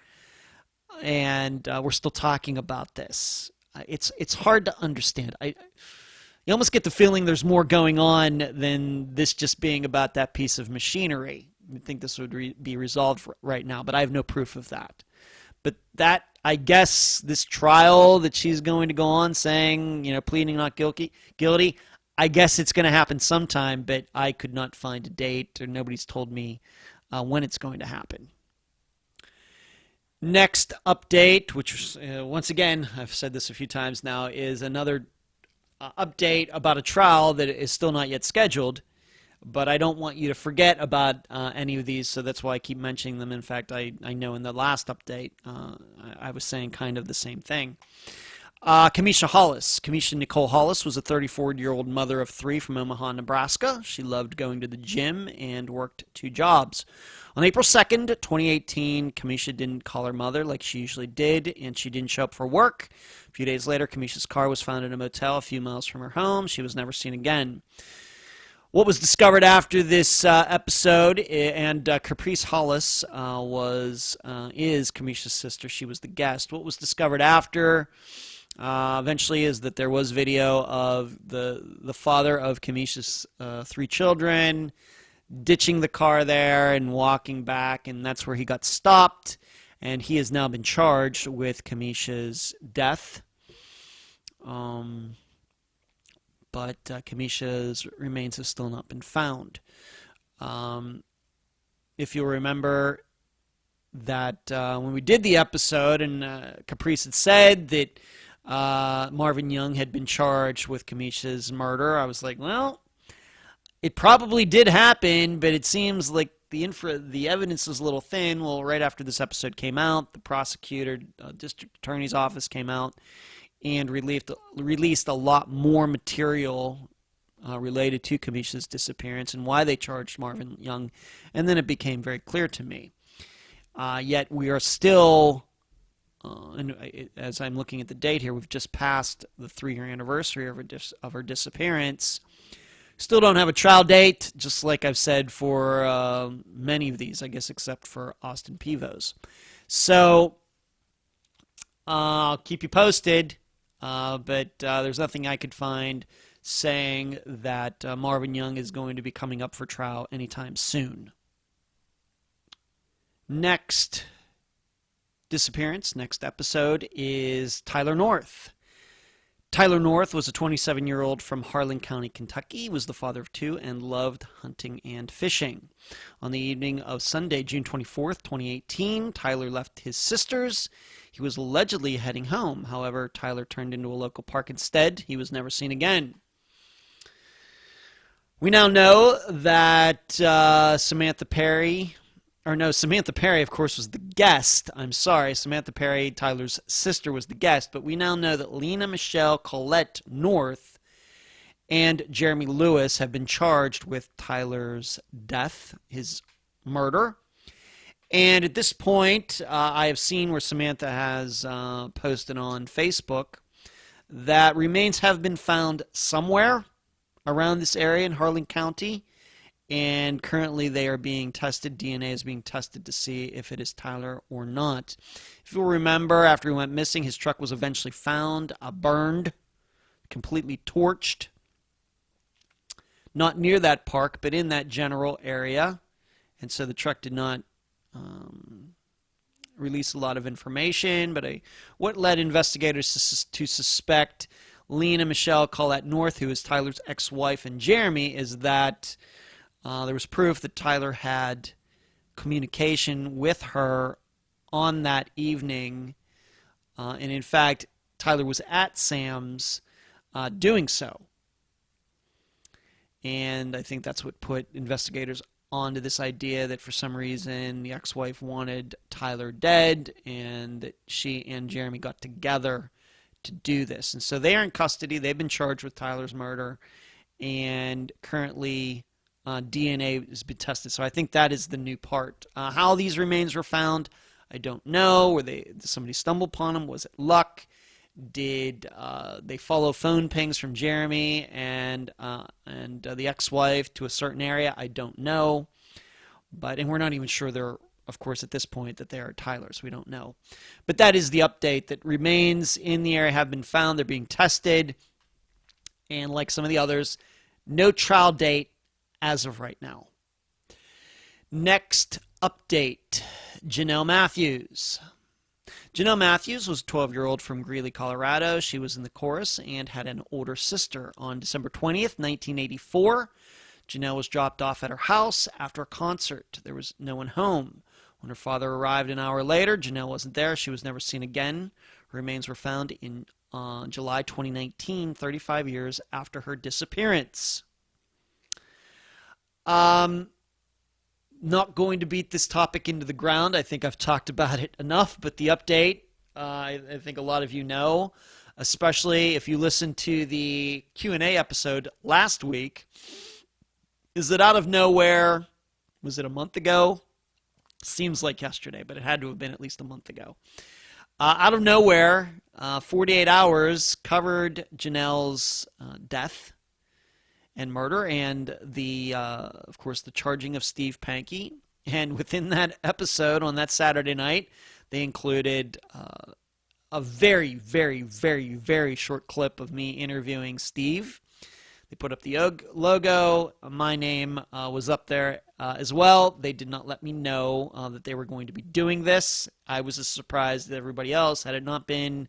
and we're still talking about this? It's hard to understand. You almost get the feeling there's more going on than this just being about that piece of machinery. I think this would be resolved right now, but I have no proof of that. But that, I guess, this trial that she's going to go on saying, pleading not guilty, I guess it's going to happen sometime, but I could not find a date, or nobody's told me when it's going to happen. Next update, which once again, I've said this a few times now, is another update about a trial that is still not yet scheduled, but I don't want you to forget about any of these, so that's why I keep mentioning them. In fact, I know in the last update I was saying kind of the same thing. Kamisha Nicole Hollis was a 34-year-old mother of 3 from Omaha, Nebraska. She loved going to the gym and worked 2 jobs. On April 2nd, 2018, Kamisha didn't call her mother like she usually did, and she didn't show up for work. A few days later, Kamisha's car was found in a motel a few miles from her home. She was never seen again. What was discovered after this episode, and Caprice Hollis is Kamisha's sister. She was the guest. What was discovered after eventually is that there was video of the father of Kamisha's 3 children ditching the car there and walking back, and that's where he got stopped, and he has now been charged with Kamisha's death. But Kamisha's remains have still not been found. If you'll remember that when we did the episode, and Caprice had said that Marvin Young had been charged with Kamisha's murder, I was like, well, it probably did happen, but it seems like the evidence is a little thin. Well, right after this episode came out, the prosecutor, district attorney's office came out and released a lot more material related to Kamisha's disappearance and why they charged Marvin Young, and then it became very clear to me. Yet we are still, and as I'm looking at the date here, we've just passed the 3-year anniversary of her disappearance. Still don't have a trial date, just like I've said for many of these, I guess, except for Austin Pevo's. So I'll keep you posted, but there's nothing I could find saying that Marvin Young is going to be coming up for trial anytime soon. Next disappearance, next episode, is Tyler North. Tyler North was a 27-year-old from Harlan County, Kentucky. He was the father of 2 and loved hunting and fishing. On the evening of Sunday, June 24th, 2018, Tyler left his sister's. He was allegedly heading home. However, Tyler turned into a local park instead. He was never seen again. We now know that Samantha Perry or no, Samantha Perry, of course, was the guest. I'm sorry, Samantha Perry, Tyler's sister, was the guest. But we now know that Lena Michelle Collette North and Jeremy Lewis have been charged with Tyler's death, his murder. And at this point, I have seen where Samantha has posted on Facebook that remains have been found somewhere around this area in Harlan County. And currently they are being tested. DNA is being tested to see if it is Tyler or not. If you'll remember, after he went missing, his truck was eventually found, burned, completely torched. Not near that park, but in that general area. And so the truck did not release a lot of information. But what led investigators to suspect Lena Michelle Collette North, who is Tyler's ex-wife, and Jeremy, is that there was proof that Tyler had communication with her on that evening. And in fact, Tyler was at Sam's doing so. And I think that's what put investigators onto this idea that for some reason the ex-wife wanted Tyler dead and that she and Jeremy got together to do this. And so they are in custody. They've been charged with Tyler's murder. And currently DNA has been tested. So I think that is the new part. How these remains were found, I don't know. Did somebody stumble upon them? Was it luck? Did they follow phone pings from Jeremy and the ex-wife to a certain area? I don't know. And we're not even sure they're, of course, at this point, that they are Tyler's. We don't know. But that is the update, that remains in the area have been found. They're being tested. And like some of the others, no trial date as of right now. Next update, Janelle Matthews. Janelle Matthews was a 12-year-old from Greeley, Colorado. She was in the chorus and had an older sister. On December 20th, 1984, Janelle was dropped off at her house after a concert. There was no one home. When her father arrived an hour later, Janelle wasn't there. She was never seen again. Her remains were found in July 2019, 35 years after her disappearance. Not going to beat this topic into the ground. I think I've talked about it enough, but the update, I think a lot of you know, especially if you listened to the Q&A episode last week, is that out of nowhere, was it a month ago? Seems like yesterday, but it had to have been at least a month ago. Out of nowhere, 48 Hours covered Janelle's death and murder, and of course, the charging of Steve Pankey. And within that episode, on that Saturday night, they included a very, very, very, very short clip of me interviewing Steve. They put up the logo. My name was up there as well. They did not let me know that they were going to be doing this. I was as surprised as everybody else. Had it not been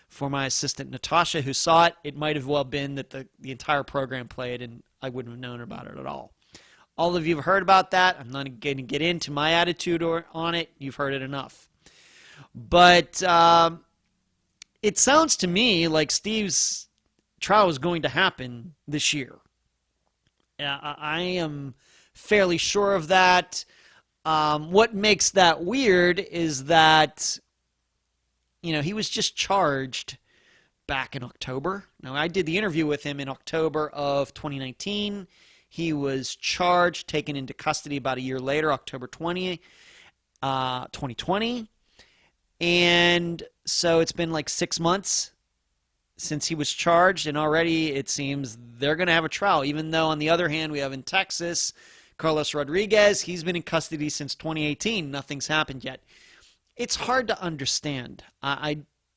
for my assistant Natasha, who saw it, it might have well been that the entire program played and I wouldn't have known about it at all. All of you have heard about that. I'm not going to get into my attitude on it. You've heard it enough. But it sounds to me like Steve's trial is going to happen this year. I am fairly sure of that. What makes that weird is that he was just charged back in October. Now, I did the interview with him in October of 2019. He was charged, taken into custody about a year later, October 20, 2020. And so it's been like 6 months since he was charged, and already it seems they're going to have a trial, even though, on the other hand, we have in Texas, Carlos Rodriguez. He's been in custody since 2018. Nothing's happened yet. It's hard to understand.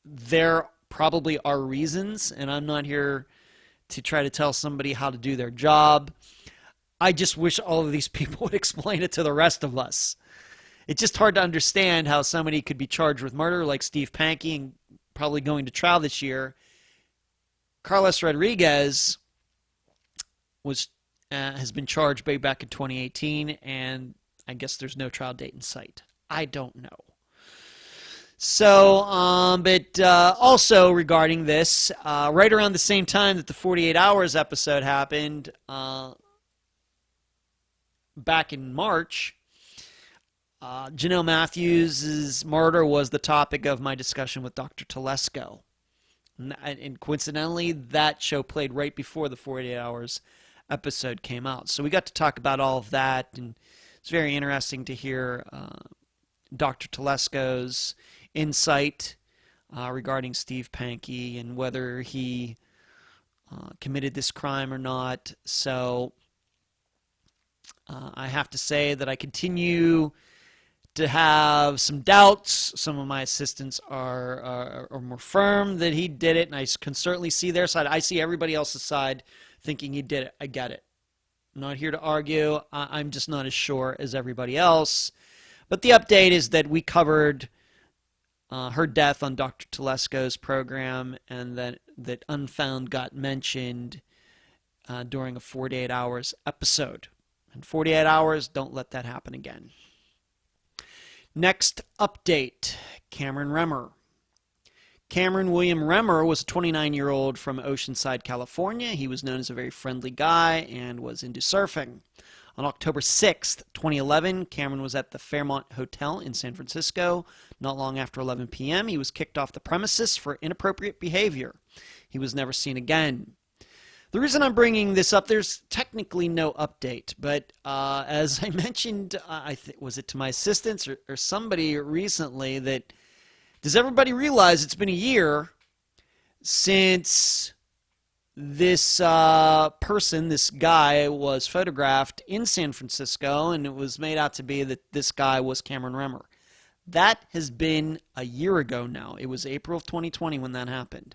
There probably are reasons, and I'm not here to try to tell somebody how to do their job. I just wish all of these people would explain it to the rest of us. It's just hard to understand how somebody could be charged with murder like Steve Pankey and probably going to trial this year. Carlos Rodriguez has been charged way back in 2018, and I guess there's no trial date in sight. I don't know. So, but also regarding this, right around the same time that the 48 Hours episode happened, back in March, Janelle Matthews' murder was the topic of my discussion with Dr. Telesco. And coincidentally, that show played right before the 48 Hours episode came out. So we got to talk about all of that, and it's very interesting to hear Dr. Telesco's insight regarding Steve Pankey and whether he committed this crime or not. So I have to say that I continue to have some doubts. Some of my assistants are more firm that he did it, and I can certainly see their side. I see everybody else's side thinking he did it. I get it. I'm not here to argue. I'm just not as sure as everybody else. But the update is that we covered her death on Dr. Telesco's program, and that Unfound got mentioned during a 48 Hours episode. And 48 Hours, don't let that happen again. Next update, Cameron Remmer. Cameron William Remmer was a 29-year-old from Oceanside, California. He was known as a very friendly guy and was into surfing. On October 6th, 2011, Cameron was at the Fairmont Hotel in San Francisco. Not long after 11 p.m., he was kicked off the premises for inappropriate behavior. He was never seen again. The reason I'm bringing this up, there's technically no update, but as I mentioned, was it to my assistants or somebody recently, that does everybody realize it's been a year since this person, this guy, was photographed in San Francisco, and it was made out to be that this guy was Cameron Remmer. That has been a year ago now. It was April of 2020 when that happened.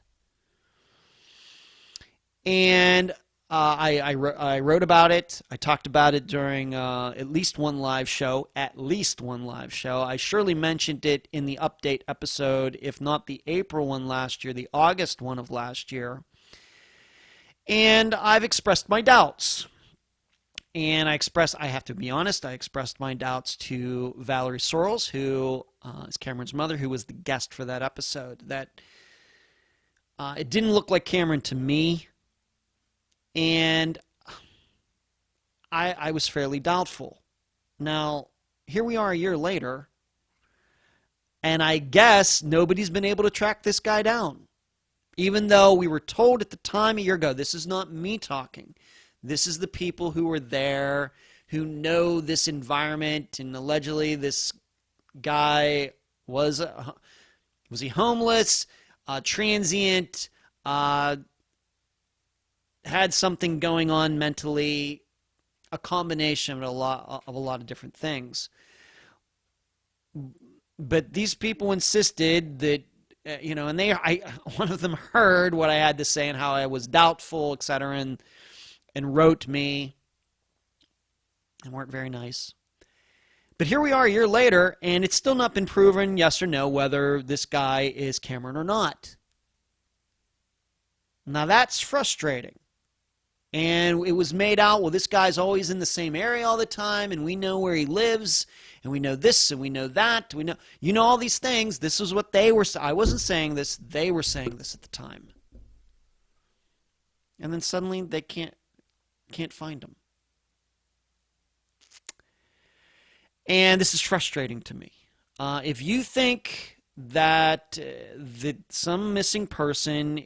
And I wrote about it. I talked about it during at least one live show. I surely mentioned it in the update episode, if not the April one last year, the August one of last year. And I've expressed my doubts. And I have to be honest, I expressed my doubts to Valerie Sorrells, who is Cameron's mother, who was the guest for that episode, that it didn't look like Cameron to me. And I was fairly doubtful. Now, here we are a year later, and I guess nobody's been able to track this guy down. Even though we were told at the time a year ago, this is not me talking. This is the people who were there, who know this environment, and allegedly this guy was he homeless, transient, had something going on mentally, a combination of a lot of different things. But these people insisted that, and one of them heard what I had to say and how I was doubtful, etc., and wrote me and weren't very nice. But here we are a year later, and it's still not been proven, yes or no, whether this guy is Cameron or not. Now that's frustrating. And it was made out, well, this guy's always in the same area all the time, and we know where he lives, and we know this, and we know that. We know all these things. This is what they were saying. I wasn't saying this. They were saying this at the time. And then suddenly they can't find him. And this is frustrating to me. If you think that some missing person,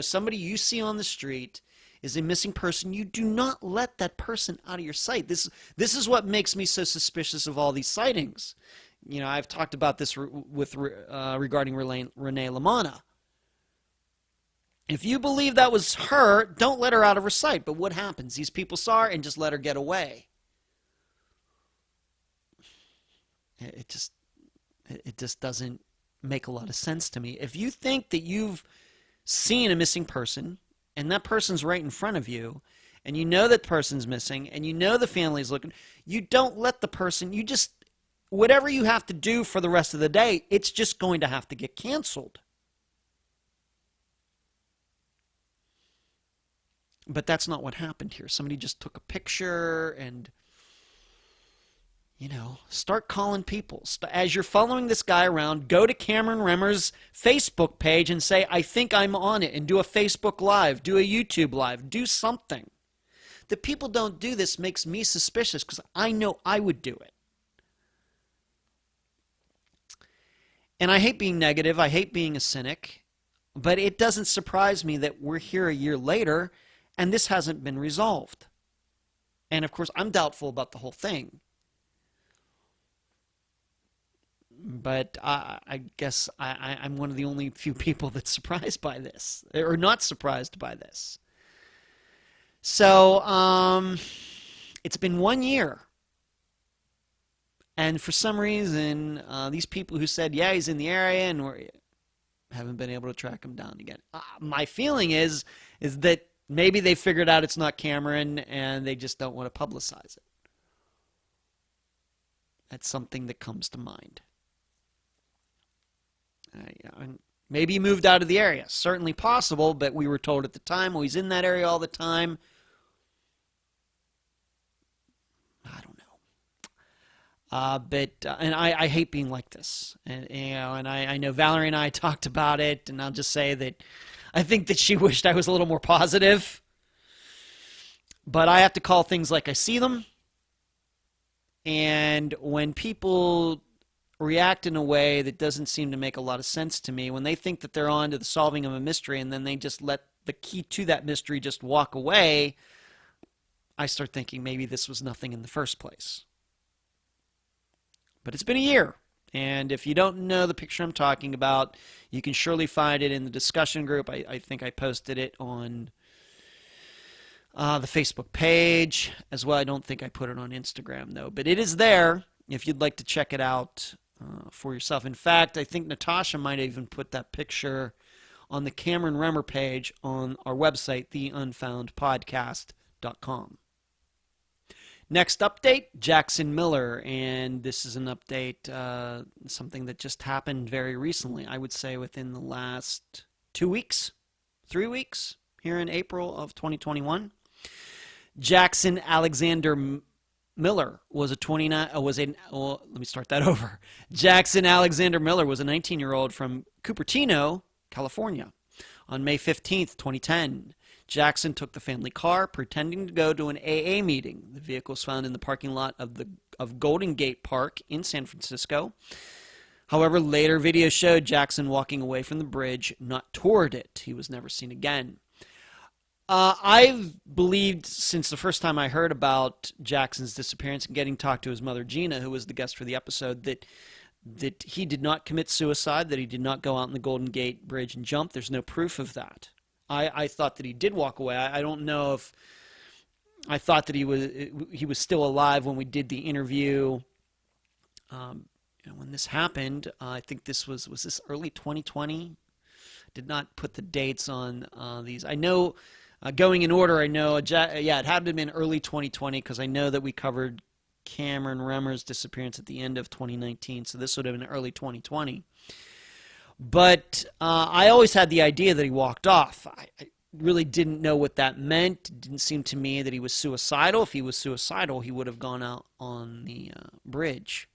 somebody you see on the street is a missing person, you do not let that person out of your sight. This is what makes me so suspicious of all these sightings. I've talked about this regarding Renee LaManna. If you believe that was her, don't let her out of her sight. But what happens? These people saw her and just let her get away. It just doesn't make a lot of sense to me. If you think that you've seen a missing person, and that person's right in front of you, and you know that person's missing, and you know the family's looking, you don't let the person, whatever you have to do for the rest of the day, it's just going to have to get canceled. But that's not what happened here. Somebody just took a picture and, start calling people. As you're following this guy around, go to Cameron Remmer's Facebook page and say, I think I'm on it, and do a Facebook Live, do a YouTube Live, do something. That people don't do this makes me suspicious because I know I would do it. And I hate being negative. I hate being a cynic. But it doesn't surprise me that we're here a year later and this hasn't been resolved. And of course, I'm doubtful about the whole thing. But I guess I'm one of the only few people that's surprised by this, or not surprised by this. So, it's been 1 year. And for some reason, these people who said, yeah, he's in the area, and we haven't been able to track him down again. My feeling is that maybe they figured out it's not Cameron, and they just don't want to publicize it. That's something that comes to mind. Maybe he moved out of the area. Certainly possible, but we were told at the time, well, he's in that area all the time. I don't know. And I hate being like this. And I know Valerie and I talked about it, and I'll just say that I think that she wished I was a little more positive. But I have to call things like I see them. And when people react in a way that doesn't seem to make a lot of sense to me, when they think that they're on to the solving of a mystery and then they just let the key to that mystery just walk away, I start thinking maybe this was nothing in the first place. But it's been a year, and if you don't know the picture I'm talking about, you can surely find it in the discussion group. I think I posted it on the Facebook page as well. I don't think I put it on Instagram, though, but it is there if you'd like to check it out for yourself. In fact, I think Natasha might even put that picture on the Cameron Remmer page on our website, theunfoundpodcast.com. Next update, Jackson Miller, and this is an update, something that just happened very recently, I would say within the last 2 weeks, 3 weeks, here in April of 2021. Jackson Alexander Miller was a 29. Let me start that over. Jackson Alexander Miller was a 19-year-old from Cupertino, California. On May 15th, 2010, Jackson took the family car, pretending to go to an AA meeting. The vehicle was found in the parking lot of Golden Gate Park in San Francisco. However, later video showed Jackson walking away from the bridge, not toward it. He was never seen again. I've believed since the first time I heard about Jackson's disappearance and getting talked to his mother, Gina, who was the guest for the episode, that he did not commit suicide, that he did not go out on the Golden Gate Bridge and jump. There's no proof of that. I thought that he did walk away. I don't know if I thought that he was still alive when we did the interview. When this happened, I think this was this early 2020? Did not put the dates on these. I know. Going in order, I know, it had to have been early 2020 because I know that we covered Cameron Remmer's disappearance at the end of 2019, so this would have been early 2020. But I always had the idea that he walked off. I really didn't know what that meant. It didn't seem to me that he was suicidal. If he was suicidal, he would have gone out on the bridge.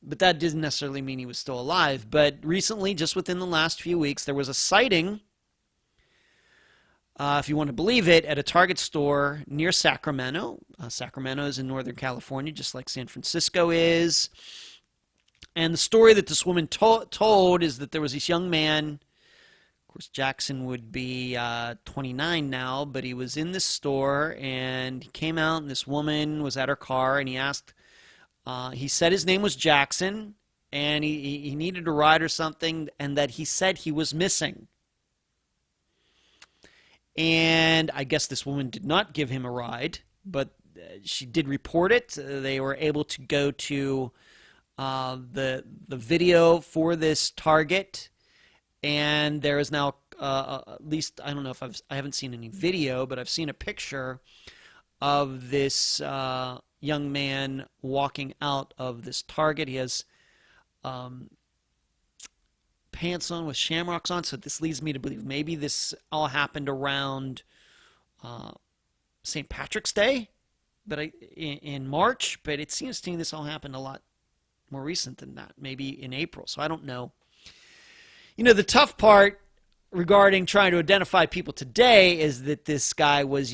But that didn't necessarily mean he was still alive. But recently, just within the last few weeks, there was a sighting, if you want to believe it, at a Target store near Sacramento. Sacramento is in Northern California, just like San Francisco is. And the story that this woman told is that there was this young man. Of course, Jackson would be 29 now, but he was in this store, and he came out, and this woman was at her car, and he asked, he said his name was Jackson, and he needed a ride or something, and that he said he was missing. And I guess this woman did not give him a ride, but she did report it. They were able to go to the video for this Target, and there is now at least, I don't know if I haven't seen any video, but I've seen a picture of this young man walking out of this Target. He has pants on with shamrocks on, so this leads me to believe maybe this all happened around St. Patrick's Day, but in March, but it seems to me this all happened a lot more recent than that, maybe in April, so I don't know. The tough part regarding trying to identify people today is that this guy was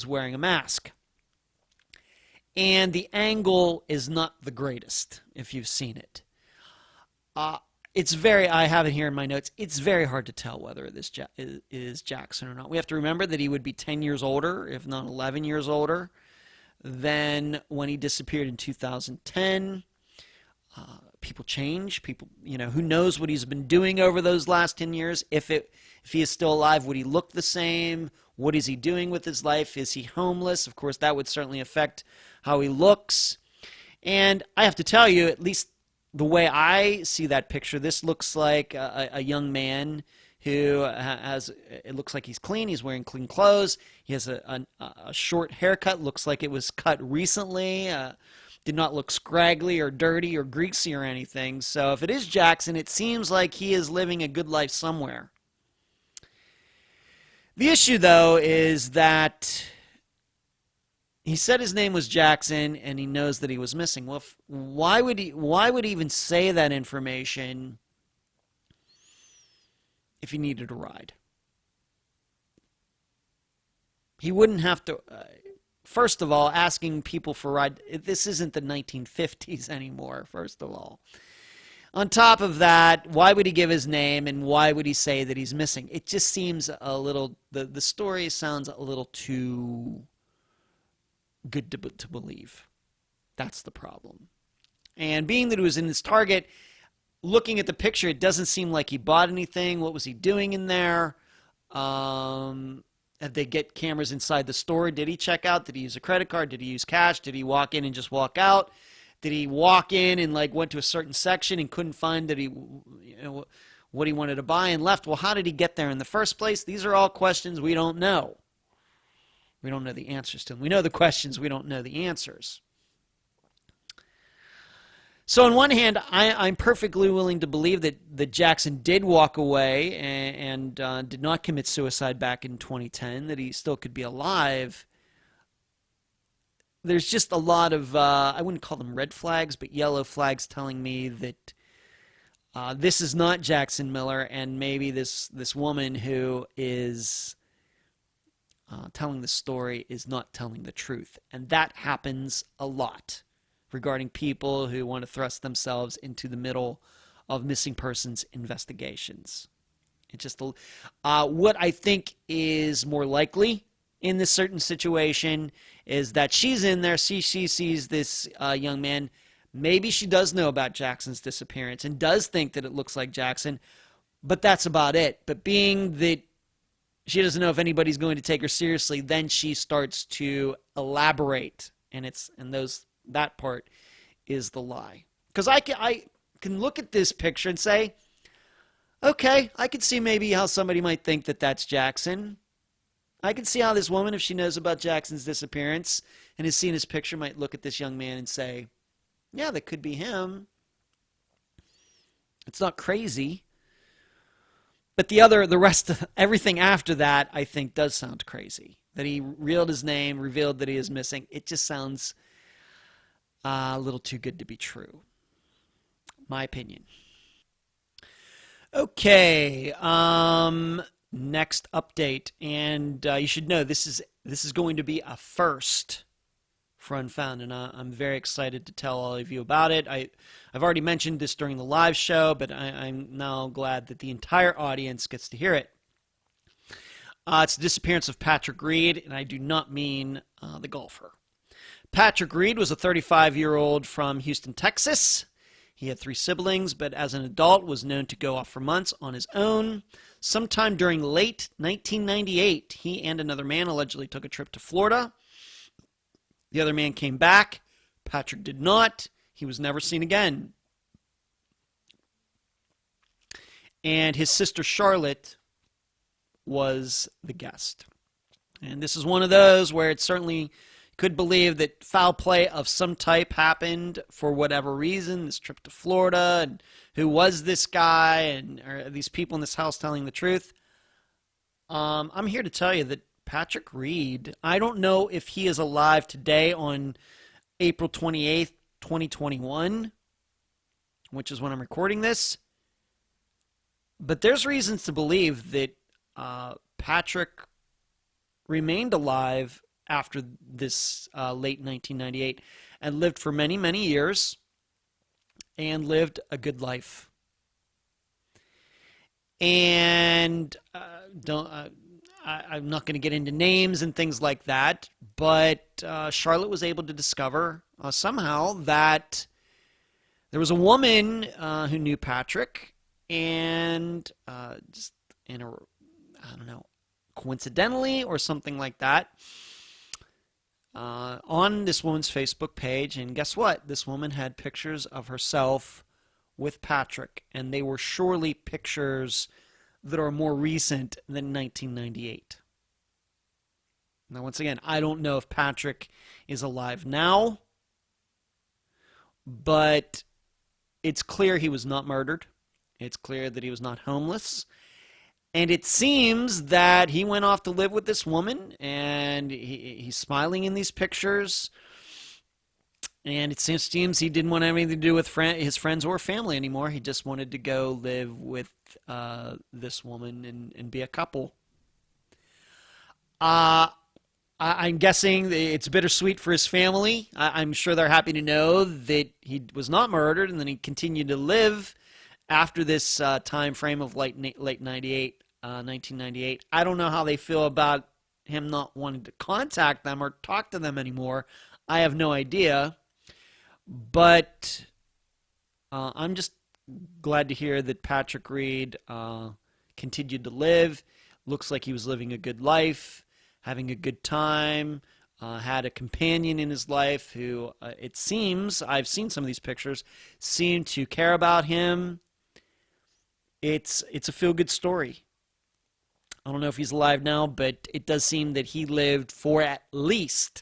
wearing a mask. And the angle is not the greatest, if you've seen it. I have it here in my notes. It's very hard to tell whether this is Jackson or not. We have to remember that he would be 10 years older, if not 11 years older, than when he disappeared in 2010. People change. People, who knows what he's been doing over those last 10 years. If he is still alive, would he look the same? What is he doing with his life? Is he homeless? Of course, that would certainly affect how he looks. And I have to tell you, at least the way I see that picture, this looks like a young man who it looks like he's clean. He's wearing clean clothes. He has a short haircut. Looks like it was cut recently. Did not look scraggly or dirty or greasy or anything. So if it is Jackson, it seems like he is living a good life somewhere. The issue, though, is that he said his name was Jackson, and he knows that he was missing. Well, why would he even say that information if he needed a ride? He wouldn't have to. First of all, asking people for a ride. This isn't the 1950s anymore. First of all. On top of that, why would he give his name, and why would he say that he's missing? It just seems a little. The story sounds a little too good to believe. That's the problem. And being that it was in his Target, looking at the picture, it doesn't seem like he bought anything. What was he doing in there? Did they get cameras inside the store? Did he check out? Did he use a credit card? Did he use cash? Did he walk in and just walk out? Did he walk in and went to a certain section and couldn't find what he wanted to buy and left? Well, how did he get there in the first place? These are all questions we don't know. We don't know the answers to them. We know the questions, we don't know the answers. So on one hand, I'm perfectly willing to believe that Jackson did walk away and did not commit suicide back in 2010, that he still could be alive. There's just a lot of, I wouldn't call them red flags, but yellow flags telling me that this is not Jackson Miller, and maybe this woman who is telling the story is not telling the truth. And that happens a lot regarding people who want to thrust themselves into the middle of missing persons investigations. It's just what I think is more likely in this certain situation is that she's in there, she sees this young man. Maybe she does know about Jackson's disappearance and does think that it looks like Jackson, but that's about it. But being that she doesn't know if anybody's going to take her seriously, then she starts to elaborate, and that part is the lie. Because I can look at this picture and say, okay, I can see maybe how somebody might think that that's Jackson. I can see how this woman, if she knows about Jackson's disappearance and has seen his picture, might look at this young man and say, yeah, that could be him. It's not crazy. But the rest of everything after that, I think, does sound crazy. That he revealed his name, revealed that he is missing. It just sounds a little too good to be true. My opinion. Okay, next update, and you should know this is going to be a first for Unfound, and I'm very excited to tell all of you about it. I've already mentioned this during the live show, but I'm now glad that the entire audience gets to hear it. It's the disappearance of Patrick Reed, and I do not mean the golfer. Patrick Reed was a 35-year-old from Houston, Texas. He had 3 siblings, but as an adult was known to go off for months on his own. Sometime during late 1998, he and another man allegedly took a trip to Florida. The other man came back. Patrick did not. He was never seen again. And his sister Charlotte was the guest. And this is one of those where it certainly could believe that foul play of some type happened for whatever reason, this trip to Florida, and who was this guy, and are these people in this house telling the truth? I'm here to tell you that Patrick Reed, I don't know if he is alive today on April 28th, 2021, which is when I'm recording this, but there's reasons to believe that Patrick remained alive after this late 1998 and lived for many, many years and lived a good life And I'm not going to get into names and things like that, but Charlotte was able to discover somehow that there was a woman who knew Patrick, and just in a, I don't know, coincidentally or something like that, on this woman's Facebook page. And guess what? This woman had pictures of herself with Patrick, and they were surely pictures that are more recent than 1998. Now, once again, I don't know if Patrick is alive now, but it's clear he was not murdered. It's clear that he was not homeless. And it seems that he went off to live with this woman, and he's smiling in these pictures. And it seems he didn't want anything to do with his friends or family anymore. He just wanted to go live with this woman and be a couple. I'm guessing it's bittersweet for his family. I'm sure they're happy to know that he was not murdered, and then he continued to live after this time frame of late 1998. I don't know how they feel about him not wanting to contact them or talk to them anymore. I have no idea. But I'm just glad to hear that Patrick Reed continued to live. Looks like he was living a good life, having a good time, had a companion in his life who, it seems, I've seen some of these pictures, seemed to care about him. It's a feel-good story. I don't know if he's alive now, but it does seem that he lived for at least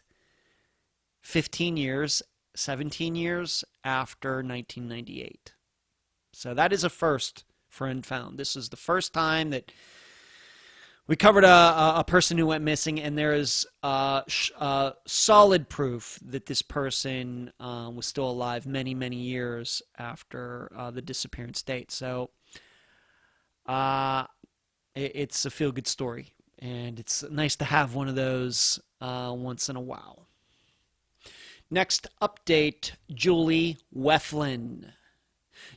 15 years, 17 years after 1998. So that is a first for Unfound. This is the first time that we covered a person who went missing, and there is solid proof that this person was still alive many, many years after the disappearance date. So it's a feel-good story, and it's nice to have one of those once in a while. Next update, Julie Weflin.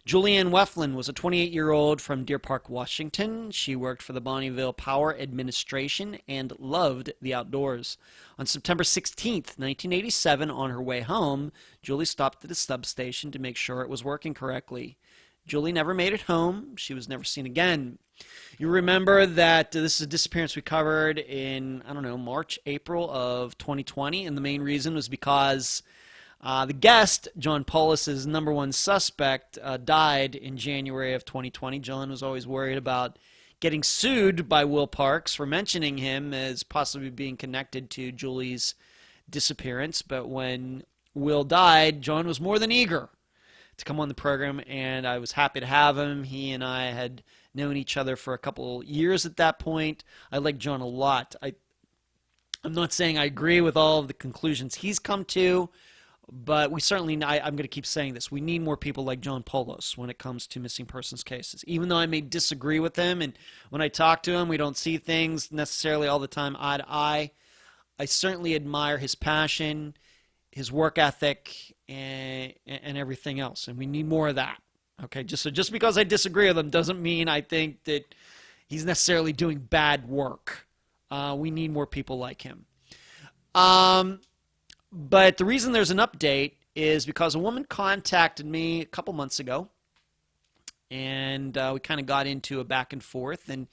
Julianne Weflin was a 28-year-old from Deer Park, Washington. She worked for the Bonneville Power Administration and loved the outdoors. On September 16th, 1987, on her way home, Julie stopped at a substation to make sure it was working correctly. Julie never made it home. She was never seen again. You remember that this is a disappearance we covered in, March, April of 2020, and the main reason was because the guest, John Pollis' number one suspect, died in January of 2020. John was always worried about getting sued by Will Parks for mentioning him as possibly being connected to Julie's disappearance, but when Will died, John was more than eager to come on the program, and I was happy to have him. He and I had known each other for a couple years at that point. I like John a lot. I'm not saying I agree with all of the conclusions he's come to, but we certainly, I'm going to keep saying this, we need more people like John Pollis when it comes to missing persons cases. Even though I may disagree with him, and when I talk to him, we don't see things necessarily all the time eye to eye, I certainly admire his passion, his work ethic, and everything else, and we need more of that. Okay, just because I disagree with him doesn't mean I think that he's necessarily doing bad work. We need more people like him. But the reason there's an update is because a woman contacted me a couple months ago, and we kind of got into a back and forth, and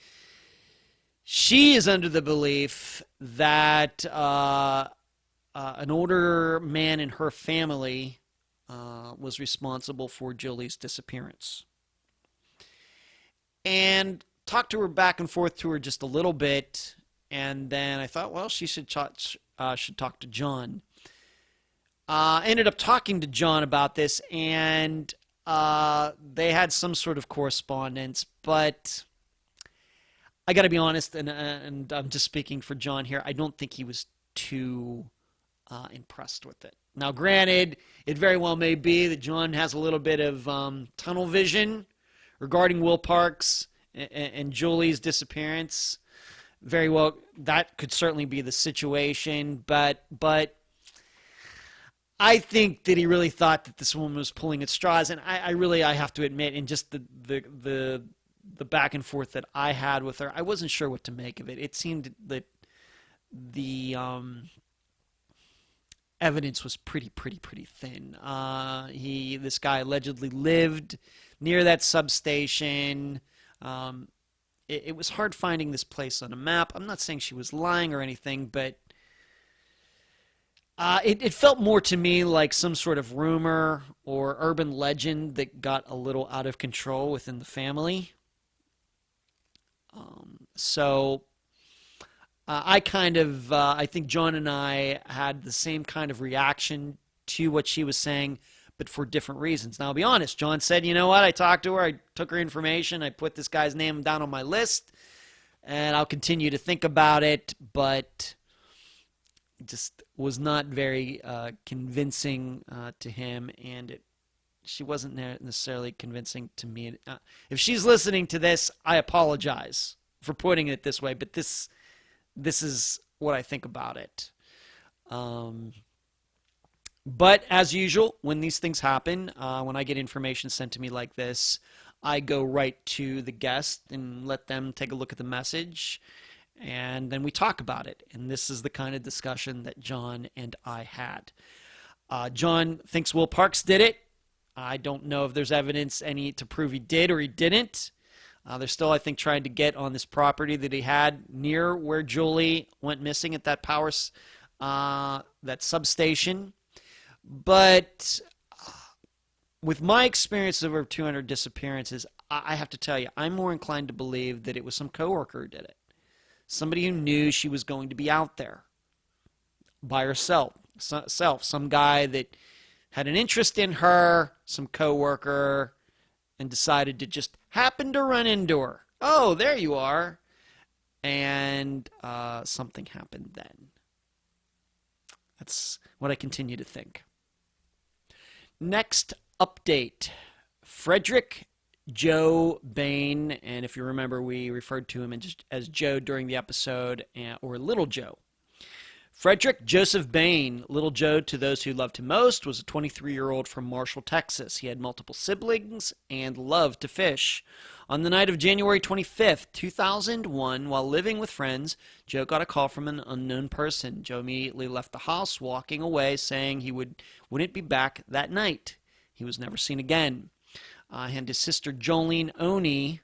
she is under the belief that an older man in her family was responsible for Julie's disappearance. And talked to her back and forth to her just a little bit, and then I thought, well, she should talk to John. Ended up talking to John about this, and they had some sort of correspondence, but I got to be honest, and I'm just speaking for John here, I don't think he was too impressed with it. Now, granted, it very well may be that John has a little bit of tunnel vision regarding Will Parks and Julie's disappearance. Very well, that could certainly be the situation, but I think that he really thought that this woman was pulling at straws, and I have to admit, in just the the back and forth that I had with her, I wasn't sure what to make of it. It seemed that the evidence was pretty thin. This guy allegedly lived near that substation. It was hard finding this place on a map. I'm not saying she was lying or anything, but it felt more to me like some sort of rumor or urban legend that got a little out of control within the family. I think John and I had the same kind of reaction to what she was saying, but for different reasons. Now, I'll be honest. John said, you know what? I talked to her. I took her information. I put this guy's name down on my list, and I'll continue to think about it, but it just was not very convincing to him, and she wasn't necessarily convincing to me. If she's listening to this, I apologize for putting it this way, but this is what I think about it. But as usual, when these things happen, when I get information sent to me like this, I go right to the guest and let them take a look at the message, and then we talk about it. And this is the kind of discussion that John and I had. John thinks Will Parks did it. I don't know if there's evidence to prove he did or he didn't. They're still, I think, trying to get on this property that he had near where Julie went missing at that that substation. But with my experience of over 200 disappearances, I have to tell you, I'm more inclined to believe that it was some coworker who did it. Somebody who knew she was going to be out there by herself. Some guy that had an interest in her, some coworker, and decided to just happen to run into her. Oh, there you are. And something happened then. That's what I continue to think. Next update. Frederick Joe Bain, and if you remember, we referred to him as Joe during the episode, or Little Joe. Frederick Joseph Bain, Little Joe to those who loved him most, was a 23-year-old from Marshall, Texas. He had multiple siblings and loved to fish. On the night of January 25th, 2001, while living with friends, Joe got a call from an unknown person. Joe immediately left the house, walking away, saying he wouldn't be back that night. He was never seen again. And his sister Jolene Oni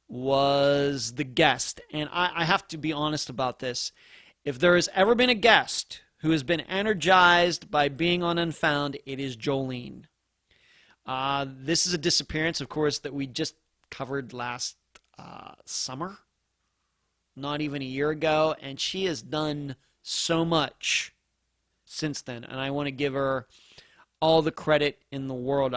was the guest. And I have to be honest about this. If there has ever been a guest who has been energized by being on Unfound, it is Jolene. This is a disappearance, of course, that we just covered last summer, not even a year ago, and she has done so much since then, and I want to give her all the credit in the world.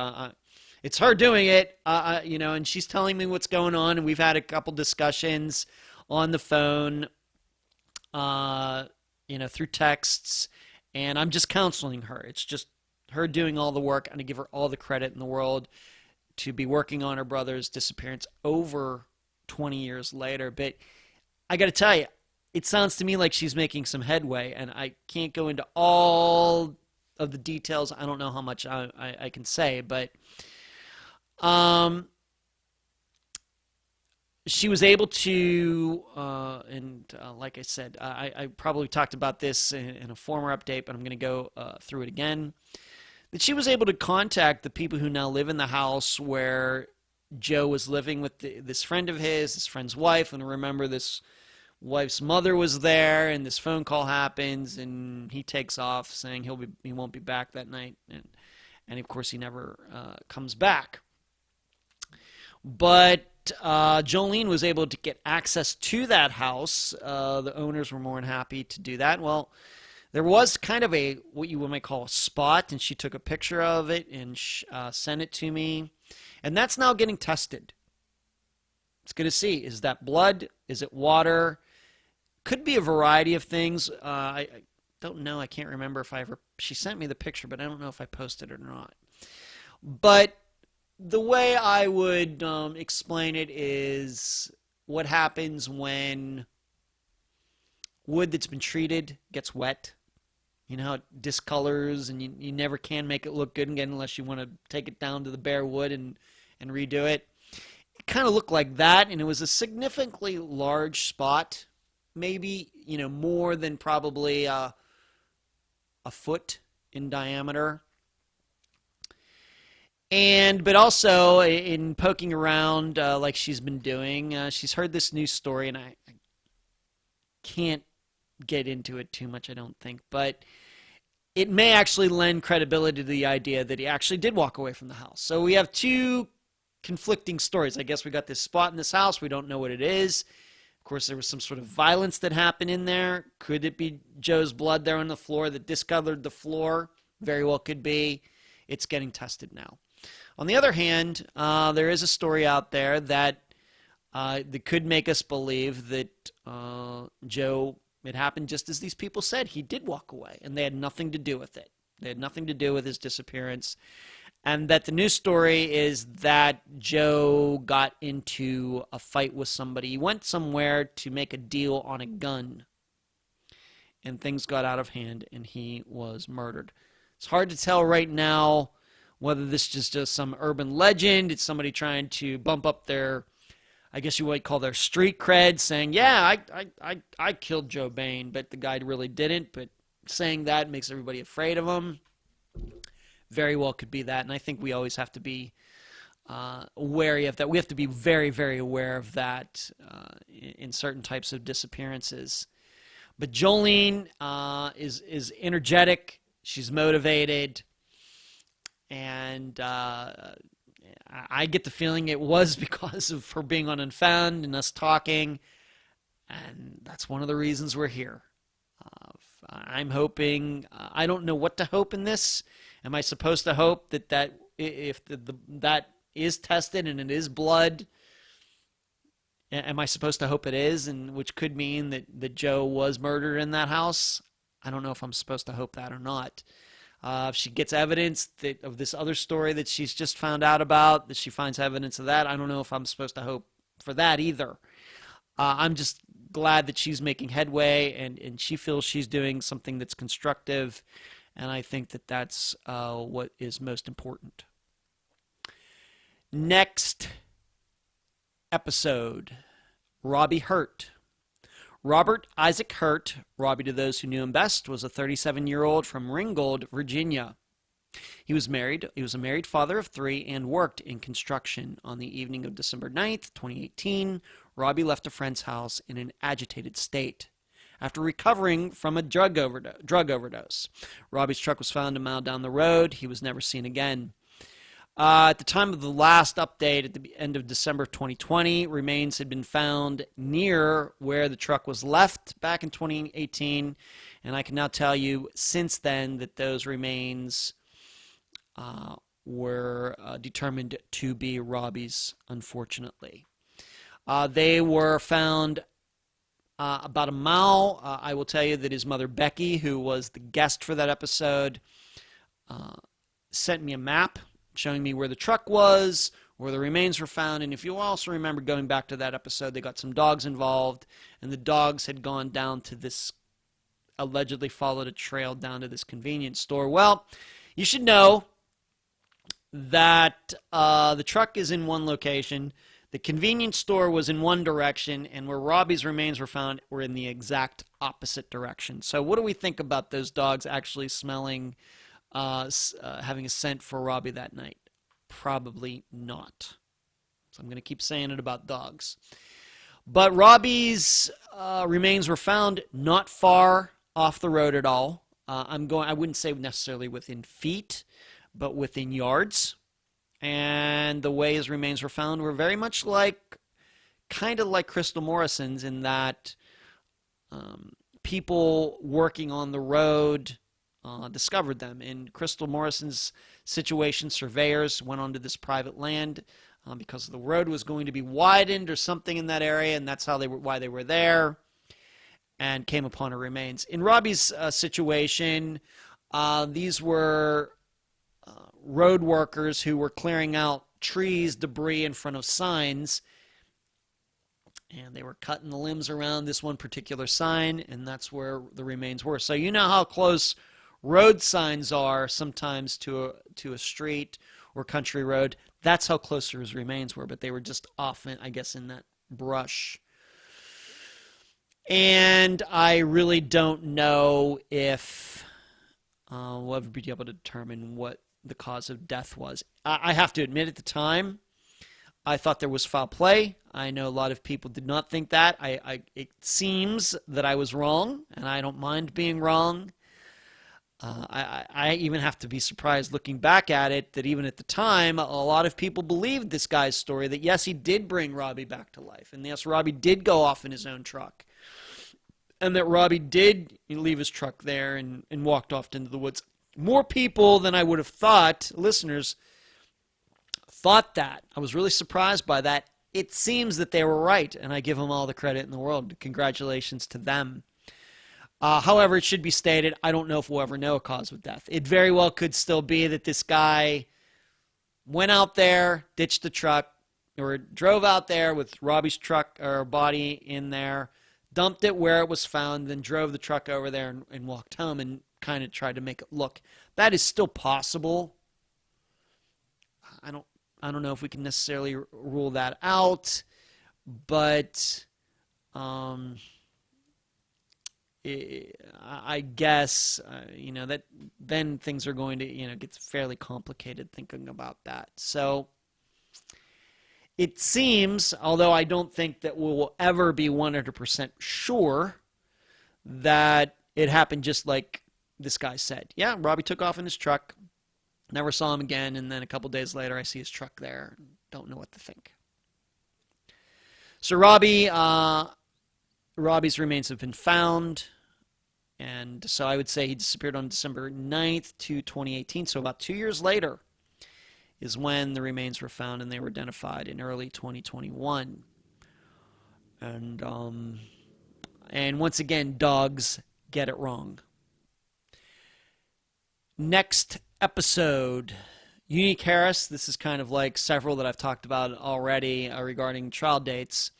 It's her doing it, and she's telling me what's going on, and we've had a couple discussions on the phone, through texts, and I'm just counseling her. It's just her doing all the work, and I give her all the credit in the world to be working on her brother's disappearance over 20 years later. But I got to tell you, it sounds to me like she's making some headway, and I can't go into all of the details. I don't know how much I can say, but she was able to, like I said, I probably talked about this in a former update, but I'm going to go through it again, that she was able to contact the people who now live in the house where Joe was living with this friend of his, this friend's wife, and remember this wife's mother was there, and this phone call happens, and he takes off saying he won't be back that night, and of course he never comes back. But Jolene was able to get access to that house. The owners were more than happy to do that. Well, there was kind of what you might call a spot, and she took a picture of it and sent it to me. And that's now getting tested. It's going to see, is that blood? Is it water? Could be a variety of things. I don't know. I can't remember if she sent me the picture, but I don't know if I posted it or not. But the way I would explain it is what happens when wood that's been treated gets wet. You know how it discolors, and you never can make it look good again unless you want to take it down to the bare wood and redo it. it kind of looked like that, and it was a significantly large spot, maybe, more than probably a foot in diameter. But also in poking around like she's been doing, she's heard this news story, and I can't get into it too much, I don't think, but it may actually lend credibility to the idea that he actually did walk away from the house. So we have two conflicting stories. I guess we got this spot in this house. We don't know what it is. Of course, there was some sort of violence that happened in there. Could it be Joe's blood there on the floor that discolored the floor? Very well could be. It's getting tested now. On the other hand, there is a story out there that could make us believe that Joe, it happened just as these people said. He did walk away, and they had nothing to do with it. They had nothing to do with his disappearance. And that the news story is that Joe got into a fight with somebody. He went somewhere to make a deal on a gun, and things got out of hand, and he was murdered. It's hard to tell right now whether this is just some urban legend. It's somebody trying to bump up their, I guess you might call their street cred, saying, yeah, I killed Joe Bain, but the guy really didn't. But saying that makes everybody afraid of him. Very well could be that, and I think we always have to be wary of that. We have to be very, very aware of that in certain types of disappearances. But Jolene is energetic. She's motivated, and I get the feeling it was because of her being on Unfound and us talking, and that's one of the reasons we're here. I'm hoping, I don't know what to hope in this. Am I supposed to hope that if that is tested and it is blood, am I supposed to hope it is, and which could mean that Joe was murdered in that house? I don't know if I'm supposed to hope that or not. If she gets evidence of this other story that she's just found out about, that she finds evidence of that, I don't know if I'm supposed to hope for that either. I'm just glad that she's making headway, and she feels she's doing something that's constructive, and I think that that's what is most important. Next episode, Robbie Hurt. Robert Isaac Hurt, Robbie to those who knew him best, was a 37-year-old from Ringgold, Virginia. He was married. He was a married father of 3 and worked in construction. On the evening of December 9th, 2018, Robbie left a friend's house in an agitated state. After recovering from a drug overdose, Robbie's truck was found a mile down the road. He was never seen again. At the time of the last update at the end of December 2020, remains had been found near where the truck was left back in 2018, and I can now tell you since then that those remains were determined to be Robbie's, unfortunately. They were found about a mile. I will tell you that his mother, Becky, who was the guest for that episode, sent me a map showing me where the truck was, where the remains were found. And if you also remember going back to that episode, they got some dogs involved, and the dogs had gone down to this, allegedly followed a trail down to this convenience store. Well, you should know that the truck is in one location, the convenience store was in one direction, and where Robbie's remains were found were in the exact opposite direction. So what do we think about those dogs actually smelling, having a scent for Robbie that night? Probably not. So I'm going to keep saying it about dogs. But Robbie's remains were found not far off the road at all. I wouldn't say necessarily within feet, but within yards. And the way his remains were found were very much kind of like Crystal Morrison's, in that people working on the road discovered them. In Crystal Morrison's situation, surveyors went onto this private land because the road was going to be widened or something in that area, and that's why they were there, and came upon her remains. In Robbie's situation, these were road workers who were clearing out trees, debris in front of signs, and they were cutting the limbs around this one particular sign, and that's where the remains were. So you know how close road signs are sometimes to a street, or country road. That's how close his remains were, but they were just off, I guess, in that brush. And I really don't know if we'll ever be able to determine what the cause of death was. I have to admit, at the time, I thought there was foul play. I know a lot of people did not think that. It seems that I was wrong, and I don't mind being wrong. I even have to be surprised looking back at it that even at the time, a lot of people believed this guy's story that, yes, he did bring Robbie back to life, and yes, Robbie did go off in his own truck, and that Robbie did leave his truck there and walked off into the woods. More people than I would have thought, listeners, thought that. I was really surprised by that. It seems that they were right, and I give them all the credit in the world. Congratulations to them. However, it should be stated, I don't know if we'll ever know a cause of death. It very well could still be that this guy went out there, ditched the truck, or drove out there with Robbie's truck or body in there, dumped it where it was found, then drove the truck over there and walked home and kind of tried to make it look. That is still possible. I don't know if we can necessarily rule that out, but I guess, that then things are going to, get fairly complicated thinking about that. So it seems, although I don't think that we will ever be 100% sure, that it happened just like this guy said. Yeah, Robbie took off in his truck, never saw him again, and then a couple days later I see his truck there. Don't know what to think. So Robbie's remains have been found, and so I would say he disappeared on December 9th to 2018, so about 2 years later is when the remains were found, and they were identified in early 2021. And once again, dogs get it wrong. Next episode, Unique Harris. This is kind of like several that I've talked about already regarding trial dates.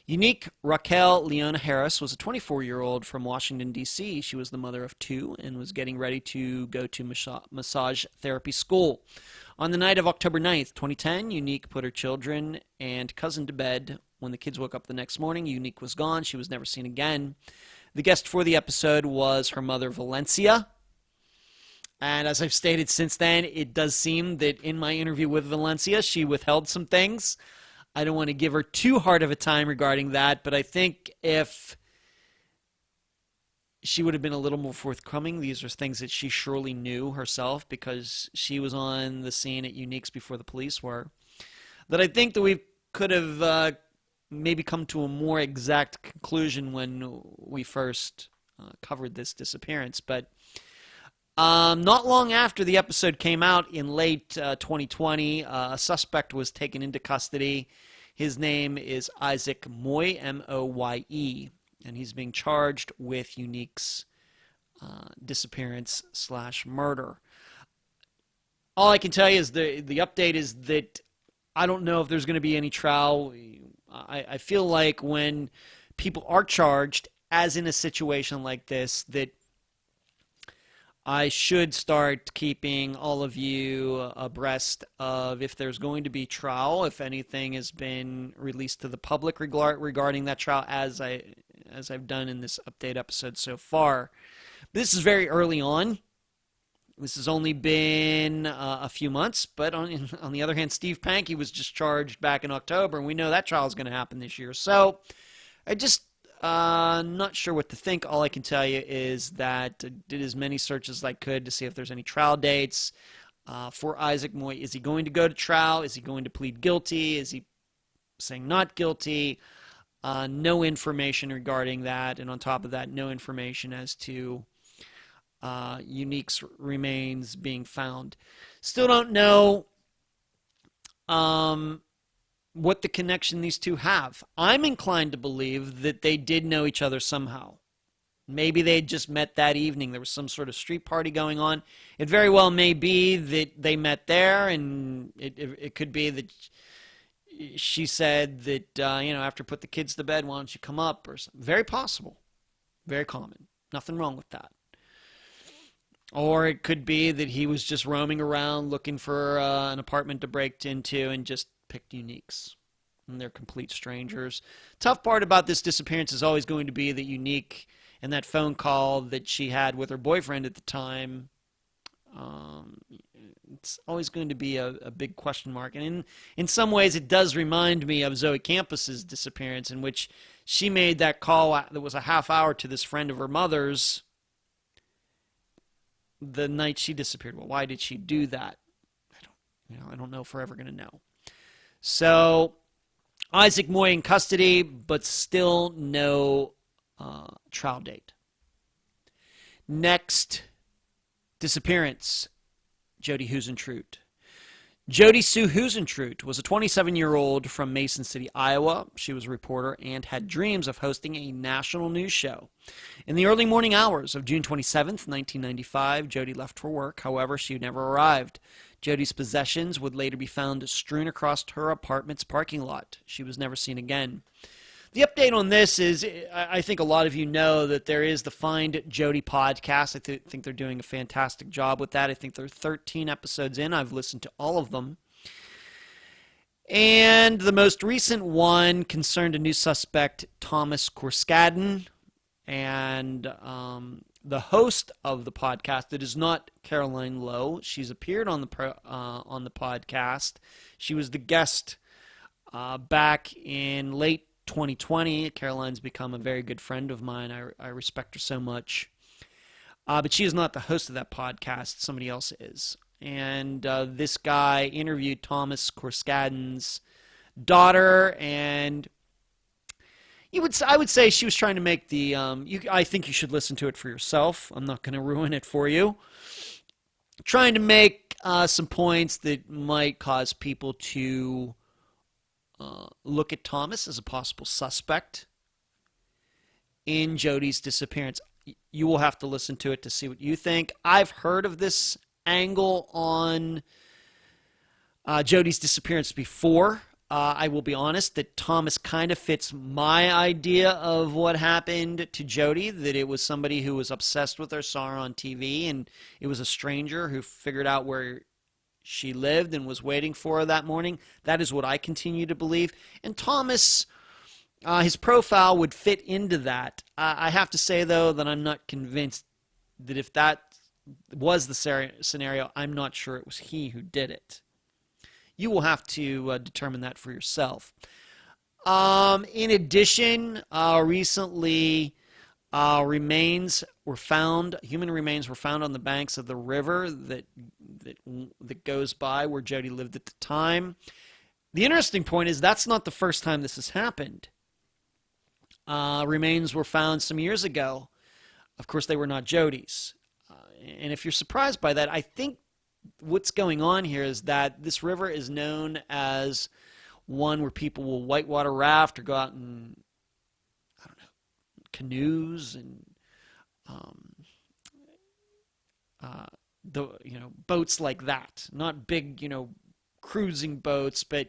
Unique Raquel Leona Harris was a 24-year-old from Washington, D.C. She was the mother of two and was getting ready to go to massage therapy school. On the night of October 9th, 2010, Unique put her children and cousin to bed. When the kids woke up the next morning, Unique was gone. She was never seen again. The guest for the episode was her mother, Valencia. And as I've stated since then, it does seem that in my interview with Valencia, she withheld some things. I don't want to give her too hard of a time regarding that, but I think if she would have been a little more forthcoming, these are things that she surely knew herself because she was on the scene at Unique's before the police were, that I think that we could have maybe come to a more exact conclusion when we first covered this disappearance. But not long after the episode came out in late 2020, a suspect was taken into custody. His name is Isaac Moye, M-O-Y-E, and he's being charged with Unique's disappearance/murder. All I can tell you is the update is that I don't know if there's going to be any trial. I feel like when people are charged, as in a situation like this, that I should start keeping all of you abreast of if there's going to be trial, if anything has been released to the public regarding that trial, as I've done in this update episode so far. This is very early on. This has only been a few months, but on the other hand, Steve Pankey was just charged back in October, and we know that trial is going to happen this year. So I just not sure what to think. All I can tell you is that I did as many searches as I could to see if there's any trial dates for Isaac Moye. Is he going to go to trial? Is he going to plead guilty? Is he saying not guilty? No information regarding that. And on top of that, no information as to Unique's remains being found. Still don't know what the connection these two have. I'm inclined to believe that they did know each other somehow. Maybe they just met that evening. There was some sort of street party going on. It very well may be that they met there, and it could be that she said that, after put the kids to bed, why don't you come up, or something. Very possible. Very common. Nothing wrong with that. Or it could be that he was just roaming around looking for an apartment to break into and just picked uniques. And they're complete strangers. Tough part about this disappearance is always going to be that Unique and that phone call that she had with her boyfriend at the time. It's always going to be a big question mark. And in some ways, it does remind me of Zoe Campos's disappearance, in which she made that call that was a half hour to this friend of her mother's the night she disappeared. Well, why did she do that? I don't know if we're ever going to know. So Isaac Moy in custody, but still no trial date. Next disappearance, Jody Husentrut. Jody Sue Husentrut was a 27-year-old from Mason City, Iowa. She was a reporter and had dreams of hosting a national news show. In the early morning hours of June 27th, 1995, Jody left for work. However, she never arrived. Jody's possessions would later be found strewn across her apartment's parking lot. She was never seen again. The update on this is, I think a lot of you know that there is the Find Jody podcast. I think they're doing a fantastic job with that. I think they're 13 episodes in. I've listened to all of them. And the most recent one concerned a new suspect, Thomas Korskaden. And the host of the podcast, it is not Caroline Lowe. She's appeared on the podcast. She was the guest back in late 2020. Caroline's become a very good friend of mine. I respect her so much. But she is not the host of that podcast. Somebody else is. And this guy interviewed Thomas Korskaden's daughter, and I would say she was trying to make the... I think you should listen to it for yourself. I'm not going to ruin it for you. Trying to make some points that might cause people to look at Thomas as a possible suspect in Jody's disappearance. You will have to listen to it to see what you think. I've heard of this angle on Jody's disappearance before. I will be honest that Thomas kind of fits my idea of what happened to Jody, that it was somebody who was obsessed with her, saw her on TV, and it was a stranger who figured out where she lived and was waiting for her that morning. That is what I continue to believe. And Thomas, his profile would fit into that. I have to say, though, that I'm not convinced that if that was the scenario, I'm not sure it was he who did it. You will have to determine that for yourself. In addition, recently human remains were found on the banks of the river that goes by where Jody lived at the time. The interesting point is that's not the first time this has happened. Remains were found some years ago. Of course, they were not Jody's. And if you're surprised by that, I think what's going on here is that this river is known as one where people will whitewater raft or go out in, canoes and boats like that. Not big, cruising boats, but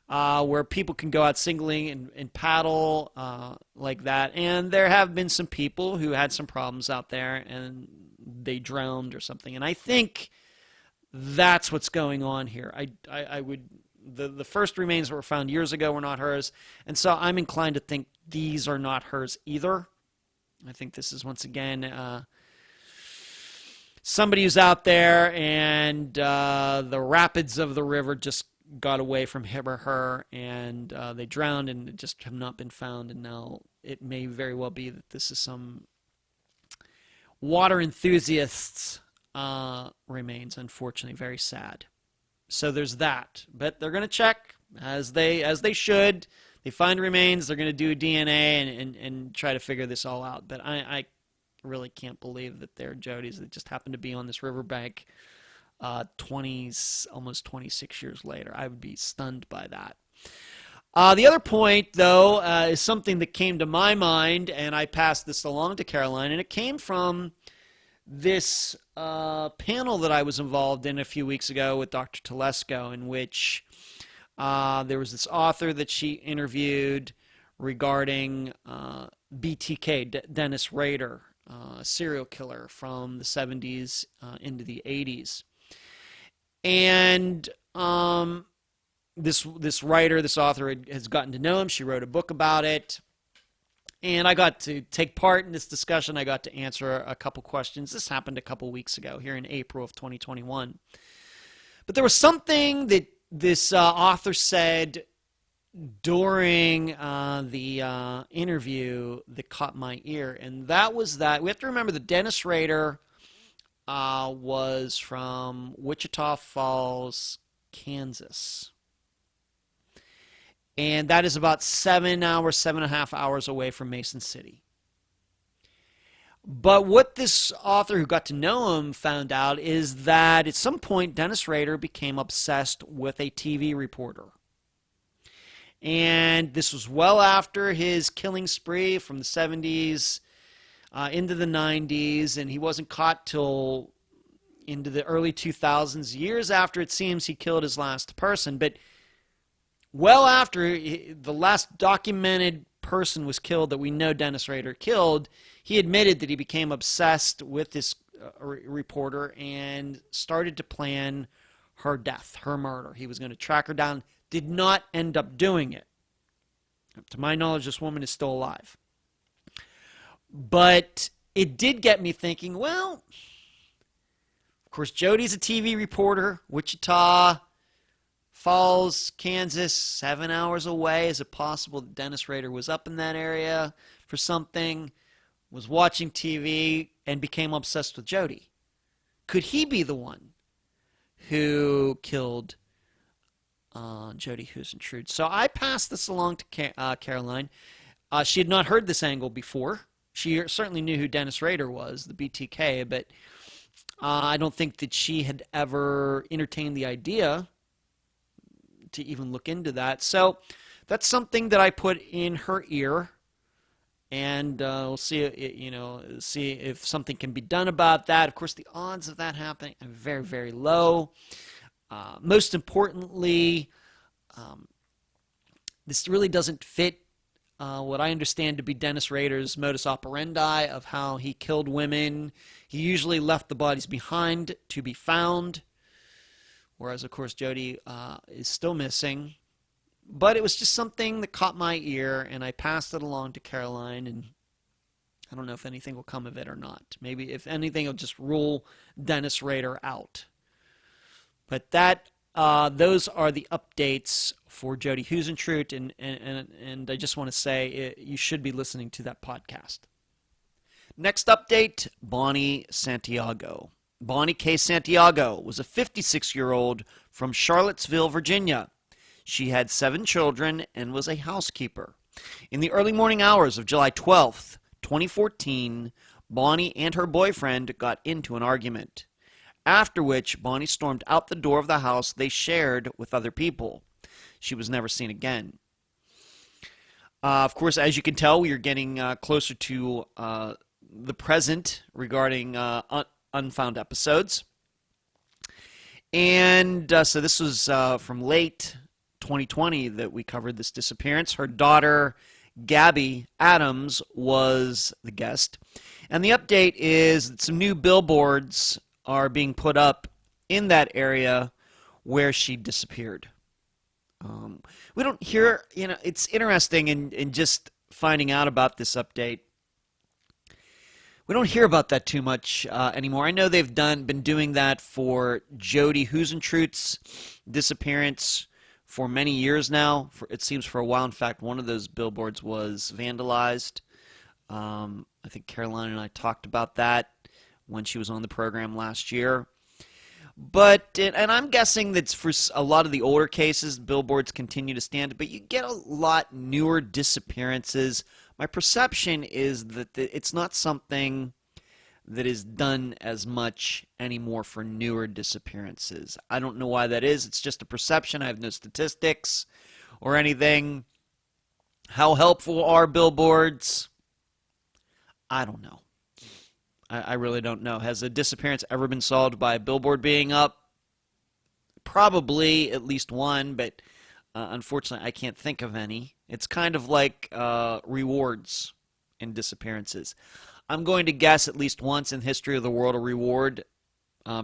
where people can go out singling and paddle like that. And there have been some people who had some problems out there and they drowned or something. And I think that's what's going on here. The first remains that were found years ago were not hers, and so I'm inclined to think these are not hers either. I think this is, once again, somebody who's out there, and the rapids of the river just got away from him or her, and they drowned and just have not been found, and now it may very well be that this is some water enthusiast's remains. Unfortunately, very sad. So there's that. But they're going to check, as they should. They find remains, they're going to do DNA and try to figure this all out. But I really can't believe that they're Jody's that just happened to be on this riverbank almost 26 years later. I would be stunned by that. The other point, though, is something that came to my mind, and I passed this along to Caroline, and it came from this panel that I was involved in a few weeks ago with Dr. Telesco, in which there was this author that she interviewed regarding BTK, Dennis Rader. serial killer from the 70s into the 80s. And this writer, this author has gotten to know him. She wrote a book about it. And I got to take part in this discussion. I got to answer a couple questions. This happened a couple weeks ago, here in April of 2021. But there was something that this author said during the interview that caught my ear. And that was that we have to remember that Dennis Rader was from Wichita Falls, Kansas. And that is about 7.5 hours away from Mason City. But what this author who got to know him found out is that at some point Dennis Rader became obsessed with a TV reporter. And this was well after his killing spree from the 70s into the 90s, and he wasn't caught till into the early 2000s, years after it seems he killed his last person. But well after the last documented person was killed that we know Dennis Rader killed, he admitted that he became obsessed with this reporter and started to plan her death, her murder. He was going to track her down, did not end up doing it. To my knowledge, this woman is still alive. But it did get me thinking, well, of course, Jody's a TV reporter, Wichita Falls, Kansas, 7 hours away. Is it possible that Dennis Rader was up in that area for something, was watching TV, and became obsessed with Jody? Could he be the one who killed Jody Huisentrude? So I passed this along to Caroline. She had not heard this angle before. She certainly knew who Dennis Rader was, the BTK, but I don't think that she had ever entertained the idea to even look into that. So that's something that I put in her ear, and we'll see, see if something can be done about that. Of course, the odds of that happening are very, very low. Most importantly, this really doesn't fit what I understand to be Dennis Rader's modus operandi of how he killed women. He usually left the bodies behind to be found, whereas, of course, Jody is still missing. But it was just something that caught my ear, and I passed it along to Caroline, and I don't know if anything will come of it or not. Maybe, if anything, it'll just rule Dennis Rader out. But those are the updates for Jody Huisentrude, and I just want to say you should be listening to that podcast. Next update, Bonnie Santiago. Bonnie K. Santiago was a 56-year-old from Charlottesville, Virginia. She had 7 children and was a housekeeper. In the early morning hours of July 12th, 2014, Bonnie and her boyfriend got into an argument, after which Bonnie stormed out the door of the house they shared with other people. She was never seen again. Of course, as you can tell, we are getting closer to the present regarding Unfound episodes. And so this was from late 2020 that we covered this disappearance. Her daughter, Gabby Adams, was the guest. And the update is that some new billboards are being put up in that area where she disappeared. We don't hear, it's interesting in just finding out about this update. We don't hear about that too much anymore. I know they've been doing that for Jody Huisentrude's disappearance for many years now. It seems for a while. In fact, one of those billboards was vandalized. I think Caroline and I talked about that when she was on the program last year. But, and I'm guessing that for a lot of the older cases, billboards continue to stand, but you get a lot newer disappearances. My perception is that it's not something that is done as much anymore for newer disappearances. I don't know why that is. It's just a perception. I have no statistics or anything. How helpful are billboards? I don't know. I really don't know. Has a disappearance ever been solved by a billboard being up? Probably at least one, but unfortunately I can't think of any. It's kind of like rewards in disappearances. I'm going to guess at least once in the history of the world a reward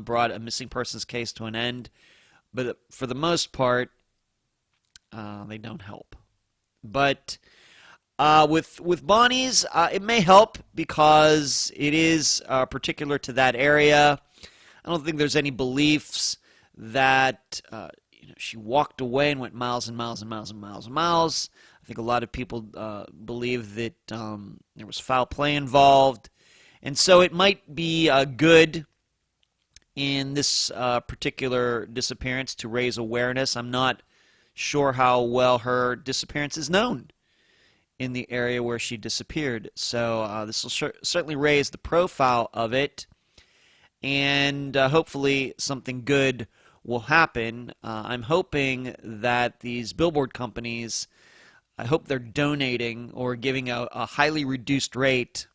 brought a missing persons case to an end. But for the most part, they don't help. But with Bonnie's, it may help because it is particular to that area. I don't think there's any beliefs that she walked away and went miles and miles and miles and miles and miles. I think a lot of people believe that there was foul play involved. And so it might be good in this particular disappearance to raise awareness. I'm not sure how well her disappearance is known in the area where she disappeared. So this will certainly raise the profile of it, and hopefully something good will happen. I'm hoping that these billboard companies, I hope they're donating or giving a highly reduced rate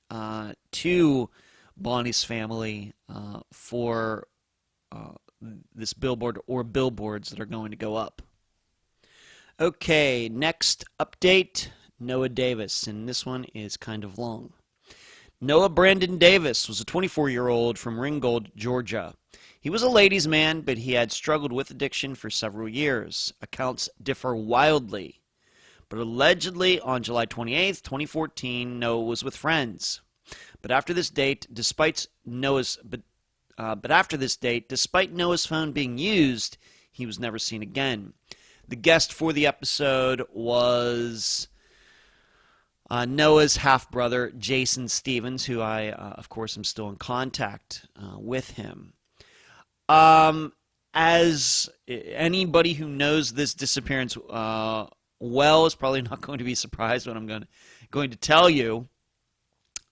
to Bonnie's family for this billboard or billboards that are going to go up. Okay, next update, Noah Davis, and this one is kind of long. Noah Brandon Davis was a 24-year-old from Ringgold, Georgia. He was a ladies' man, but he had struggled with addiction for several years. Accounts differ wildly. But allegedly, on July 28, 2014, Noah was with friends. But after this date, despite Noah's phone being used, he was never seen again. The guest for the episode was Noah's half-brother, Jason Stevens, who I, of course, am still in contact with him. As anybody who knows this disappearance well is probably not going to be surprised when I'm going to tell you.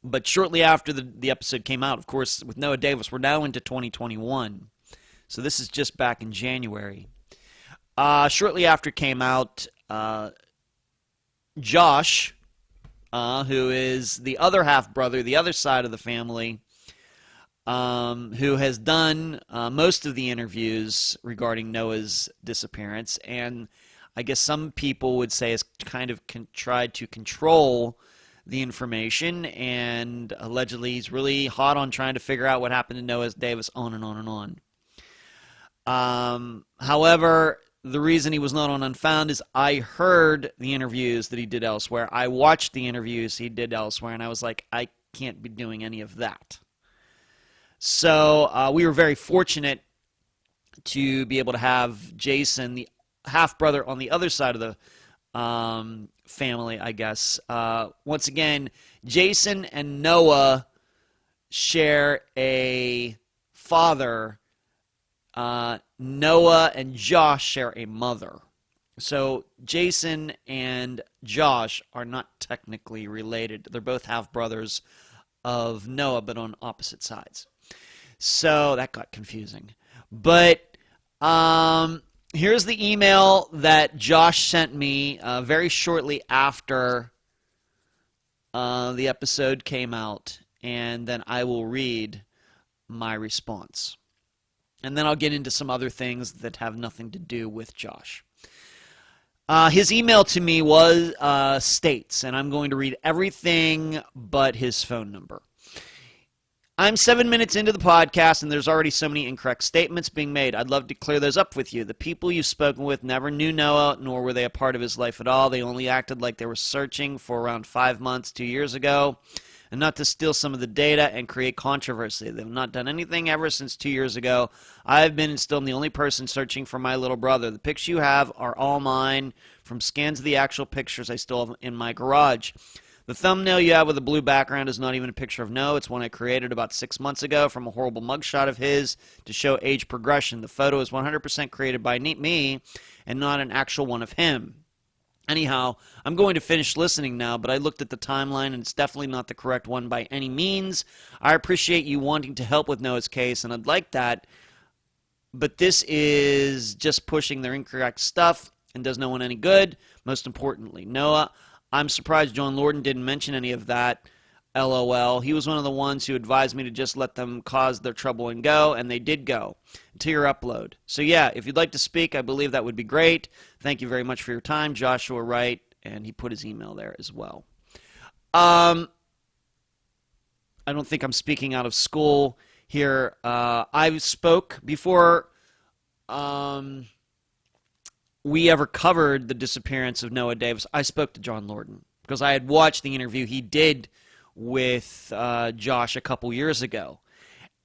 But shortly after the episode came out, of course, with Noah Davis, we're now into 2021. So this is just back in January. Shortly after it came out, Josh, who is the other half-brother, the other side of the family, who has done most of the interviews regarding Noah's disappearance, and I guess some people would say has kind of tried to control the information, and allegedly he's really hot on trying to figure out what happened to Noah Davis, on and on and on. However, the reason he was not on Unfound is I heard the interviews that he did elsewhere. I watched the interviews he did elsewhere, and I was like, I can't be doing any of that. So we were very fortunate to be able to have Jason, the half-brother on the other side of the family, I guess. Once again, Jason and Noah share a father. Noah and Josh share a mother. So Jason and Josh are not technically related. They're both half-brothers of Noah, but on opposite sides. So that got confusing. But here's the email that Josh sent me very shortly after the episode came out, and then I will read my response. And then I'll get into some other things that have nothing to do with Josh. His email to me was states, and I'm going to read everything but his phone number. I'm 7 minutes into the podcast, and there's already so many incorrect statements being made. I'd love to clear those up with you. The people you've spoken with never knew Noah, nor were they a part of his life at all. They only acted like they were searching for around 5 months, 2 years ago, and not to steal some of the data and create controversy. They've not done anything ever since 2 years ago. I've been and still am the only person searching for my little brother. The pics you have are all mine, from scans of the actual pictures I still have in my garage. The thumbnail you have with a blue background is not even a picture of Noah. It's one I created about 6 months ago from a horrible mugshot of his to show age progression. The photo is 100% created by me and not an actual one of him. Anyhow, I'm going to finish listening now, but I looked at the timeline, and it's definitely not the correct one by any means. I appreciate you wanting to help with Noah's case, and I'd like that, but this is just pushing their incorrect stuff and does no one any good. Most importantly, Noah, I'm surprised John Lorden didn't mention any of that. LOL. He was one of the ones who advised me to just let them cause their trouble and go, and they did go to your upload. So yeah, if you'd like to speak, I believe that would be great. Thank you very much for your time, Joshua Wright, and he put his email there as well. I don't think I'm speaking out of school here. I spoke before we ever covered the disappearance of Noah Davis. I spoke to John Lorden because I had watched the interview he did with Josh a couple years ago.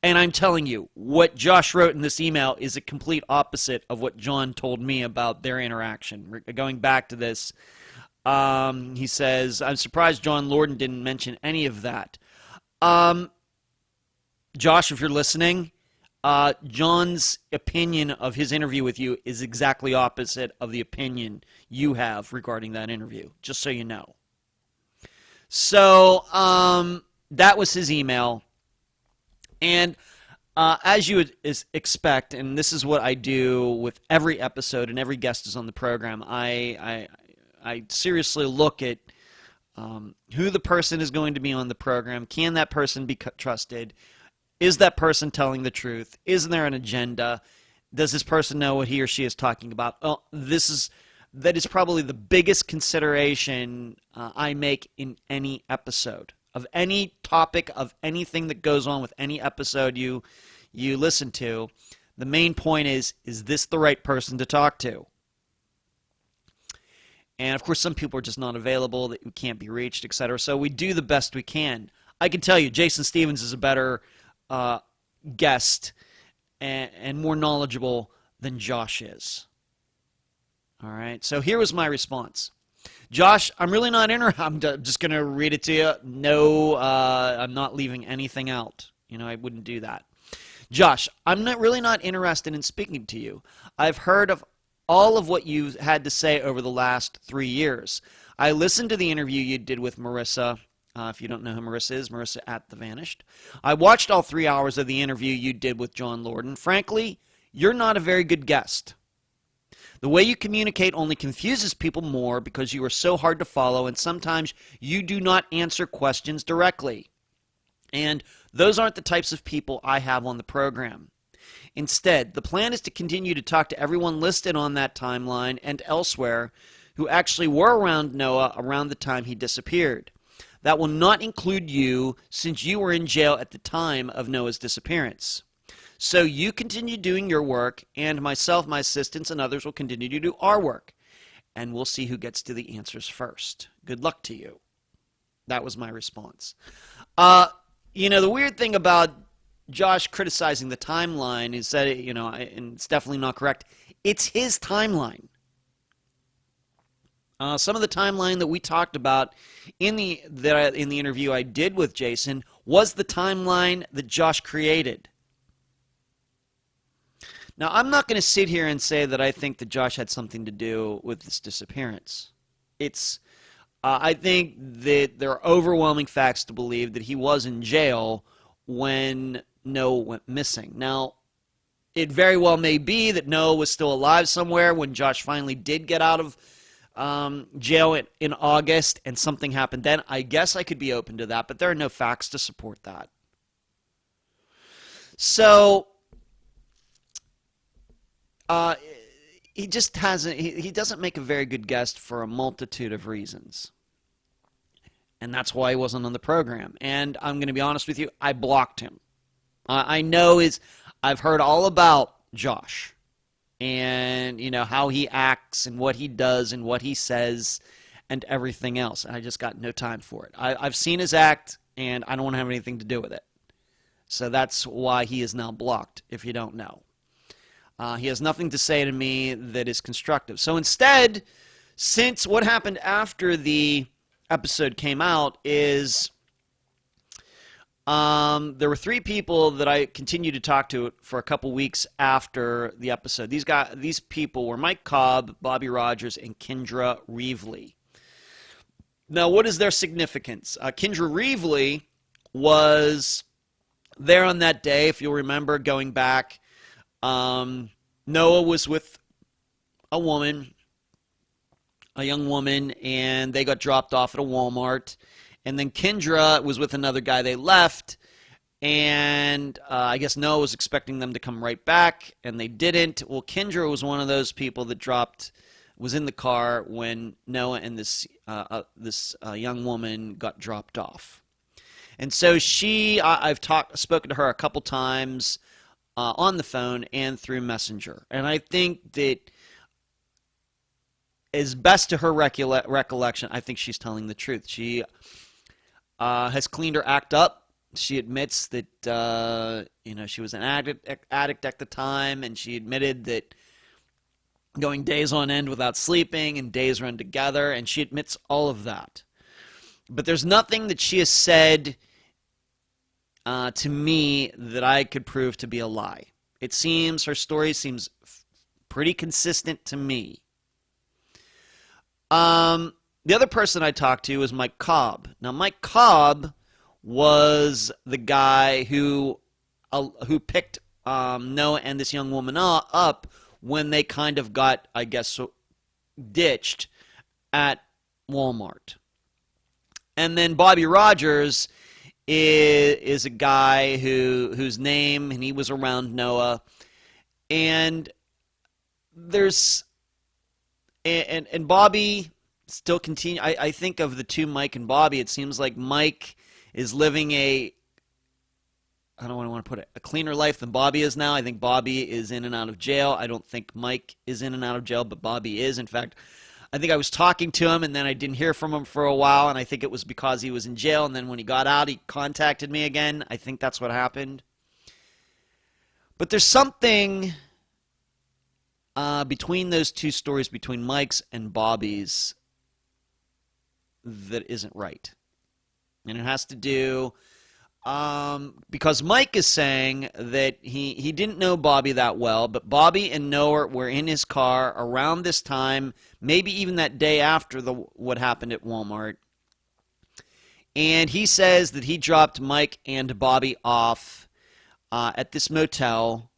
And I'm telling you, what Josh wrote in this email is a complete opposite of what John told me about their interaction. Going back to this, he says, I'm surprised John Lorden didn't mention any of that. Josh, if you're listening, John's opinion of his interview with you is exactly opposite of the opinion you have regarding that interview, just so you know. So, that was his email. And as you would expect, and this is what I do with every episode and every guest is on the program, I seriously look at who the person is going to be on the program. Can that person be trusted? Is that person telling the truth? Is there an agenda? Does this person know what he or she is talking about? Well, that is probably the biggest consideration I make in any episode. Of any topic, of anything that goes on with any episode you listen to, the main point is this the right person to talk to? And, of course, some people are just not available, that can't be reached, etc. So we do the best we can. I can tell you, Jason Stevens is a better guest and more knowledgeable than Josh is. All right, so here was my response. Josh, I'm really not interested. I'm just going to read it to you. No, I'm not leaving anything out. I wouldn't do that. Josh, I'm really not interested in speaking to you. I've heard of all of what you've had to say over the last 3 years. I listened to the interview you did with Marissa. If you don't know who Marissa is, Marissa at The Vanished. I watched all 3 hours of the interview you did with John Lorden. Frankly, you're not a very good guest. The way you communicate only confuses people more because you are so hard to follow, and sometimes you do not answer questions directly. And those aren't the types of people I have on the program. Instead, the plan is to continue to talk to everyone listed on that timeline and elsewhere who actually were around Noah around the time he disappeared. That will not include you, since you were in jail at the time of Noah's disappearance. So you continue doing your work, and myself, my assistants, and others will continue to do our work. And we'll see who gets to the answers first. Good luck to you. That was my response. The weird thing about Josh criticizing the timeline is that, and it's definitely not correct, it's his timeline. Some of the timeline that we talked about in the interview I did with Jason was the timeline that Josh created. Now, I'm not going to sit here and say that I think that Josh had something to do with this disappearance. I think that there are overwhelming facts to believe that he was in jail when Noah went missing. Now, it very well may be that Noah was still alive somewhere when Josh finally did get out of jail in August and something happened then. I guess I could be open to that, but there are no facts to support that. So he just hasn't. He doesn't make a very good guest for a multitude of reasons, and that's why he wasn't on the program. And I'm going to be honest with you, I blocked him. I know I've heard all about Josh, and how he acts and what he does and what he says and everything else. And I just got no time for it. I've seen his act, and I don't want to have anything to do with it. So that's why he is now blocked. If you don't know. He has nothing to say to me that is constructive. So instead, since what happened after the episode came out is there were 3 people that I continued to talk to for a couple weeks after the episode. These people were Mike Cobb, Bobby Rogers, and Kendra Reevely. Now, what is their significance? Kendra Reevely was there on that day, if you'll remember, going back. Noah was with a young woman, and they got dropped off at a Walmart. And then Kendra was with another guy. They left, and I guess Noah was expecting them to come right back, and they didn't. Well, Kendra was one of those people that was in the car when Noah and this young woman got dropped off. And so I've spoken to her a couple times on the phone and through Messenger. And I think that, as best to her recollection, I think she's telling the truth. She has cleaned her act up. She admits that she was an addict at the time, and she admitted that going days on end without sleeping and days run together, and she admits all of that. But there's nothing that she has said to me that I could prove to be a lie. Her story seems pretty consistent to me. The other person I talked to was Mike Cobb. Now, Mike Cobb was the guy who picked Noah and this young woman up when they kind of got, I guess, ditched at Walmart. And then Bobby Rogers is a guy whose name, and he was around Noah. And and Bobby still continue. I think of the two, Mike and Bobby, it seems like Mike is living I don't want to put it, a cleaner life than Bobby is now. I think Bobby is in and out of jail. I don't think Mike is in and out of jail, but Bobby is. In fact, I think I was talking to him, and then I didn't hear from him for a while, and I think it was because he was in jail, and then when he got out, he contacted me again. I think that's what happened. But there's something between those two stories, between Mike's and Bobby's, that isn't right. And it has to do because Mike is saying that he didn't know Bobby that well, but Bobby and Noah were in his car around this time, maybe even that day after what happened at Walmart. And he says that he dropped Mike and Bobby off at this motel.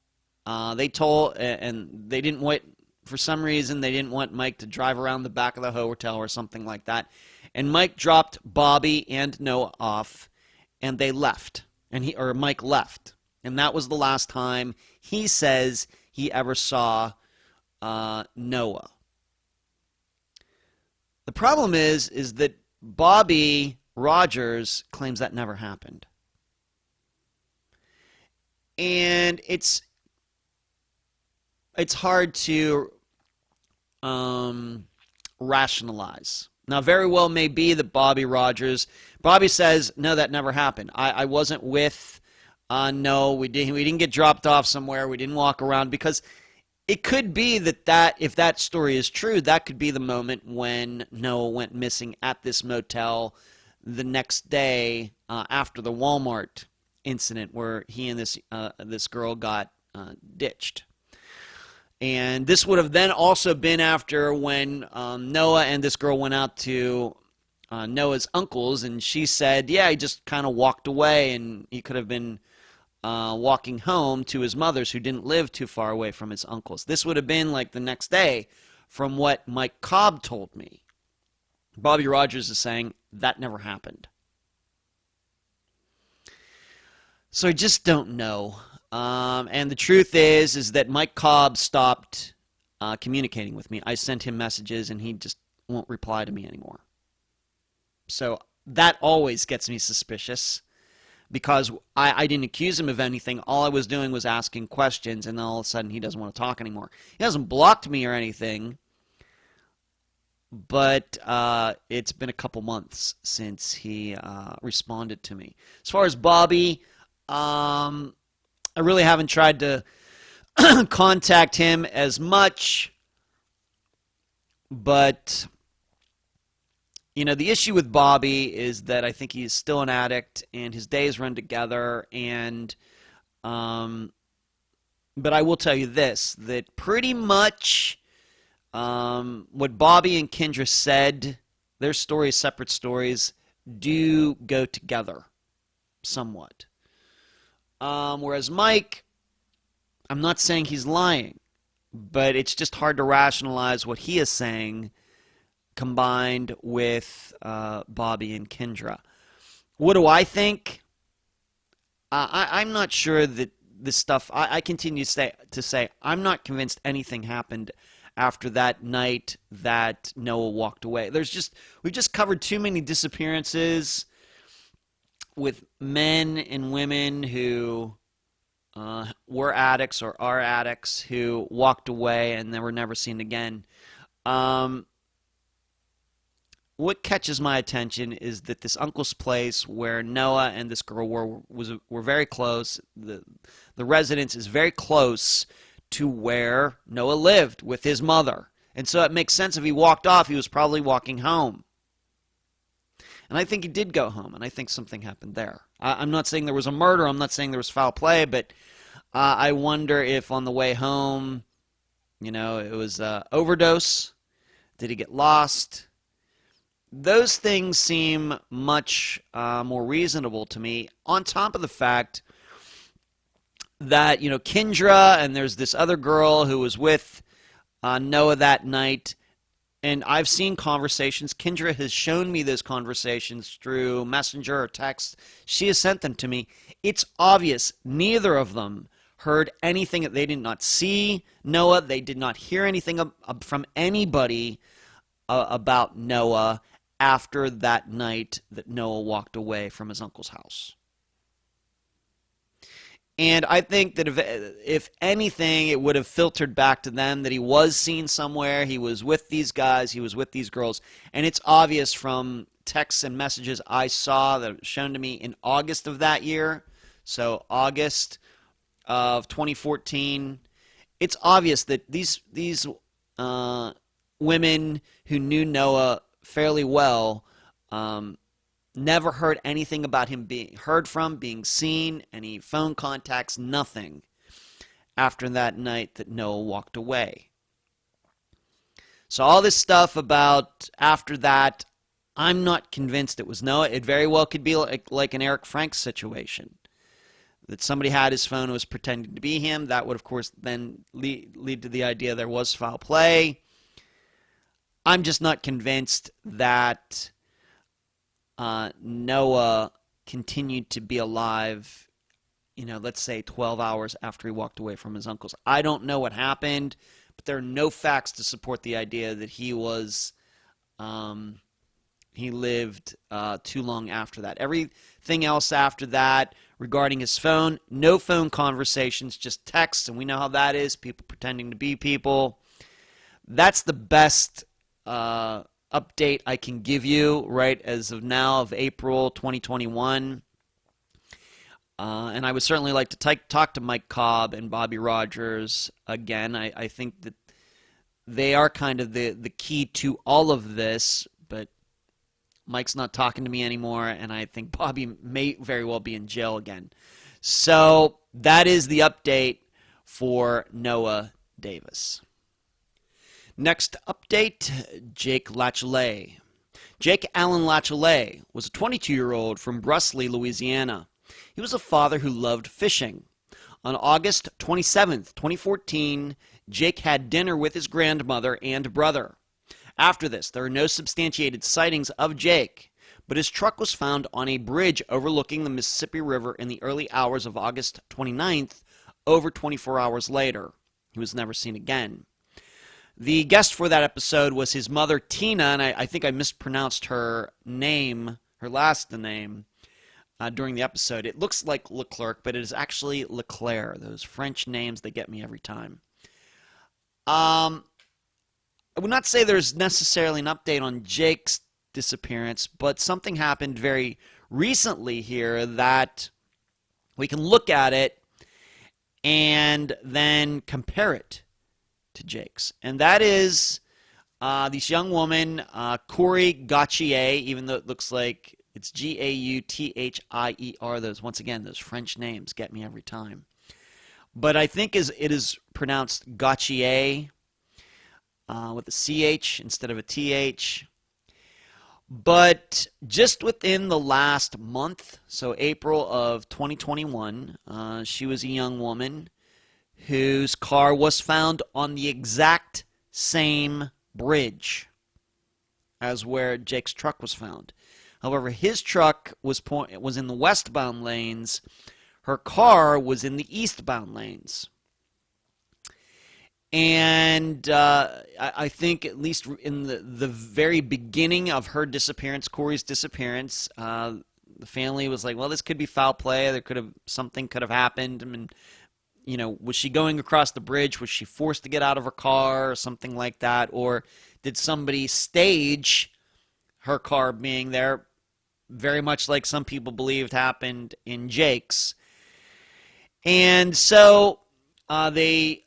They didn't want, for some reason, they didn't want Mike to drive around the back of the hotel or something like that. And Mike dropped Bobby and Noah off, and they left. Mike left. And that was the last time he says he ever saw Noah. The problem is that Bobby Rogers claims that never happened. And it's hard to rationalize. Now, very well may be that Bobby says, no, that never happened. I wasn't with Noah. We didn't get dropped off somewhere. We didn't walk around, because it could be that if that story is true, that could be the moment when Noah went missing at this motel the next day after the Walmart incident where he and this girl got ditched. And this would have then also been after when Noah and this girl went out to Noah's uncle's, and she said, yeah, he just kind of walked away, and he could have been walking home to his mother's, who didn't live too far away from his uncle's. This would have been like the next day from what Mike Cobb told me. Bobby Rogers is saying that never happened. So I just don't know. And the truth is that Mike Cobb stopped communicating with me. I sent him messages, and he just won't reply to me anymore. So that always gets me suspicious, because I didn't accuse him of anything. All I was doing was asking questions, and then all of a sudden he doesn't want to talk anymore. He hasn't blocked me or anything, but it's been a couple months since he responded to me. As far as Bobby, I really haven't tried to contact him as much, but the issue with Bobby is that I think he's still an addict, and his days run together, and but I will tell you this, that pretty much what Bobby and Kendra said, their stories, separate stories, do go together somewhat. Whereas Mike, I'm not saying he's lying, but it's just hard to rationalize what he is saying combined with Bobby and Kendra. What do I think? I'm not sure that this stuff, I continue to say I'm not convinced anything happened after that night that Noah walked away. We've just covered too many disappearances with men and women who were addicts or are addicts who walked away and they were never seen again. What catches my attention is that this uncle's place where Noah and this girl were very close. The residence is very close to where Noah lived with his mother. And so it makes sense if he walked off, he was probably walking home. And I think he did go home, and I think something happened there. I'm not saying there was a murder, I'm not saying there was foul play, but I wonder if on the way home, it was overdose. Did he get lost? Those things seem much more reasonable to me, on top of the fact that, Kendra and there's this other girl who was with Noah that night, and I've seen conversations. Kendra has shown me those conversations through Messenger or text. She has sent them to me. It's obvious neither of them heard anything. They did not see Noah. They did not hear anything from anybody about Noah after that night that Noah walked away from his uncle's house. And I think that if anything, it would have filtered back to them that he was seen somewhere. He was with these guys. He was with these girls. And it's obvious from texts and messages I saw that were shown to me in August of that year. So August of 2014. It's obvious that these women who knew Noah fairly well never heard anything about him being heard from, being seen, any phone contacts, nothing after that night that Noah walked away. So all this stuff about after that, I'm not convinced it was Noah. It very well could be like an Eric Franks situation. That somebody had his phone and was pretending to be him. That would, of course, then lead to the idea there was foul play. I'm just not convinced that Noah continued to be alive, let's say 12 hours after he walked away from his uncle's. I don't know what happened, but there are no facts to support the idea that he lived too long after that. Everything else after that regarding his phone, no phone conversations, just texts, and we know how that is, people pretending to be people. That's the best update I can give you right as of now of April 2021. And I would certainly like to talk to Mike Cobb and Bobby Rogers again. I think that they are kind of the key to all of this, but Mike's not talking to me anymore, and I think Bobby may very well be in jail again. So that is the update for Noah Davis. Next update, Jake Lachelet. Jake Allen Lachelet was a 22-year-old from Brusly, Louisiana. He was a father who loved fishing. On August 27, 2014, Jake had dinner with his grandmother and brother. After this, there are no substantiated sightings of Jake, but his truck was found on a bridge overlooking the Mississippi River in the early hours of August 29th, over 24 hours later. He was never seen again. The guest for that episode was his mother, Tina, and I think I mispronounced her name, her last name, during the episode. It looks like Leclerc, but it is actually Leclerc. Those French names, they get me every time. I would not say there's necessarily an update on Jake's disappearance, but something happened very recently here that we can look at it and then compare it to Jake's. And that is this young woman, Corey Gauthier, even though it looks like it's Gauthier. Those French names get me every time. But I think it is pronounced Gauthier with a CH instead of a TH. But just within the last month, so April of 2021, she was a young woman whose car was found on the exact same bridge as where Jake's truck was found. However, his truck was in the westbound lanes. Her car was in the eastbound lanes. And I think at least in the very beginning of her disappearance, Corey's disappearance, the family was like, well, this could be foul play. Something could have happened. I mean, was she going across the bridge? Was she forced to get out of her car or something like that? Or did somebody stage her car being there, very much like some people believed happened in Jake's? And so they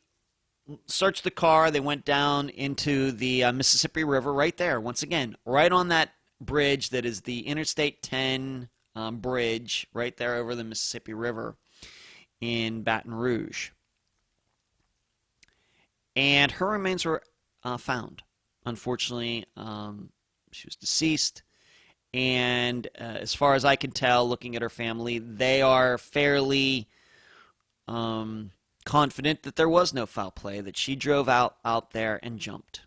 searched the car. They went down into the Mississippi River right there, once again, right on that bridge that is the Interstate 10 bridge right there over the Mississippi River in Baton Rouge. And her remains were found. Unfortunately, she was deceased. And as far as I can tell, looking at her family, they are fairly confident that there was no foul play, that she drove out there and jumped.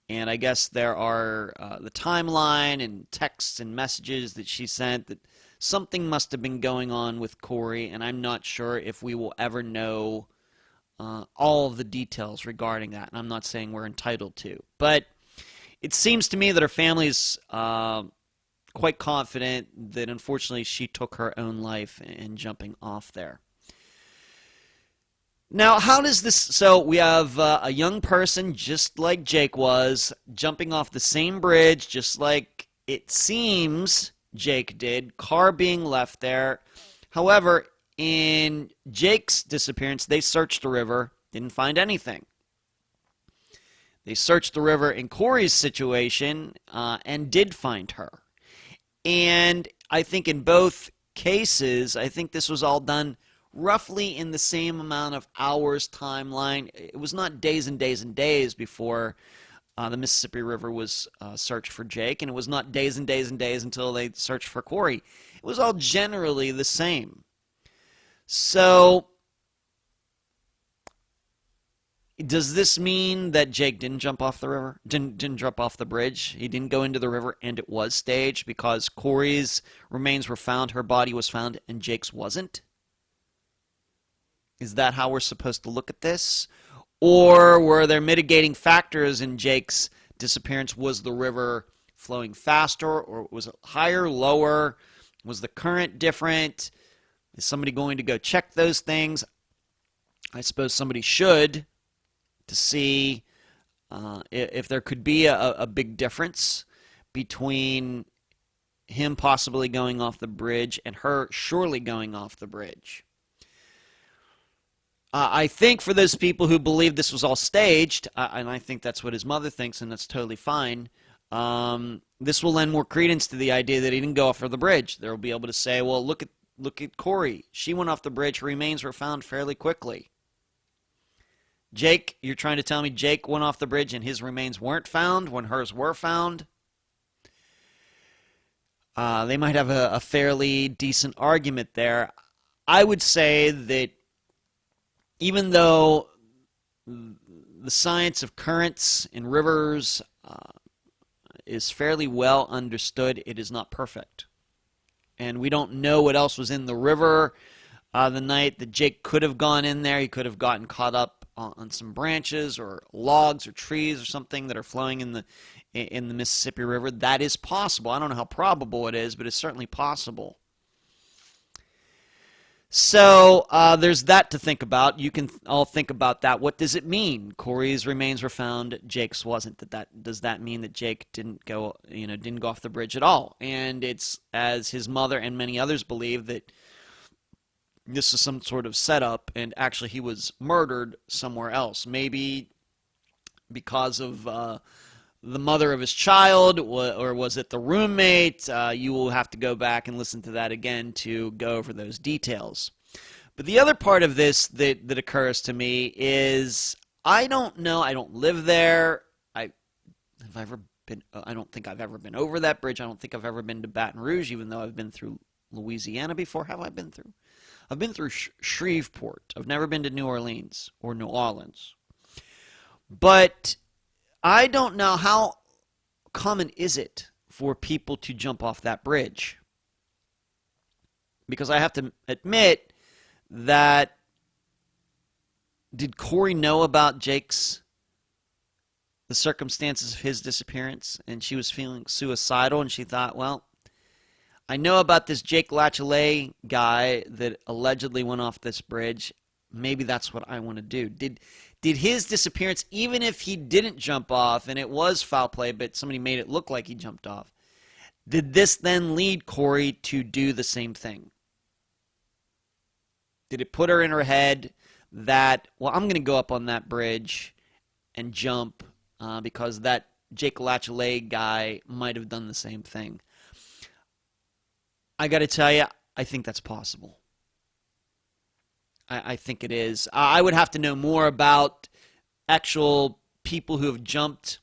And I guess there are the timeline and texts and messages that she sent that something must have been going on with Corey, and I'm not sure if we will ever know all of the details regarding that. And I'm not saying we're entitled to. But it seems to me that her family's quite confident that unfortunately she took her own life in jumping off there. Now, how does this... So we have a young person, just like Jake was, jumping off the same bridge, just like it seems Jake did, car being left there. However, in Jake's disappearance, they searched the river, didn't find anything. They searched the river in Corey's situation and did find her. And I think in both cases, I think this was all done roughly in the same amount of hours timeline. It was not days and days and days before the Mississippi River was searched for Jake, and it was not days and days and days until they searched for Corey. It was all generally the same. So, does this mean that Jake didn't jump off the river? Didn't jump off the bridge? He didn't go into the river and it was staged because Corey's remains were found, her body was found, and Jake's wasn't? Is that how we're supposed to look at this? Or were there mitigating factors in Jake's disappearance? Was the river flowing faster, or was it higher, lower? Was the current different? Is somebody going to go check those things? I suppose somebody should, to see if there could be a big difference between him possibly going off the bridge and her surely going off the bridge. I think for those people who believe this was all staged, and I think that's what his mother thinks, and that's totally fine, this will lend more credence to the idea that he didn't go off of the bridge. They'll be able to say, well, look at Corey. She went off the bridge. Her remains were found fairly quickly. Jake, you're trying to tell me Jake went off the bridge and his remains weren't found when hers were found? They might have a fairly decent argument there. I would say that even though the science of currents and rivers is fairly well understood, it is not perfect. And we don't know what else was in the river the night that Jake could have gone in there. He could have gotten caught up on some branches or logs or trees or something that are flowing in the Mississippi River. That is possible. I don't know how probable it is, but it's certainly possible. So there's that to think about. You can all think about that. What does it mean? Corey's remains were found, Jake's wasn't. Does that mean that Jake didn't go off the bridge at all? And it's, as his mother and many others believe, that this is some sort of setup, and actually he was murdered somewhere else. Maybe because of the mother of his child, or was it the roommate? You will have to go back and listen to that again to go over those details. But the other part of this that occurs to me is, I don't know, I don't live there. I don't think I've ever been over that bridge. I don't think I've ever been to Baton Rouge, even though I've been through Louisiana before. Have I been through? I've been through Shreveport. I've never been to New Orleans or New Orleans. But I don't know, how common is it for people to jump off that bridge? Because I have to admit that, did Corey know about the circumstances of his disappearance, and she was feeling suicidal, and she thought, well, I know about this Jake Lachelet guy that allegedly went off this bridge. Maybe that's what I want to do. Did his disappearance, even if he didn't jump off and it was foul play, but somebody made it look like he jumped off, did this then lead Corey to do the same thing? Did it put her in her head that, well, I'm going to go up on that bridge and jump because that Jake Lachelet guy might have done the same thing? I got to tell you, I think that's possible. I think it is. I would have to know more about actual people who have jumped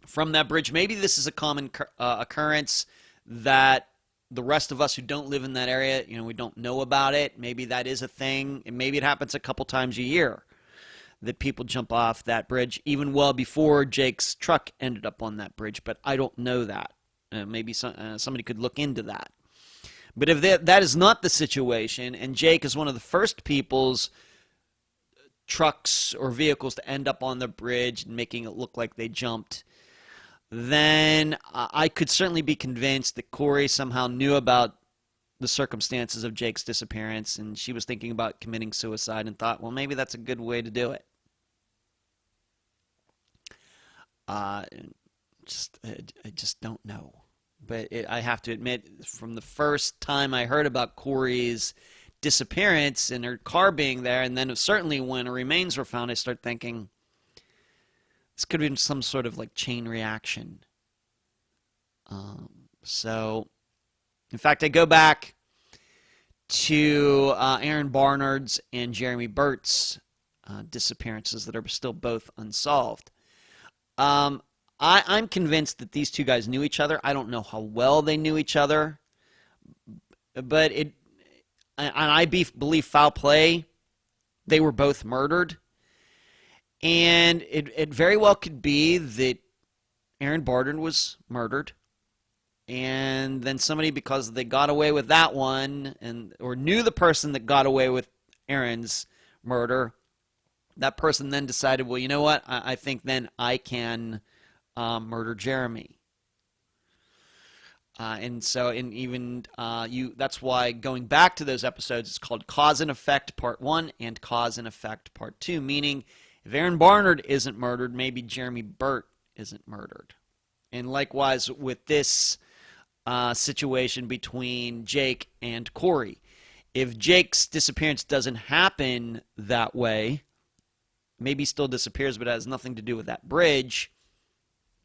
from that bridge. Maybe this is a common occurrence that the rest of us who don't live in that area, we don't know about it. Maybe that is a thing, and maybe it happens a couple times a year that people jump off that bridge, even well before Jake's truck ended up on that bridge. But I don't know that. Maybe somebody could look into that. But if that is not the situation, and Jake is one of the first people's trucks or vehicles to end up on the bridge and making it look like they jumped, then I could certainly be convinced that Corey somehow knew about the circumstances of Jake's disappearance, and she was thinking about committing suicide and thought, well, maybe that's a good way to do it. I just don't know. But I have to admit, from the first time I heard about Corey's disappearance and her car being there, and then certainly when her remains were found, I started thinking, this could have been some sort of like chain reaction. So, in fact, I go back to Aaron Barnard's and Jeremy Burt's disappearances that are still both unsolved. I'm convinced that these two guys knew each other. I don't know how well they knew each other, but I believe foul play. They were both murdered, and it very well could be that Aaron Barnard was murdered, and then somebody, because they got away with that one, or knew the person that got away with Aaron's murder, that person then decided, well, you know what? I think then I can murder Jeremy. That's why going back to those episodes, it's called Cause and Effect Part 1 and Cause and Effect Part 2, meaning if Aaron Barnard isn't murdered, maybe Jeremy Burt isn't murdered. And likewise with this situation between Jake and Corey. If Jake's disappearance doesn't happen that way, maybe he still disappears, but it has nothing to do with that bridge,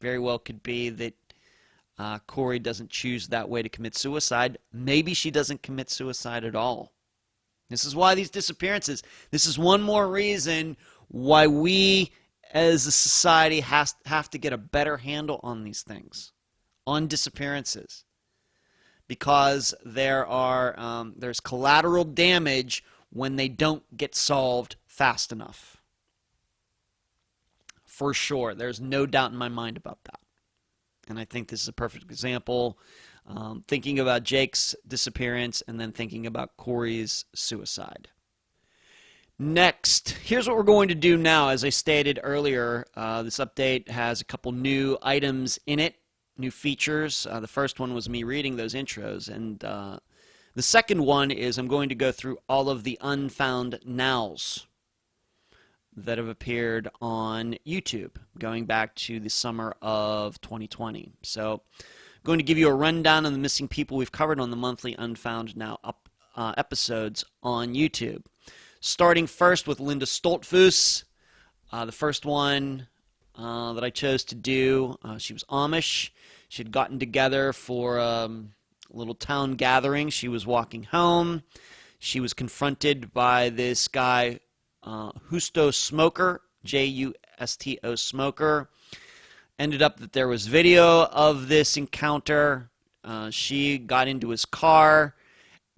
very well could be that Corey doesn't choose that way to commit suicide. Maybe she doesn't commit suicide at all. This is why these disappearances, this is one more reason why we as a society have to get a better handle on these things, on disappearances. Because there's collateral damage when they don't get solved fast enough. For sure. There's no doubt in my mind about that. And I think this is a perfect example. Thinking about Jake's disappearance and then thinking about Corey's suicide. Next, here's what we're going to do now. As I stated earlier, this update has a couple new items in it, new features. The first one was me reading those intros. And the second one is I'm going to go through all of the Unfound nows that have appeared on YouTube going back to the summer of 2020. So I'm going to give you a rundown on the missing people we've covered on the monthly Unfound Now episodes on YouTube. Starting first with Linda Stoltfus, the first one that I chose to do. She was Amish. She had gotten together for a little town gathering. She was walking home. She was confronted by this guy, Justo Smoker, Justo Smoker. Ended up that there was video of this encounter. She got into his car,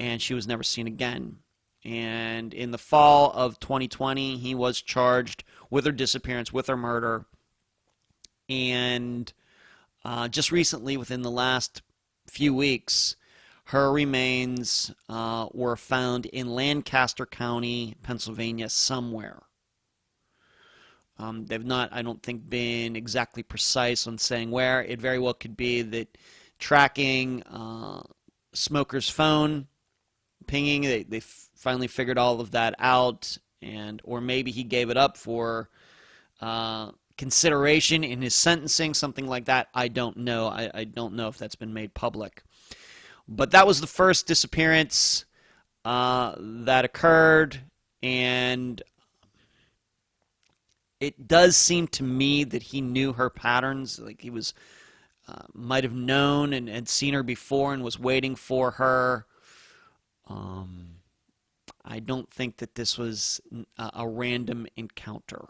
and she was never seen again. And in the fall of 2020, he was charged with her disappearance, with her murder. And just recently, within the last few weeks, her remains were found in Lancaster County, Pennsylvania, somewhere. They've not, I don't think, been exactly precise on saying where. It very well could be that tracking smoker's phone pinging. They finally figured all of that out, or maybe he gave it up for consideration in his sentencing, something like that. I don't know. I don't know if that's been made public. But that was the first disappearance that occurred, and it does seem to me that he knew her patterns. Like he was might have known and had seen her before and was waiting for her. I don't think that this was a random encounter.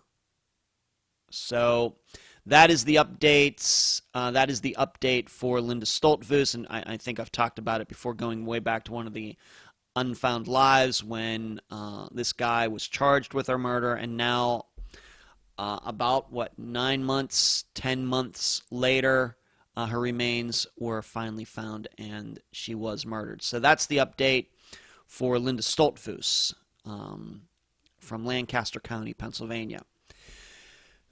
So that is the updates. That is the update for Linda Stoltvoos, and I think I've talked about it before, going way back to one of the Unfound Lives when this guy was charged with her murder, and now about, 9 months, 10 months later, her remains were finally found, and she was murdered. So that's the update for Linda Stoltvoos from Lancaster County, Pennsylvania.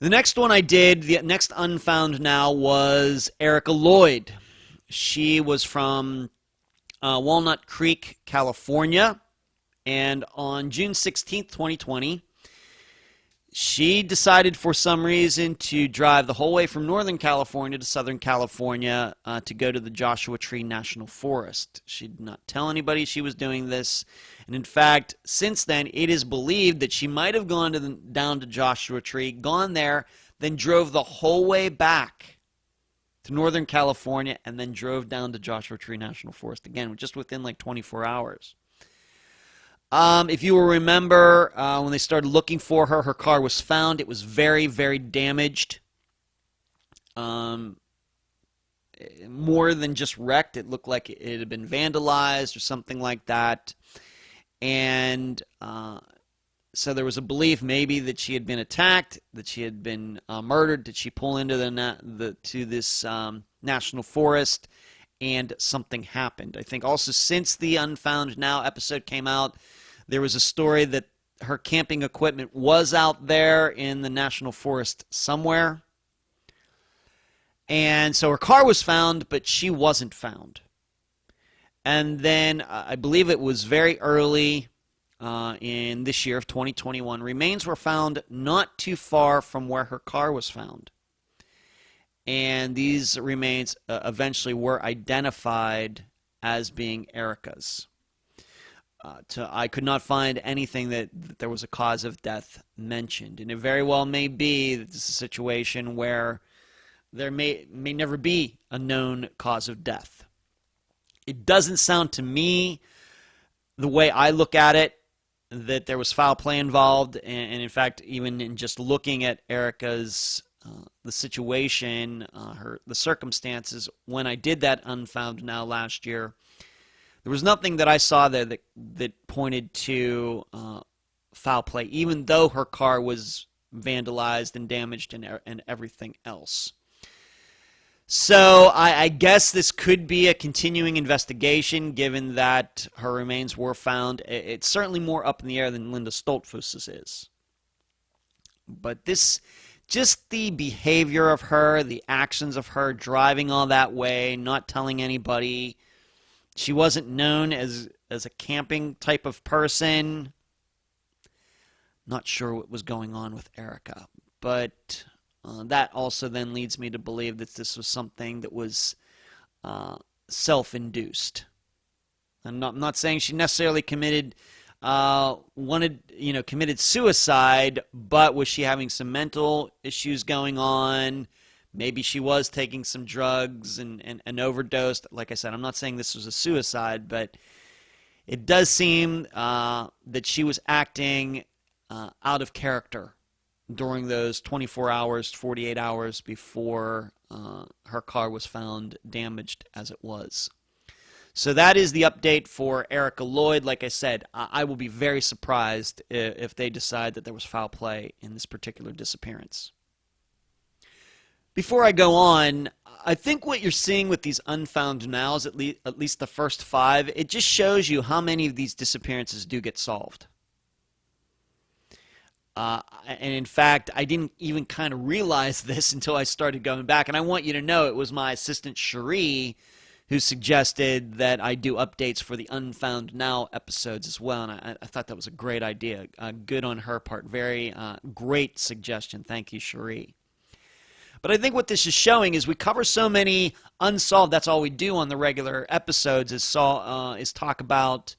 The next one I did, the next Unfound Now, was Erica Lloyd. She was from Walnut Creek, California, and on June 16th, 2020, she decided for some reason to drive the whole way from Northern California to Southern California to go to the Joshua Tree National Forest. She did not tell anybody she was doing this. And in fact, since then, it is believed that she might have gone down to Joshua Tree, gone there, then drove the whole way back to Northern California, and then drove down to Joshua Tree National Forest again, just within like 24 hours. If you will remember, when they started looking for her, her car was found. It was very, very damaged. More than just wrecked. It looked like it had been vandalized or something like that. And so there was a belief maybe that she had been attacked, that she had been murdered. Did she pull into this national forest and something happened? I think also since the Unfound Now episode came out, there was a story that her camping equipment was out there in the national forest somewhere. And so her car was found, but she wasn't found. And then I believe it was very early in this year of 2021, remains were found not too far from where her car was found. And these remains eventually were identified as being Erica's. I could not find anything that there was a cause of death mentioned. And it very well may be that this is a situation where there may never be a known cause of death. It doesn't sound to me, the way I look at it, that there was foul play involved. And in fact, even in just looking at Erica's the situation, the circumstances, when I did that Unfound Now last year, there was nothing that I saw there that pointed to foul play, even though her car was vandalized and damaged and everything else. So I guess this could be a continuing investigation, given that her remains were found. It's certainly more up in the air than Linda Stoltvoos's is. But just the behavior of her, the actions of her, driving all that way, not telling anybody. She wasn't known as a camping type of person. Not sure what was going on with Erica. But that also then leads me to believe that this was something that was self-induced. I'm not saying she necessarily committed suicide, but was she having some mental issues going on? Maybe she was taking some drugs and overdosed. Like I said, I'm not saying this was a suicide, but it does seem that she was acting out of character during those 24 hours, 48 hours before her car was found damaged as it was. So that is the update for Erica Lloyd. Like I said, I will be very surprised if they decide that there was foul play in this particular disappearance. Before I go on, I think what you're seeing with these Unfound Nows, at least the first 5, it just shows you how many of these disappearances do get solved. And in fact, I didn't even kind of realize this until I started going back. And I want you to know it was my assistant, Cherie, who suggested that I do updates for the Unfound Now episodes as well, and I thought that was a great idea. Good on her part. Very great suggestion. Thank you, Cherie. But I think what this is showing is we cover so many unsolved. That's all we do on the regular episodes is talk about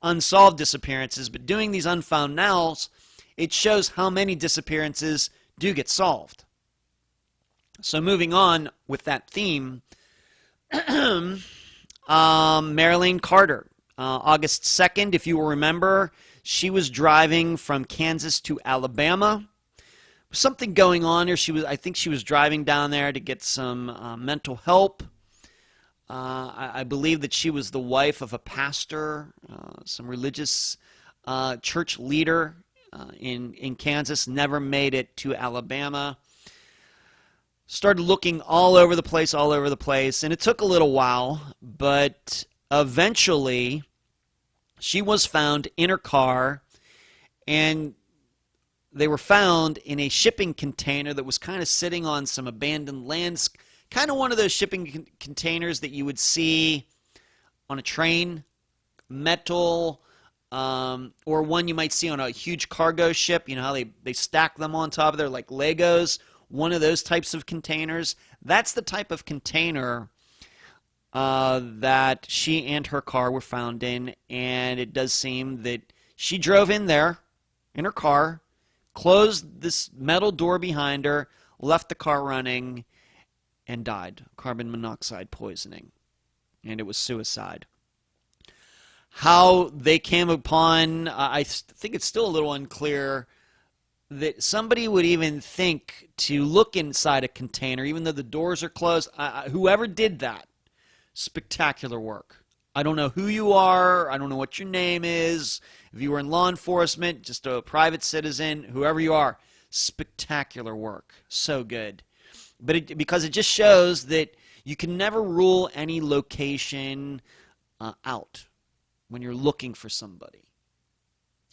unsolved disappearances. But doing these Unfound Nows, it shows how many disappearances do get solved. So moving on with that theme, Marilyn Carter, August 2nd, if you will remember, she was driving from Kansas to Alabama. Something going on here. I think she was driving down there to get some mental help. I believe that she was the wife of a pastor, some religious church leader in Kansas. Never made it to Alabama. Started looking all over the place, and it took a little while, but eventually she was found in her car, and they were found in a shipping container that was kind of sitting on some abandoned lands, kind of one of those shipping containers that you would see on a train, metal, or one you might see on a huge cargo ship. You know how they stack them on top of there like Legos? One of those types of containers. That's the type of container that she and her car were found in, and it does seem that she drove in there in her car, closed this metal door behind her, left the car running, and died. Carbon monoxide poisoning. And it was suicide. How they came upon, I think it's still a little unclear that somebody would even think to look inside a container, even though the doors are closed. Whoever did that, spectacular work. I don't know who you are. I don't know what your name is. If you were in law enforcement, just a private citizen, whoever you are, spectacular work. So good. But because it just shows that you can never rule any location out when you're looking for somebody.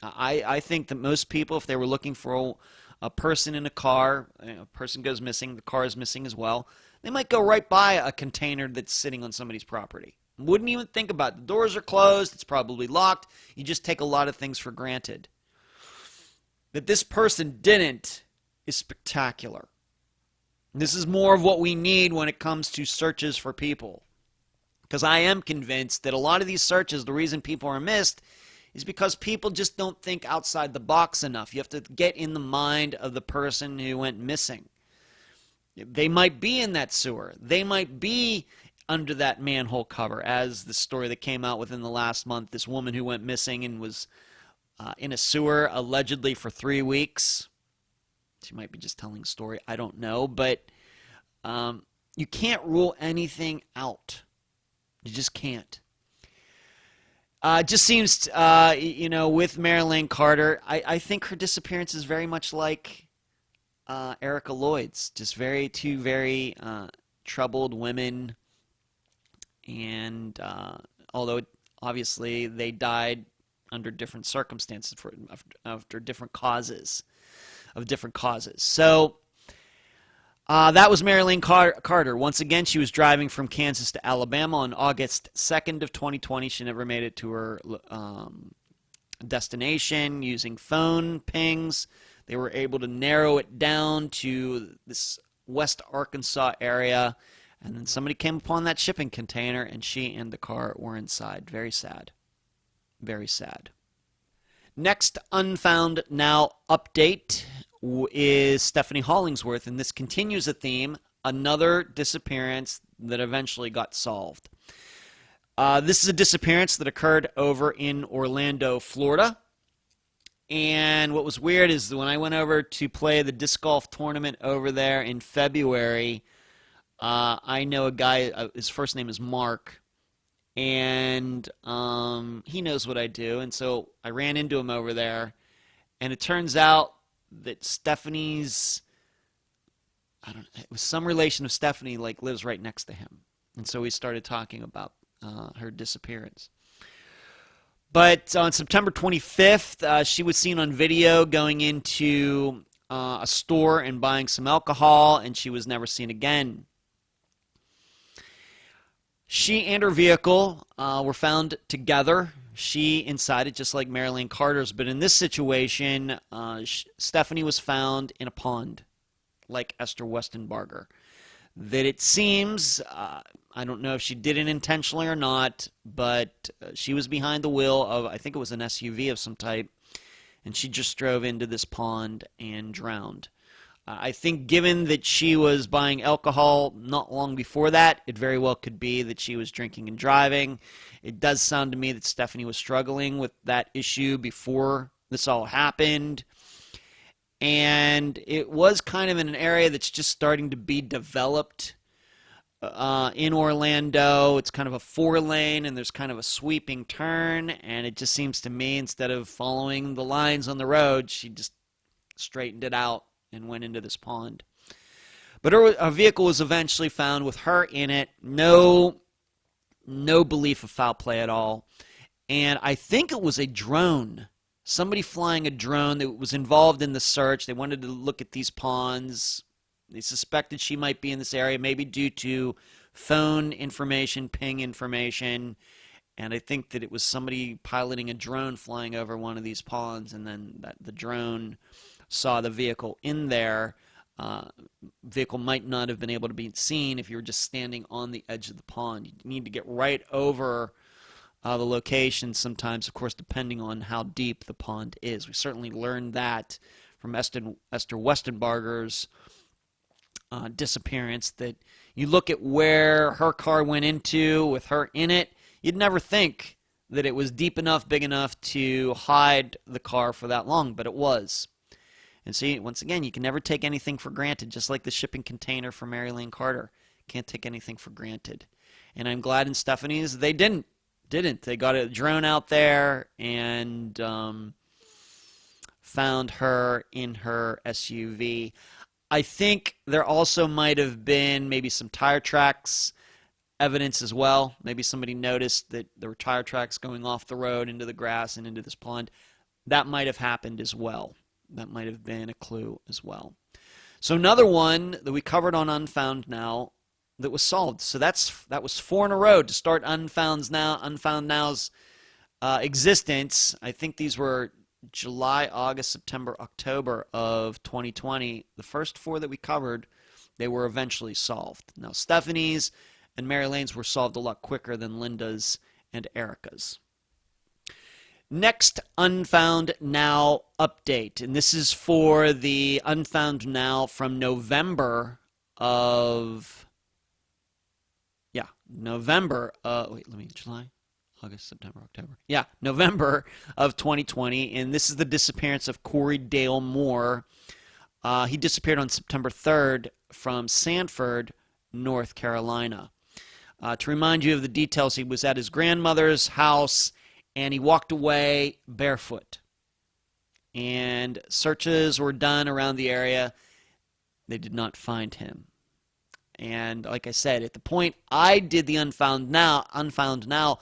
I think that most people, if they were looking for a person in a car, a person goes missing, the car is missing as well, they might go right by a container that's sitting on somebody's property. Wouldn't even think about it. The doors are closed, it's probably locked. You just take a lot of things for granted. That this person didn't is spectacular. This is more of what we need when it comes to searches for people. Because I am convinced that a lot of these searches, the reason people are missed is because people just don't think outside the box enough. You have to get in the mind of the person who went missing. They might be in that sewer. They might be under that manhole cover, as the story that came out within the last month, this woman who went missing and was in a sewer allegedly for 3 weeks. She might be just telling a story. I don't know. But you can't rule anything out. You just can't. It just seems, with Marilyn Carter, I think her disappearance is very much like Erica Lloyd's. Just two very troubled women. And although obviously they died under different circumstances after different causes. So that was Marilyn Carter. Once again, she was driving from Kansas to Alabama on August 2nd of 2020. She never made it to her destination using phone pings. They were able to narrow it down to this West Arkansas area. And then somebody came upon that shipping container, and she and the car were inside. Very sad. Very sad. Next Unfound Now update is Stephanie Hollingsworth, and this continues a theme, another disappearance that eventually got solved. This is a disappearance that occurred over in Orlando, Florida. And what was weird is that when I went over to play the disc golf tournament over there in February, I know a guy, his first name is Mark, and he knows what I do, and so I ran into him over there, and it turns out that Stephanie's, it was some relation of Stephanie, lives right next to him, and so we started talking about her disappearance. But on September 25th, she was seen on video going into a store and buying some alcohol, and she was never seen again. She and her vehicle were found together. She inside it, just like Marilyn Carter's. But in this situation, Stephanie was found in a pond, like Esther Westenbarger. That it seems, I don't know if she did it intentionally or not, but she was behind the wheel of, I think it was an SUV of some type, and she just drove into this pond and drowned. I think given that she was buying alcohol not long before that, it very well could be that she was drinking and driving. It does sound to me that Stephanie was struggling with that issue before this all happened. And it was kind of in an area that's just starting to be developed in Orlando. It's kind of a 4-lane, and there's kind of a sweeping turn. And it just seems to me, instead of following the lines on the road, she just straightened it out and went into this pond. But her vehicle was eventually found with her in it. No belief of foul play at all. And I think it was a drone. Somebody flying a drone that was involved in the search. They wanted to look at these ponds. They suspected she might be in this area, maybe due to phone information, ping information. And I think that it was somebody piloting a drone flying over one of these ponds, and then the drone saw the vehicle in there. Vehicle might not have been able to be seen if you were just standing on the edge of the pond. You need to get right over the location sometimes, of course, depending on how deep the pond is. We certainly learned that from Esther Westenbarger's disappearance, that you look at where her car went into with her in it, you'd never think that it was deep enough, big enough to hide the car for that long, but it was. And see, once again, you can never take anything for granted, just like the shipping container for Mary Lane Carter. Can't take anything for granted. And I'm glad in Stephanie's they didn't. They got a drone out there and found her in her SUV. I think there also might have been maybe some tire tracks evidence as well. Maybe somebody noticed that there were tire tracks going off the road into the grass and into this pond. That might have happened as well. That might have been a clue as well. So another one that we covered on Unfound Now that was solved. So that was 4 in a row to start Unfound Now's existence. I think these were July, August, September, October of 2020. The first 4 that we covered, they were eventually solved. Now Stephanie's and Mary Lane's were solved a lot quicker than Linda's and Erica's. Next Unfound Now update, and this is for the Unfound Now from November, July, August, September, October. Yeah, November of 2020, and this is the disappearance of Corey Dale Moore. He disappeared on September 3rd from Sanford, North Carolina. To remind you of the details, he was at his grandmother's house, and he walked away barefoot. And searches were done around the area. They did not find him. And like I said, at the point I did the Unfound Now,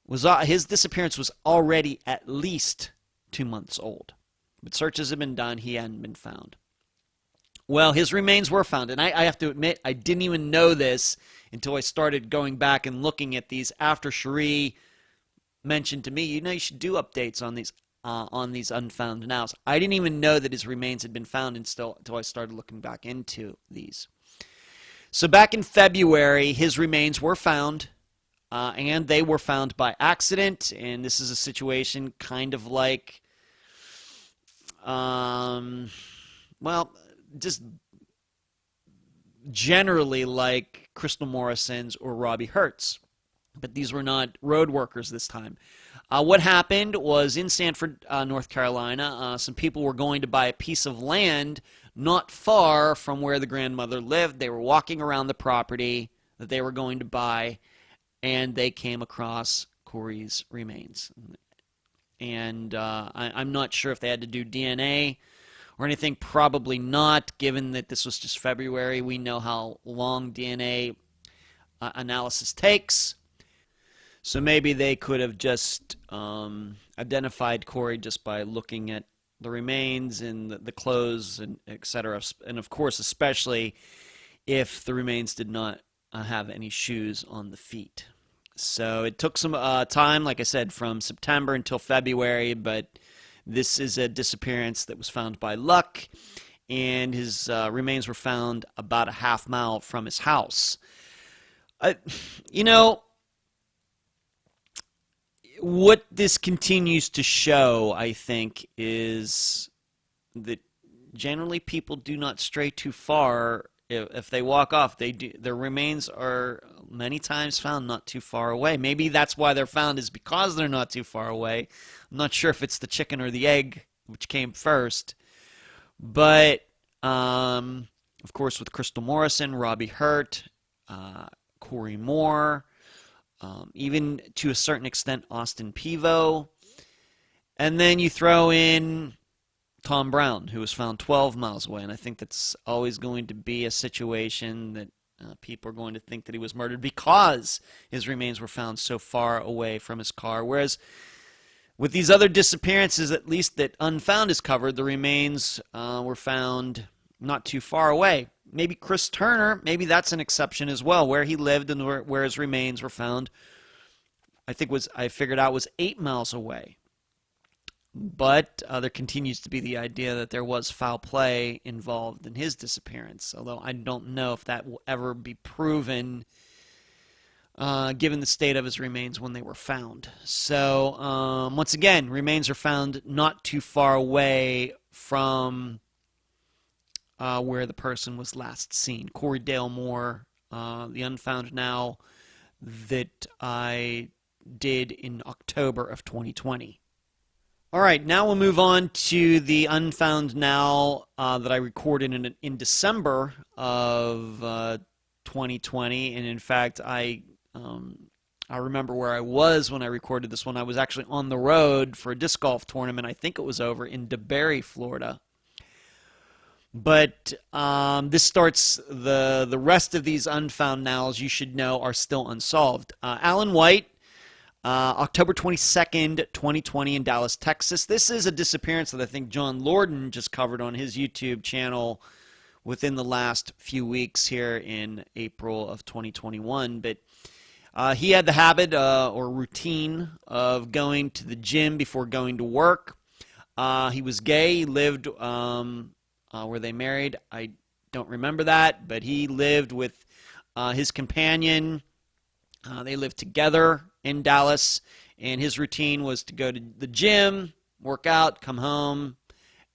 his disappearance was already at least 2 months old. But searches had been done. He hadn't been found. Well, his remains were found. And I have to admit, I didn't even know this until I started going back and looking at these after Cherie mentioned to me, you should do updates on these Unfound Nows. I didn't even know that his remains had been found until I started looking back into these. So back in February, his remains were found, and they were found by accident. And this is a situation kind of like, just generally like Crystal Morrison's or Robbie Hertz. But these were not road workers this time. What happened was in Sanford, North Carolina, some people were going to buy a piece of land not far from where the grandmother lived. They were walking around the property that they were going to buy, and they came across Corey's remains. And I'm not sure if they had to do DNA or anything. Probably not, given that this was just February. We know how long DNA analysis takes. So maybe they could have just identified Corey just by looking at the remains and the clothes and etc. And of course, especially if the remains did not have any shoes on the feet. So it took some time, like I said, from September until February, but this is a disappearance that was found by luck, and his remains were found about a half mile from his house. You know, what this continues to show, I think, is that generally people do not stray too far. If they walk off, their remains are many times found not too far away. Maybe that's why they're found, is because they're not too far away. I'm not sure if it's the chicken or the egg which came first. But, of course, with Crystal Morrison, Robbie Hurt, Corey Moore, even to a certain extent Austin Pevo. And then you throw in Tom Brown, who was found 12 miles away, and I think that's always going to be a situation that people are going to think that he was murdered because his remains were found so far away from his car. Whereas with these other disappearances, at least that Unfound is covered, the remains were found not too far away. Maybe Chris Turner, maybe that's an exception as well, where he lived and where his remains were found, I figured out was 8 miles away. But there continues to be the idea that there was foul play involved in his disappearance, although I don't know if that will ever be proven given the state of his remains when they were found. So, once again, remains are found not too far away from where the person was last seen. Corey Dale Moore, the Unfound Now that I did in October of 2020. All right, now we'll move on to the Unfound Now that I recorded in December of 2020. And in fact, I remember where I was when I recorded this one. I was actually on the road for a disc golf tournament. I think it was over in DeBerry, Florida. But this starts the rest of these Unfound Nows you should know are still unsolved. Alan White, October 22nd, 2020 in Dallas, Texas. This is a disappearance that I think John Lorden just covered on his YouTube channel within the last few weeks here in April of 2021. But he had the habit or routine of going to the gym before going to work. He was gay. He lived, were they married? I don't remember that, but he lived with his companion. They lived together in Dallas, and his routine was to go to the gym, work out, come home,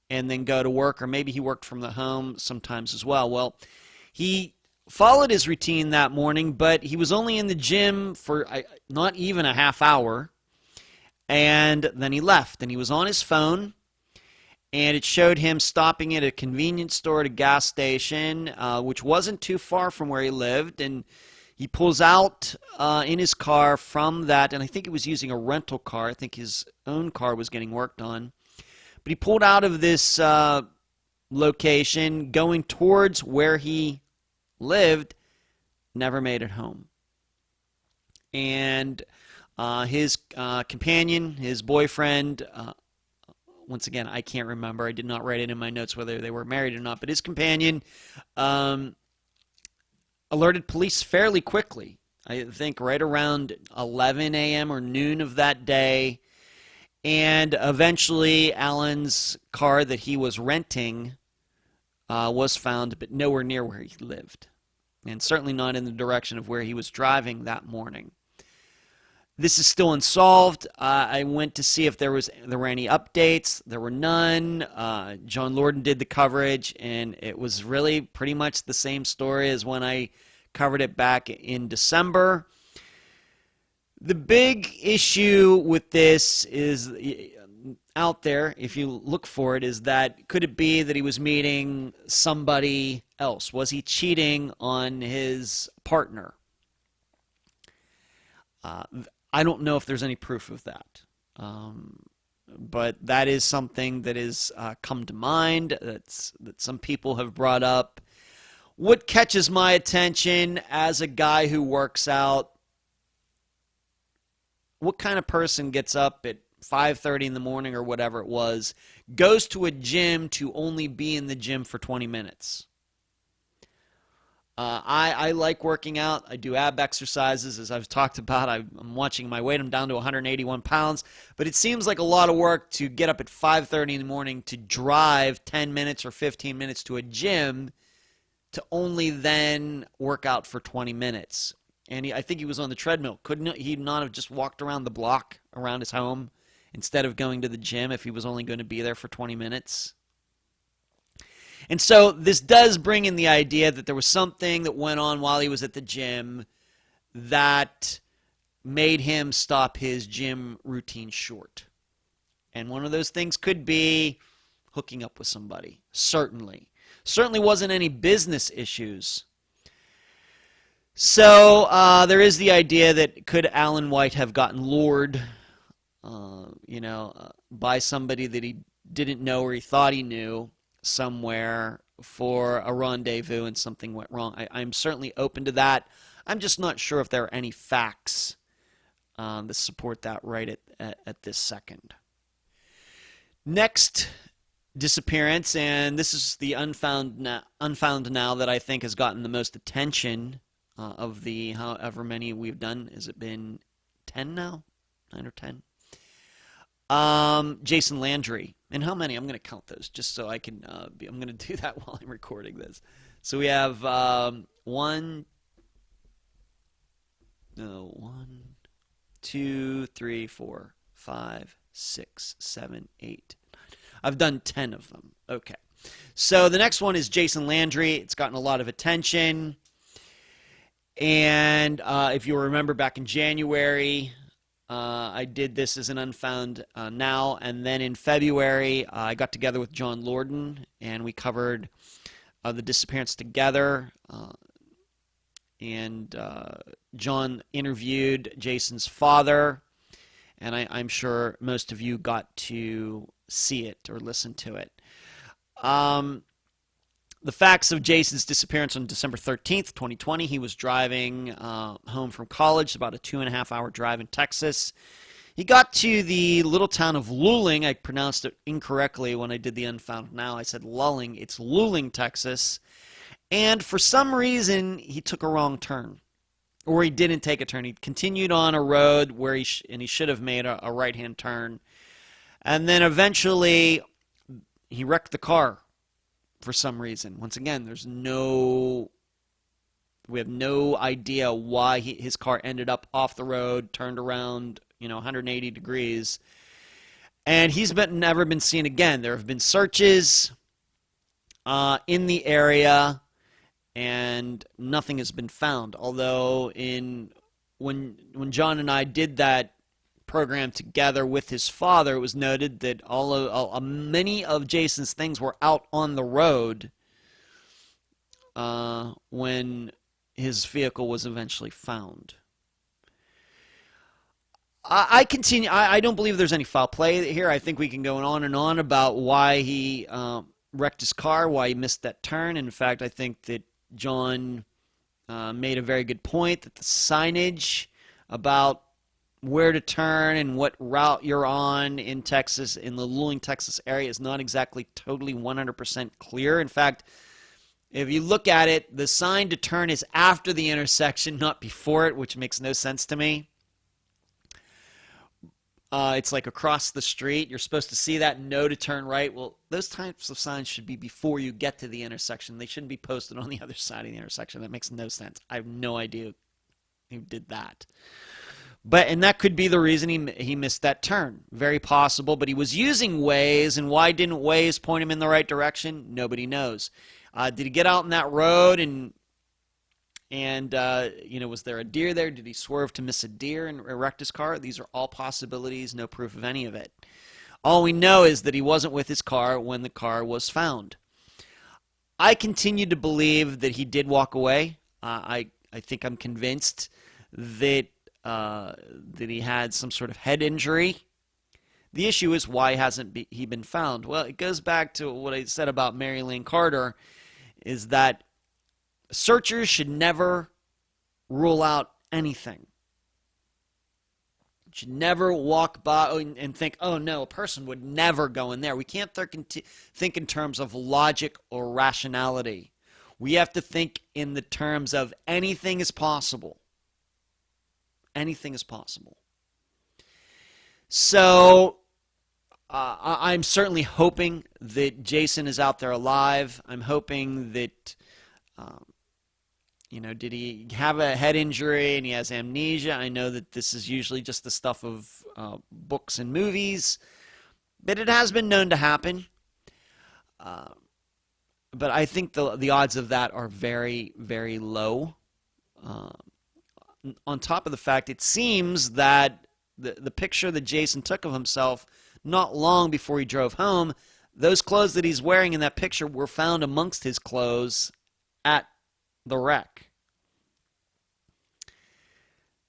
and then go to work, or maybe he worked from the home sometimes as well. Well, he followed his routine that morning, but he was only in the gym for not even a half hour, and then he left, and he was on his phone, and it showed him stopping at a convenience store at a gas station, which wasn't too far from where he lived, and he pulls out in his car from that, and I think he was using a rental car. I think his own car was getting worked on. But he pulled out of this location, going towards where he lived, never made it home. And his companion, his boyfriend, once again, I can't remember. I did not write it in my notes whether they were married or not. But his companion alerted police fairly quickly. I think right around 11 a.m. or noon of that day. And eventually, Alan's car that he was renting was found, but nowhere near where he lived. And certainly not in the direction of where he was driving that morning. This is still unsolved. I went to see if there were any updates. There were none. John Lorden did the coverage, and it was really pretty much the same story as when I covered it back in December. The big issue with this is out there, if you look for it, is that could it be that he was meeting somebody else? Was he cheating on his partner? I don't know if there's any proof of that. But that is something that has come to mind, that some people have brought up. What catches my attention as a guy who works out, what kind of person gets up at 5:30 in the morning or whatever it was, goes to a gym to only be in the gym for 20 minutes? I like working out. I do ab exercises, as I've talked about. I'm watching my weight. I'm down to 181 pounds. But it seems like a lot of work to get up at 5:30 in the morning to drive 10 minutes or 15 minutes to a gym to only then work out for 20 minutes. And I think he was on the treadmill. Couldn't he not have just walked around the block around his home instead of going to the gym if he was only going to be there for 20 minutes? And so this does bring in the idea that there was something that went on while he was at the gym that made him stop his gym routine short. And one of those things could be hooking up with somebody. Certainly wasn't any business issues. So there is the idea that could Alan White have gotten lured, by somebody that he didn't know or he thought he knew somewhere for a rendezvous and something went wrong. I'm certainly open to that. I'm just not sure if there are any facts that support that right at this second. Next disappearance, and this is the Unfound now that I think has gotten the most attention of the however many we've done. Has it been 10 now? 9 or 10? Jason Landry. And how many? I'm going to count those just so I can I'm going to do that while I'm recording this. So we have 1, 2, 3, 4, 5, 6, 7, 8. I've done 10 of them. Okay. So the next one is Jason Landry. It's gotten a lot of attention. And if you remember back in January, I did this as an Unfound now, and then in February, I got together with John Lorden, and we covered the disappearance together, and John interviewed Jason's father, and I'm sure most of you got to see it or listen to it. The facts of Jason's disappearance on December 13th, 2020. He was driving home from college, about a 2.5-hour drive in Texas. He got to the little town of Luling. I pronounced it incorrectly when I did the Unfound now. I said Lulling. It's Luling, Texas. And for some reason, he took a wrong turn. Or he didn't take a turn. He continued on a road where he should have made a right-hand turn. And then eventually, he wrecked the car. For some reason. Once again, we have no idea why his car ended up off the road, turned around, 180 degrees. And he's never been seen again. There have been searches in the area, and nothing has been found. Although when John and I did that program together with his father, it was noted that many of Jason's things were out on the road when his vehicle was eventually found. I continue. I don't believe there's any foul play here. I think we can go on and on about why he wrecked his car, why he missed that turn. In fact, I think that John made a very good point that the signage about where to turn and what route you're on in Texas, in the Luling, Texas area, is not exactly totally 100% clear. In fact, if you look at it, the sign to turn is after the intersection, not before it, which makes no sense to me. It's like across the street. You're supposed to see that no to turn right. Well, those types of signs should be before you get to the intersection. They shouldn't be posted on the other side of the intersection. That makes no sense. I have no idea who did that. And that could be the reason he missed that turn. Very possible. But he was using Waze, and why didn't Waze point him in the right direction? Nobody knows. Did he get out on that road and was there a deer there? Did he swerve to miss a deer and wreck his car? These are all possibilities, no proof of any of it. All we know is that he wasn't with his car when the car was found. I continue to believe that he did walk away. I think I'm convinced that he had some sort of head injury. The issue is, why hasn't he been found? Well, it goes back to what I said about Mary Lane Carter, is that searchers should never rule out anything. Should never walk by and think, oh no, a person would never go in there. We can't think in terms of logic or rationality. We have to think in the terms of anything is possible. Anything is possible. So I'm certainly hoping that Jason is out there alive. I'm hoping that, did he have a head injury and he has amnesia? I know that this is usually just the stuff of books and movies, but it has been known to happen. But I think the odds of that are very, very low. On top of the fact, it seems that the picture that Jason took of himself not long before he drove home, those clothes that he's wearing in that picture were found amongst his clothes at the wreck.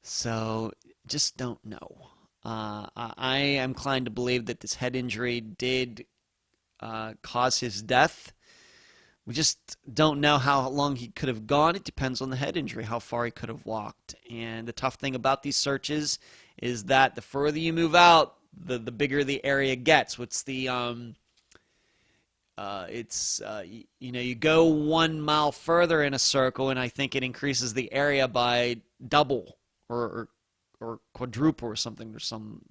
So, just don't know. I am inclined to believe that this head injury did cause his death. We just don't know how long he could have gone. It depends on the head injury, how far he could have walked. And the tough thing about these searches is that the further you move out, the bigger the area gets. What's the you go 1 mile further in a circle, and I think it increases the area by double or quadruple or something. There's some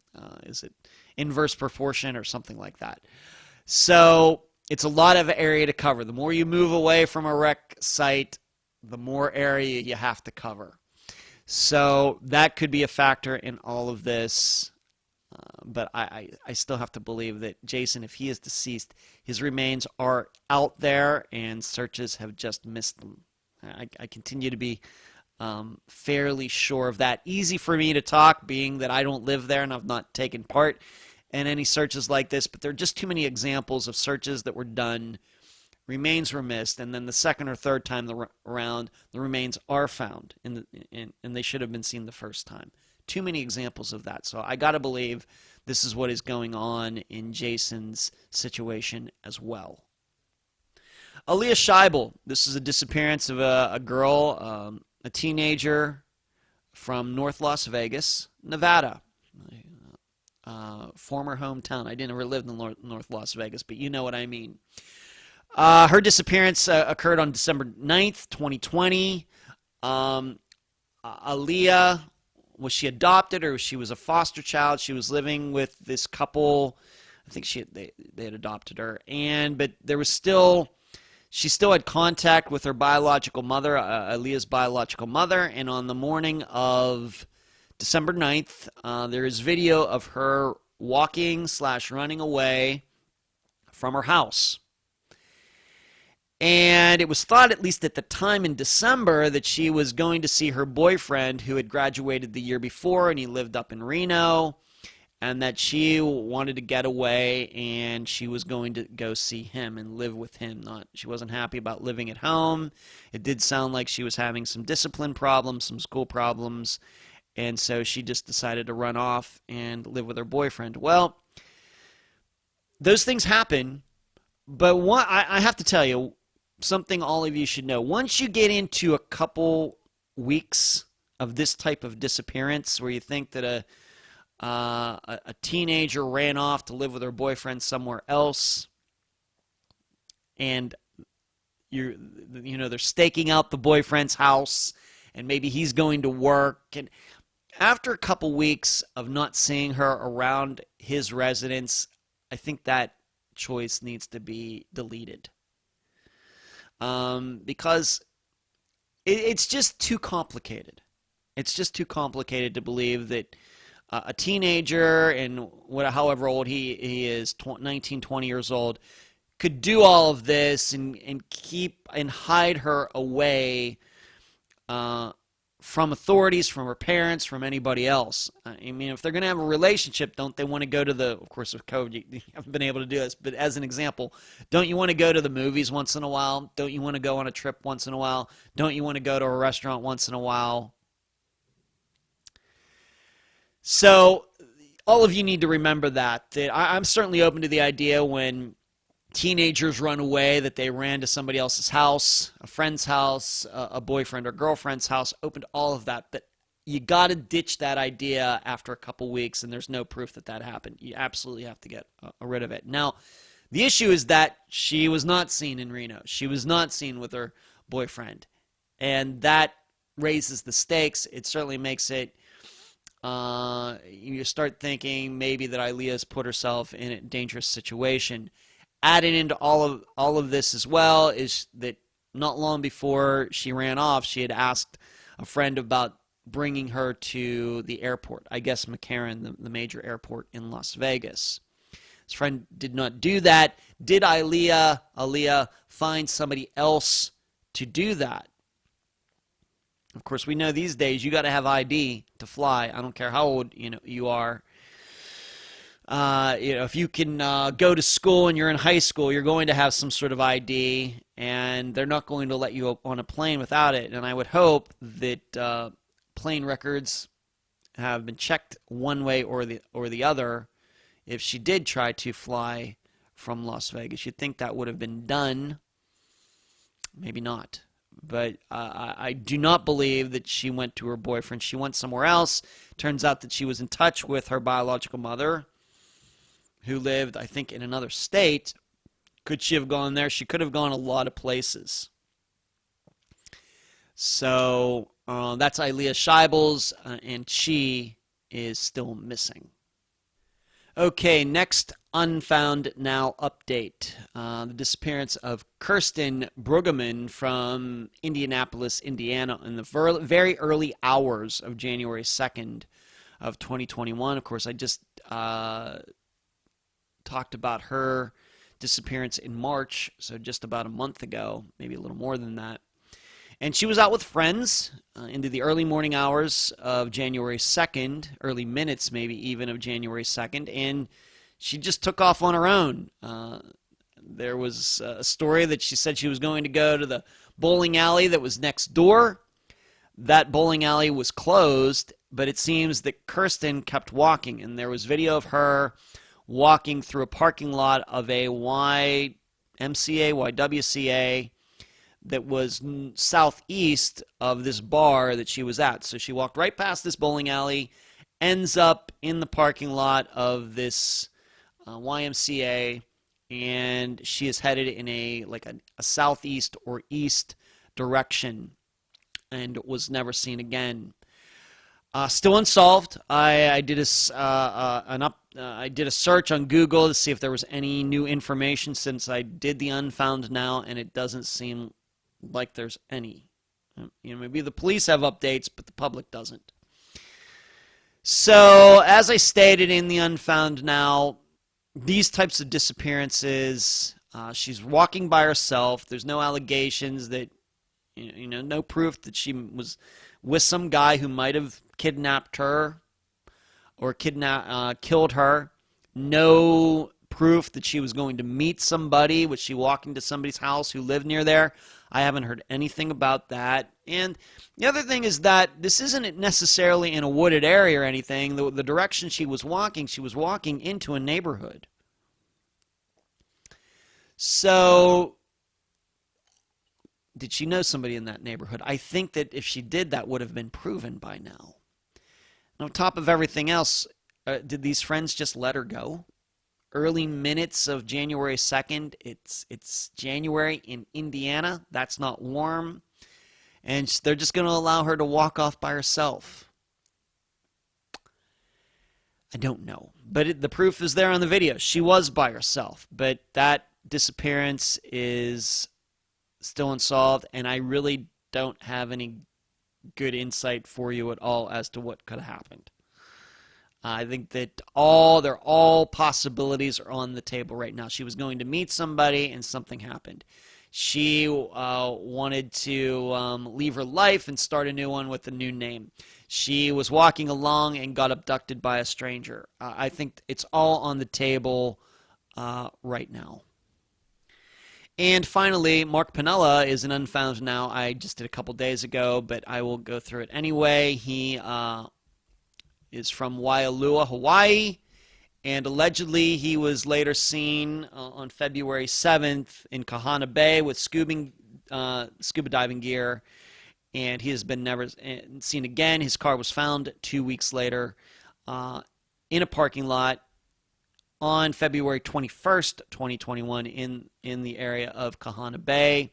is it inverse proportion or something like that. So it's a lot of area to cover. The more you move away from a wreck site, the more area you have to cover. So that could be a factor in all of this. But I still have to believe that Jason, if he is deceased, his remains are out there and searches have just missed them. I continue to be fairly sure of that. Easy for me to talk, being that I don't live there and I've not taken part in any searches like this, but there are just too many examples of searches that were done, remains were missed, and then the second or third time around, the remains are found, and they should have been seen the first time. Too many examples of that. So I got to believe this is what is going on in Jason's situation as well. Alissa Scheibel. This is a disappearance of a girl, a teenager from North Las Vegas, Nevada. Former hometown. I didn't ever live in North Las Vegas, but you know what I mean. Her disappearance occurred on December 9th, 2020. Aliyah, was she adopted or she was a foster child? She was living with this couple. I think they had adopted her, but she still had contact with her biological mother, Aliyah's biological mother, and on the morning of December 9th, there is video of her walking/running away from her house. And it was thought, at least at the time in December, that she was going to see her boyfriend who had graduated the year before and he lived up in Reno, and that she wanted to get away and she was going to go see him and live with him. She wasn't happy about living at home. It did sound like she was having some discipline problems, some school problems, and so she just decided to run off and live with her boyfriend. Well, those things happen, but I have to tell you, something all of you should know. Once you get into a couple weeks of this type of disappearance where you think that a teenager ran off to live with her boyfriend somewhere else, and they're staking out the boyfriend's house, and maybe he's going to work, and after a couple weeks of not seeing her around his residence, I think that choice needs to be deleted. Because it's just too complicated. It's just too complicated to believe that a teenager, and however old he is, 19, 20 years old, could do all of this and keep and hide her away from authorities, from her parents, from anybody else. I mean, if they're going to have a relationship, don't they want to go to of course, with COVID, you haven't been able to do this, but as an example, don't you want to go to the movies once in a while? Don't you want to go on a trip once in a while? Don't you want to go to a restaurant once in a while? So, all of you need to remember that I'm certainly open to the idea when teenagers run away that they ran to somebody else's house, a friend's house, a boyfriend or girlfriend's house, open to all of that. But you got to ditch that idea after a couple weeks, and there's no proof that happened. You absolutely have to get rid of it. Now, the issue is that she was not seen in Reno. She was not seen with her boyfriend. And that raises the stakes. It certainly makes it, you start thinking maybe that Alia's put herself in a dangerous situation. Added into all of this as well is that not long before she ran off, she had asked a friend about bringing her to the airport. I guess McCarran, the major airport in Las Vegas. His friend did not do that. Did Alia find somebody else to do that? Of course, we know these days you got to have ID to fly. I don't care how old you are. If you can go to school and you're in high school, you're going to have some sort of ID, and they're not going to let you on a plane without it. And I would hope that plane records have been checked one way or the other. If she did try to fly from Las Vegas, you'd think that would have been done. Maybe not. But I do not believe that she went to her boyfriend. She went somewhere else. Turns out that she was in touch with her biological mother, who lived, I think, in another state. Could she have gone there? She could have gone a lot of places. So that's Alia Scheibels, and she is still missing. Okay, next Unfound Now update. The disappearance of Kirsten Brueggemann from Indianapolis, Indiana in the very early hours of January 2nd of 2021. Of course, I just talked about her disappearance in March, so just about a month ago, maybe a little more than that. And she was out with friends into the early morning hours of January 2nd, early minutes maybe even of January 2nd, and she just took off on her own. There was a story that she said she was going to go to the bowling alley that was next door. That bowling alley was closed, but it seems that Kirsten kept walking, and there was video of her walking through a parking lot of a YWCA that was southeast of this bar that she was at. So she walked right past this bowling alley, ends up in the parking lot of this YMCA, and she is headed in a southeast or east direction and was never seen again. Still unsolved. I did a search on Google to see if there was any new information since I did the Unfound Now, and it doesn't seem like there's any. Maybe the police have updates, but the public doesn't. So, as I stated in the Unfound Now, these types of disappearances, she's walking by herself. There's no allegations that, no proof that she was with some guy who might have kidnapped her or killed her. No proof that she was going to meet somebody. Was she walking to somebody's house who lived near there? I haven't heard anything about that. And the other thing is that this isn't necessarily in a wooded area or anything. The direction she was walking into a neighborhood. So, did she know somebody in that neighborhood? I think that if she did, that would have been proven by now. And on top of everything else, did these friends just let her go? Early minutes of January 2nd, it's January in Indiana. That's not warm. And they're just going to allow her to walk off by herself. I don't know. But the proof is there on the video. She was by herself. But that disappearance is still unsolved, and I really don't have any good insight for you at all as to what could have happened. I think that all possibilities are on the table right now. She was going to meet somebody, and something happened. She wanted to leave her life and start a new one with a new name. She was walking along and got abducted by a stranger. I think it's all on the table right now. And finally, Mark Piniella is an Unfound Now. I just did a couple days ago, but I will go through it anyway. He is from Waialua, Hawaii, and allegedly he was later seen on February 7th in Kahana Bay with scuba diving gear, and he has been never seen again. His car was found 2 weeks later in a parking lot on February 21st, 2021 in the area of Kahana Bay.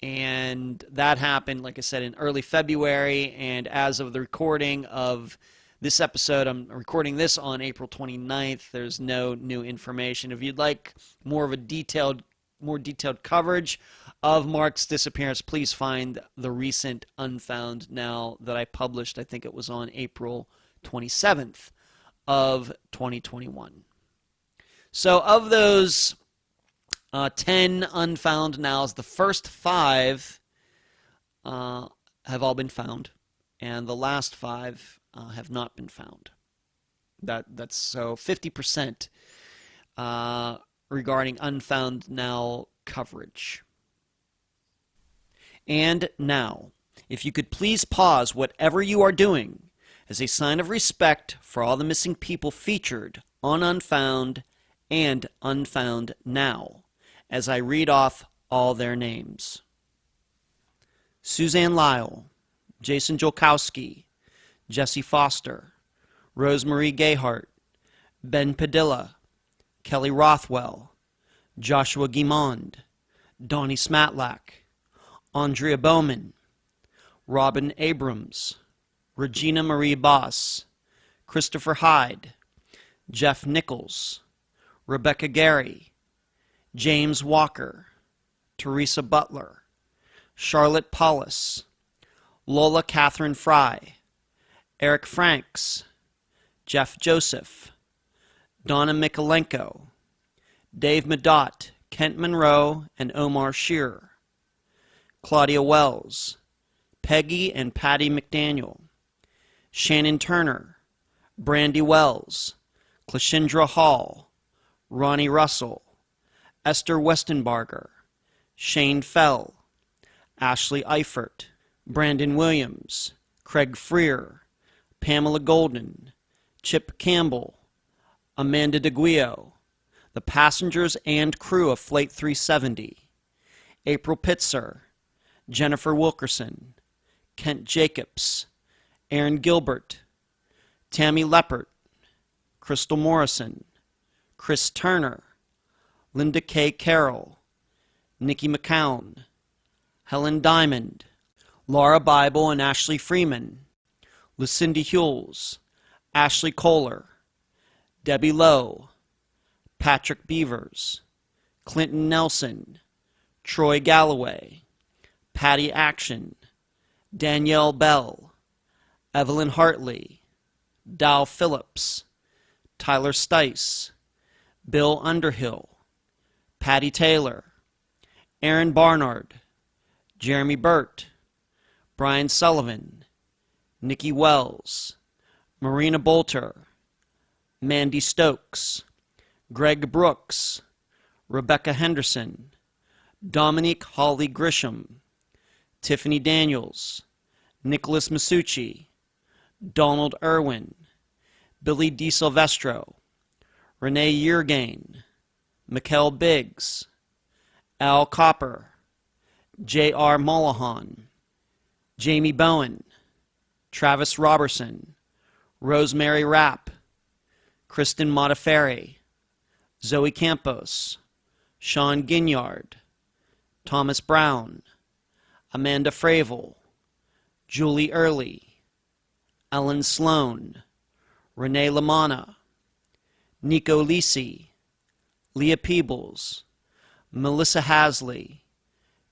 And that happened, like I said, in early February. And as of the recording of this episode, I'm recording this on April 29th. There's no new information. If you'd like more detailed coverage of Mark's disappearance, please find the recent Unfound Now that I published. I think it was on April 27th of 2021. So of those 10 Unfound Nows, the first 5 have all been found, and the last 5 have not been found. That's so 50% regarding Unfound Now coverage. And now, if you could please pause whatever you are doing as a sign of respect for all the missing people featured on Unfound and Unfound Now, as I read off all their names. Suzanne Lyle, Jason Jolkowski, Jesse Foster, Rosemarie Gayhart, Ben Padilla, Kelly Rothwell, Joshua Guimond, Donnie Smatlack, Aundria Bowman, Robin Abrams, Regina Marie Boss, Christopher Hyde, Jeff Nichols, Rebecca Gary, James Walker, Teresa Butler, Charlotte Pollis, Lola Catherine Fry, Eric Franks, Jeff Joseph, Donna Mikolenko, Dave Madot, Kent Monroe, and Omar Shearer, Claudia Wells, Peggy and Patty McDaniel, Shannon Turner, Brandy Wells, Cleshindra Hall, Ronnie Russell, Esther Westenbarger, Shane Fell, Ashley Eiffert, Brandon Williams, Craig Frear, Pamela Golden, Chip Campbell, Amanda DeGuio, the passengers and crew of Flight 370, April Pitzer, Jennifer Wilkerson, Kent Jacobs, Aaron Gilbert, Tammy Leppert, Crystal Morrison, Chris Turner, Linda K. Carroll, Nikki McCown, Helen Diamond, Laura Bible and Ashley Freeman, Lucinda Hewells, Ashley Kohler, Debbie Lowe, Patrick Beavers, Clinton Nelson, Troy Galloway, Patty Action, Danielle Bell, Evelyn Hartley, Dow Phillips, Tyler Stice, Bill Underhill, Patty Taylor, Aaron Barnard, Jeremy Burt, Brian Sullivan, Nikki Wells, Marina Bolter, Mandy Stokes, Greg Brooks, Rebecca Henderson, Dominique Holly Grisham, Tiffany Daniels, Nicholas Masucci, Donald Irwin, Billy DiSilvestro, Renee Yeargain, Mikkel Biggs, Al Copper, J.R. Mullahan, Jamie Bowen, Travis Robertson, Rosemary Rapp, Kristen Modafferi, Zoe Campos, Sean Ginyard, Thomas Brown, Amanda Fravel, Julie Early, Ellen Sloan, Renee Lamanna, Nico Lisi, Leah Peebles, Melissa Hasley,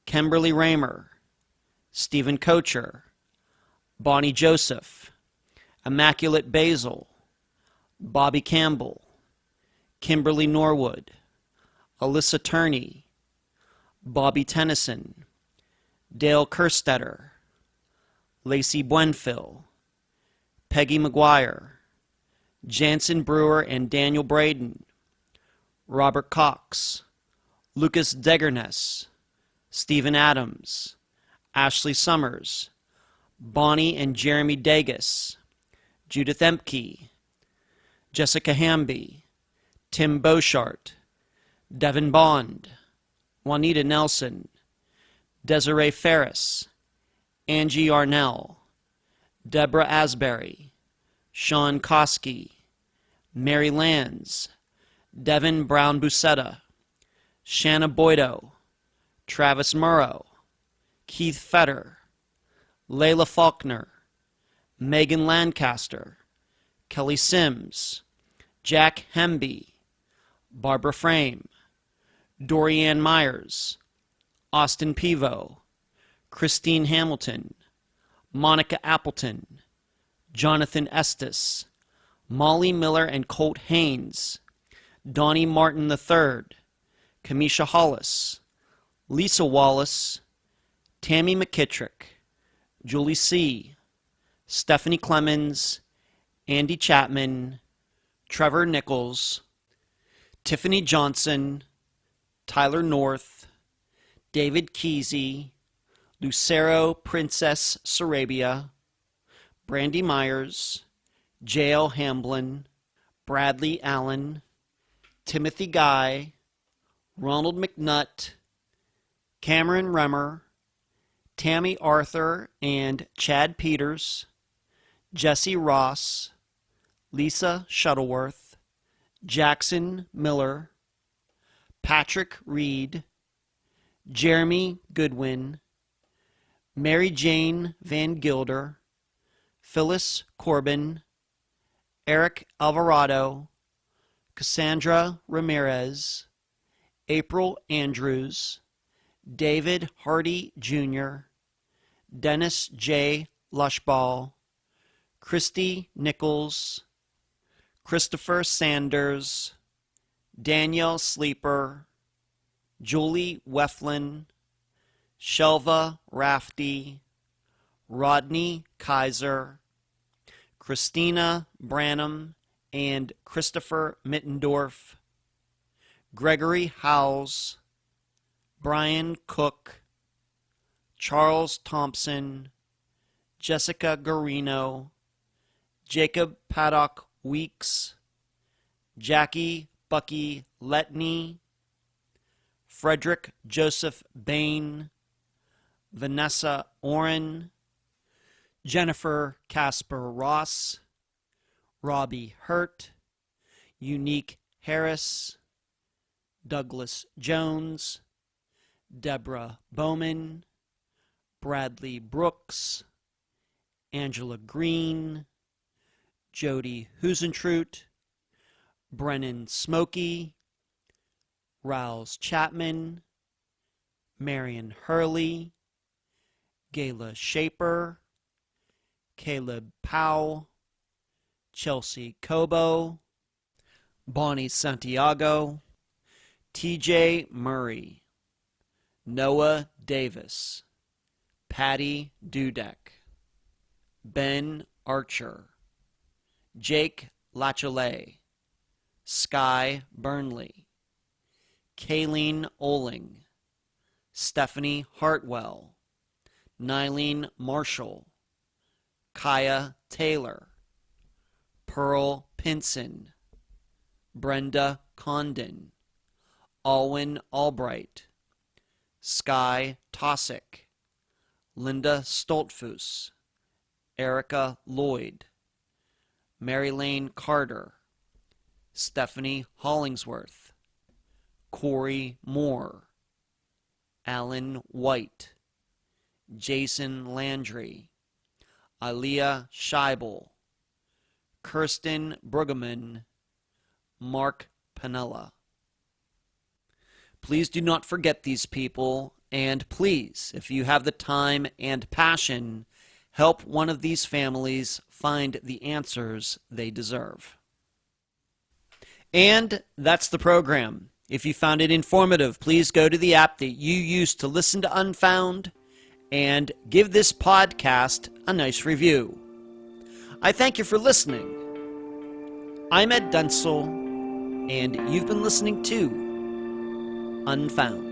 Kimberly Raymer, Stephen Kocher, Bonnie Joseph, Immaculate Basil, Bobby Campbell, Kimberly Norwood, Alissa Turney, Bobby Tennyson, Dale Kerstetter, Lacey Buenfil, Peggy McGuire, Janson Brewer and Daniel Braden, Robert Cox, Lucas Degerness, Stephen Adams, Ashley Summers, Bonnie and Jeremy Dagus, Judith Empke, Jessica Hamby, Tim Beauchart, Devin Bond, Juanita Nelson, Desiree Ferris, Angie Arnell, Deborah Asbury, Sean Koski, Mary Lands, Devin Brown Busetta, Shanna Boydo, Travis Murrow, Keith Fetter, Layla Faulkner, Megan Lancaster, Kelly Sims, Jack Hemby, Barbara Frame, Dorianne Myers, Austin Pevo, Christine Hamilton, Monica Appleton, Jonathan Estes, Molly Miller and Colt Haynes, Donnie Martin III, Kamisha Hollis, Lisa Wallace, Tammy McKittrick, Julie C., Stephanie Clemens, Andy Chapman, Trevor Nichols, Tiffany Johnson, Tyler North, David Kesey, Lucero Princess Sarabia, Brandy Myers, J.L. Hamblin, Bradley Allen, Timothy Guy, Ronald McNutt, Cameron Remmer, Tammy Arthur and Chad Peters, Jesse Ross, Lisa Shuttleworth, Jackson Miller, Patrick Reed, Jeremy Goodwin, Mary Jane Van Gilder, Phyllis Corbin, Eric Alvarado, Cassandra Ramirez, April Andrews, David Hardy Jr., Dennis J. Lushball, Christy Nichols, Christopher Sanders, Danielle Sleeper, Julie Weflin, Shelva Rafty, Rodney Kaiser, Christina Branham and Christopher Mittendorf, Gregory Howes, Brian Cook, Charles Thompson, Jessica Garino, Jacob Paddock Weeks, Jackie Bucky Letney, Frederick Joseph Bain, Vanessa Oren, Jennifer Casper Ross, Robbie Hurt, Unique Harris, Douglas Jones, Deborah Bowman, Bradley Brooks, Angela Green, Jody Husentrut, Brennan Smokey, Rouse Chapman, Marion Hurley, Gayla Shaper, Caleb Powell, Chelsea Cobo, Bonnie Santiago, TJ Murray, Noah Davis, Patty Dudek, Ben Archer, Jake Lachelet, Sky Burnley, Kayleen Oling, Stephanie Hartwell, Nylene Marshall, Kaya Taylor, Pearl Pinson, Brenda Condon, Alwyn Albright, Sky Tosick, Linda Stoltfus, Erica Lloyd, Mary Lane Carter, Stephanie Hollingsworth, Corey Moore, Alan White, Jason Landry, Aaliyah Scheibel, Kirsten Brueggemann, Mark Panella. Please do not forget these people, and please, if you have the time and passion, help one of these families find the answers they deserve. And that's the program. If you found it informative, please go to the app that you use to listen to Unfound and give this podcast a nice review. I thank you for listening. I'm Ed Densel, and you've been listening to Unfound.